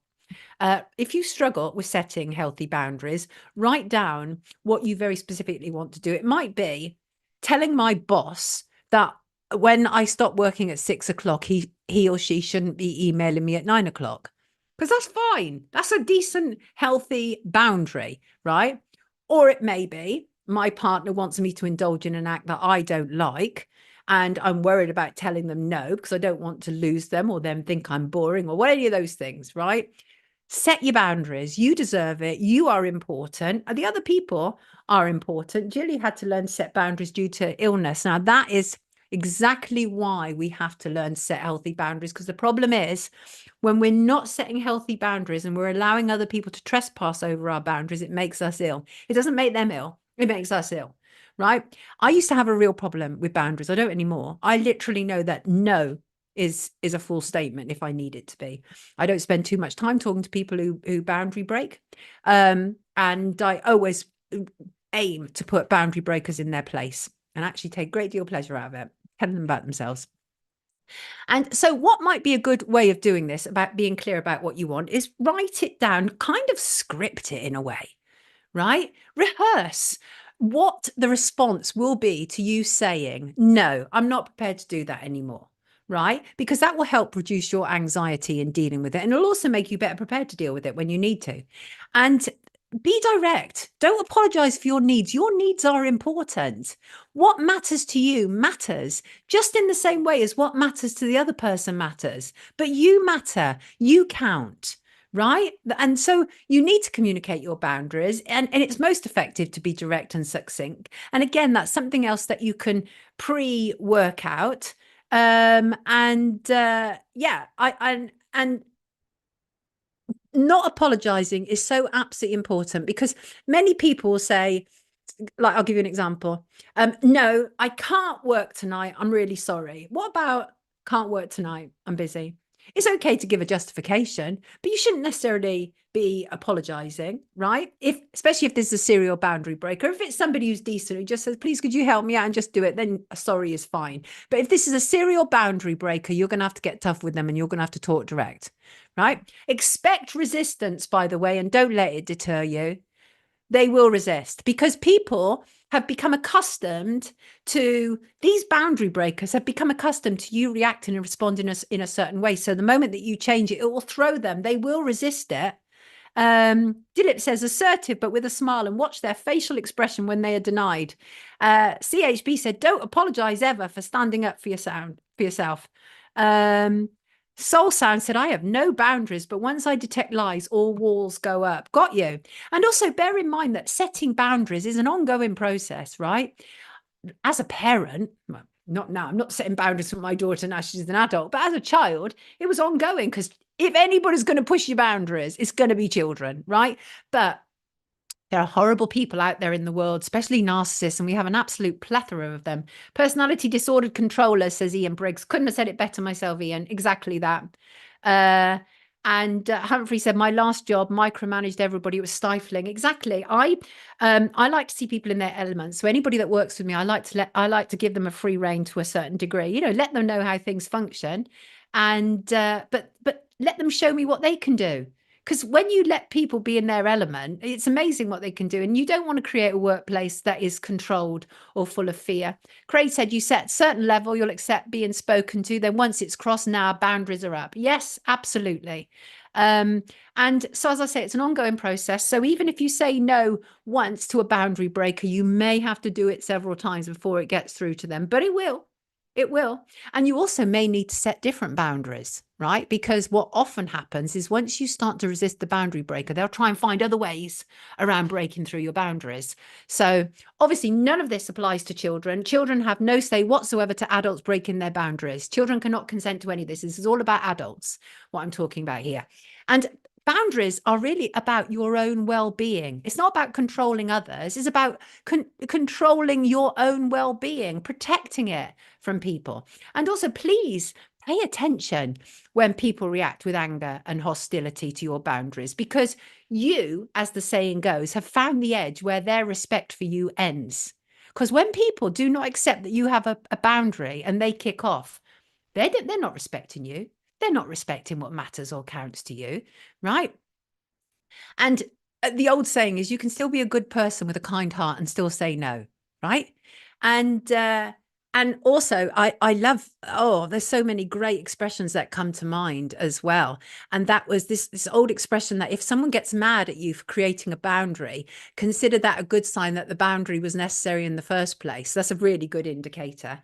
If you struggle with setting healthy boundaries, write down what you very specifically want to do. It might be telling my boss that when I stop working at 6 o'clock, he or she shouldn't be emailing me at 9 o'clock. Because that's fine. That's a decent, healthy boundary, right? Or it may be my partner wants me to indulge in an act that I don't like, and I'm worried about telling them no because I don't want to lose them or them think I'm boring or any of those things, right? Set your boundaries. You deserve it. You are important. And the other people are important. Jilly had to learn to set boundaries due to illness. Now, that is exactly why we have to learn to set healthy boundaries, because the problem is when we're not setting healthy boundaries and we're allowing other people to trespass over our boundaries, it makes us ill. It doesn't make them ill. It makes us ill, right? I used to have a real problem with boundaries. I don't anymore. I literally know that no is a full statement if I need it to be. I don't spend too much time talking to people who boundary break. And I always aim to put boundary breakers in their place and actually take a great deal of pleasure out of it, telling them about themselves. And so what might be a good way of doing this, about being clear about what you want, is write it down, kind of script it in a way, right? Rehearse what the response will be to you saying, no, I'm not prepared to do that anymore, right? Because that will help reduce your anxiety in dealing with it. And it'll also make you better prepared to deal with it when you need to. And be direct. Don't apologize for your needs. Your needs are important. What matters to you matters just in the same way as what matters to the other person matters. But you matter. You count, right? And so you need to communicate your boundaries, and it's most effective to be direct and succinct. And again, that's something else that you can pre-work out. Not apologizing is so absolutely important, because many people say, like, I'll give you an example. No, I can't work tonight. I'm really sorry. What about can't work tonight? I'm busy. It's okay to give a justification, but you shouldn't necessarily be apologizing, right? Especially if there's a serial boundary breaker. If it's somebody who's decent, who just says, please, could you help me out and just do it? Then a sorry is fine. But if this is a serial boundary breaker, you're going to have to get tough with them and you're going to have to talk direct, right? Expect resistance, by the way, and don't let it deter you. They will resist, because people have become accustomed to these boundary breakers, have become accustomed to you reacting and responding in a certain way. So the moment that you change it, it will throw them. They will resist it. Dilip says assertive, but with a smile, and watch their facial expression when they are denied. CHB said, don't apologize ever for standing up for yourself. Soul Sound said, I have no boundaries, but once I detect lies, all walls go up. Got you. And also bear in mind that setting boundaries is an ongoing process, right? as a parent, well, not now, I'm not setting boundaries for my daughter now she's an adult, but as a child, it was ongoing, because if anybody's going to push your boundaries, it's going to be children, right? But there are horrible people out there in the world, especially narcissists, and we have an absolute plethora of them. Personality disordered controllers, says Ian Briggs. Couldn't have said it better myself, Ian. Exactly that. And Humphrey said, my last job micromanaged everybody. It was stifling. Exactly. I like to see people in their elements. So anybody that works with me, I like to give them a free rein to a certain degree. You know, let them know how things function, and but let them show me what they can do. Because when you let people be in their element, it's amazing what they can do. And you don't want to create a workplace that is controlled or full of fear. Craig said, you set a certain level, you'll accept being spoken to. Then once it's crossed, now boundaries are up. Yes, absolutely. And so, as I say, it's an ongoing process. So even if you say no once to a boundary breaker, you may have to do it several times before it gets through to them. But it will. It will. And you also may need to set different boundaries, right? Because what often happens is once you start to resist the boundary breaker, they'll try and find other ways around breaking through your boundaries. So obviously none of this applies to children. Children have no say whatsoever to adults breaking their boundaries. Children cannot consent to any of this. This is all about adults, what I'm talking about here. And boundaries are really about your own well-being. It's not about controlling others. It's about controlling your own well-being, protecting it from people. And also, please pay attention when people react with anger and hostility to your boundaries, because you, as the saying goes, have found the edge where their respect for you ends. Because when people do not accept that you have a boundary and they kick off, they're not respecting you. They're not respecting what matters or counts to you, right? And the old saying is, you can still be a good person with a kind heart and still say no, right? And also, I love, there's so many great expressions that come to mind as well. And that was this old expression that if someone gets mad at you for creating a boundary, consider that a good sign that the boundary was necessary in the first place. That's a really good indicator.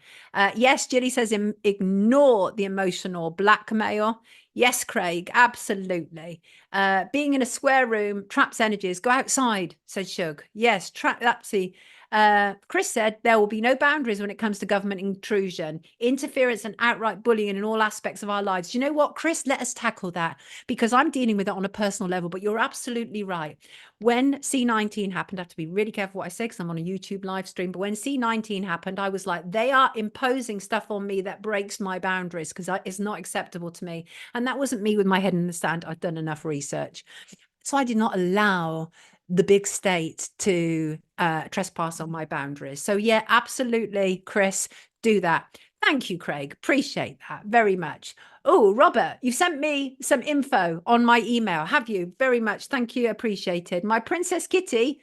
Yes, Jilly says, ignore the emotional blackmail. Yes, Craig, absolutely. Being in a square room traps energies. Go outside, said Shug. Yes, Chris said there will be no boundaries when it comes to government intrusion, interference, and outright bullying in all aspects of our lives. Do you know what, Chris? Let us tackle that, because I'm dealing with it on a personal level. But you're absolutely right. When C19 happened, I have to be really careful what I say because I'm on a YouTube live stream. But when C19 happened, I was like, they are imposing stuff on me that breaks my boundaries, because it's not acceptable to me. And that wasn't me with my head in the sand. I'd done enough research. So I did not allow the big state to trespass on my boundaries. So yeah, absolutely, Chris, do that. Thank you, Craig. Appreciate that very much. Oh, Robert, you've sent me some info on my email, have you? Very much. Thank you. Appreciated. My Princess Kitty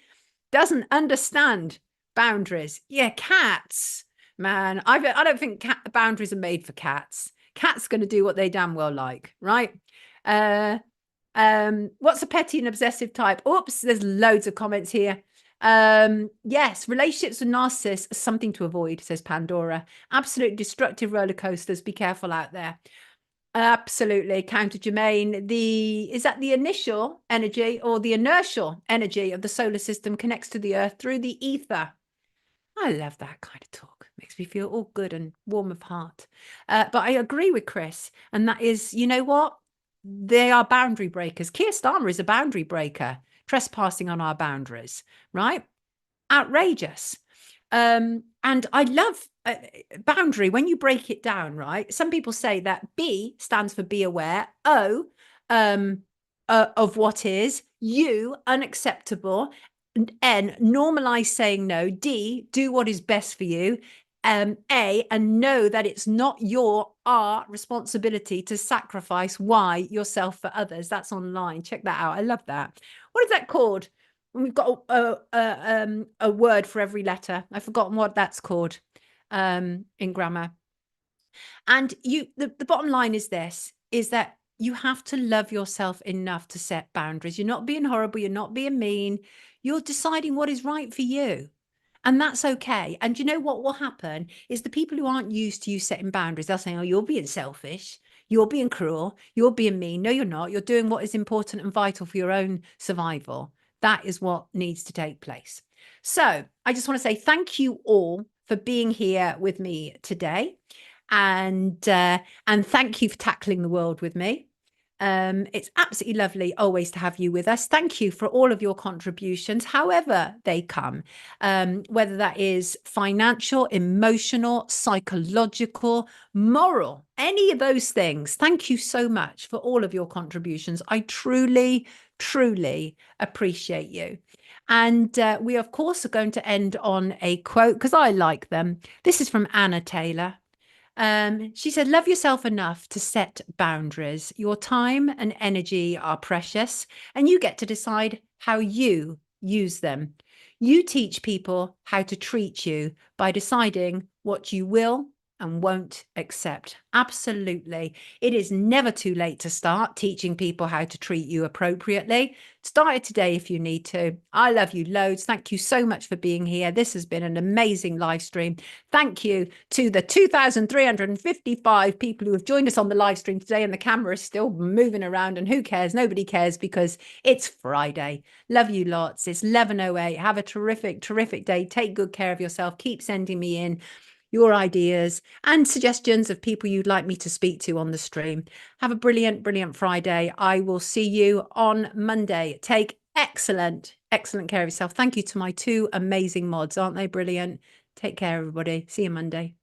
doesn't understand boundaries. Yeah, cats, man. I don't think boundaries are made for cats. Cats going to do what they damn well like, right? What's a petty and obsessive type? Oops, there's loads of comments here. Yes, relationships with narcissists are something to avoid, says Pandora. Absolutely destructive roller coasters. Be careful out there. Absolutely. Counter Jermaine. Is that the initial energy or the inertial energy of the solar system connects to the earth through the ether? I love that kind of talk. Makes me feel all good and warm of heart. But I agree with Chris. And that is, you know what? They are boundary breakers. Keir Starmer is a boundary breaker, trespassing on our boundaries, right? Outrageous. And I love boundary when you break it down, right? Some people say that B stands for be aware, O of what is, U unacceptable, N normalize saying no, D do what is best for you, A, and know that it's not your responsibility to sacrifice yourself for others. That's online. Check that out. I love that. What is that called? We've got a word for every letter. I've forgotten what that's called in grammar. And the bottom line is this, is that you have to love yourself enough to set boundaries. You're not being horrible. You're not being mean. You're deciding what is right for you. And that's okay. And you know what will happen is the people who aren't used to you setting boundaries, they'll say, oh, you're being selfish. You're being cruel. You're being mean. No, you're not. You're doing what is important and vital for your own survival. That is what needs to take place. So I just want to say thank you all for being here with me today. And thank you for tackling the world with me. It's absolutely lovely always to have you with us. Thank you for all of your contributions, however they come, whether that is financial, emotional, psychological, moral, any of those things. Thank you so much for all of your contributions. I truly, truly appreciate you. And we, of course, are going to end on a quote because I like them. This is from Anna Taylor. She said, love yourself enough to set boundaries. Your time and energy are precious, and you get to decide how you use them. You teach people how to treat you by deciding what you will and won't accept. Absolutely. It is never too late to start teaching people how to treat you appropriately. Start it today if you need to. I love you loads. Thank you so much for being here. This has been an amazing live stream. Thank you to the 2,355 people who have joined us on the live stream today, and the camera is still moving around, and who cares? Nobody cares because it's Friday. Love you lots. It's 11:08. Have a terrific, terrific day. Take good care of yourself. Keep sending me in your ideas and suggestions of people you'd like me to speak to on the stream. Have a brilliant, brilliant Friday. I will see you on Monday. Take excellent, excellent care of yourself. Thank you to my two amazing mods. Aren't they brilliant? Take care, everybody. See you Monday.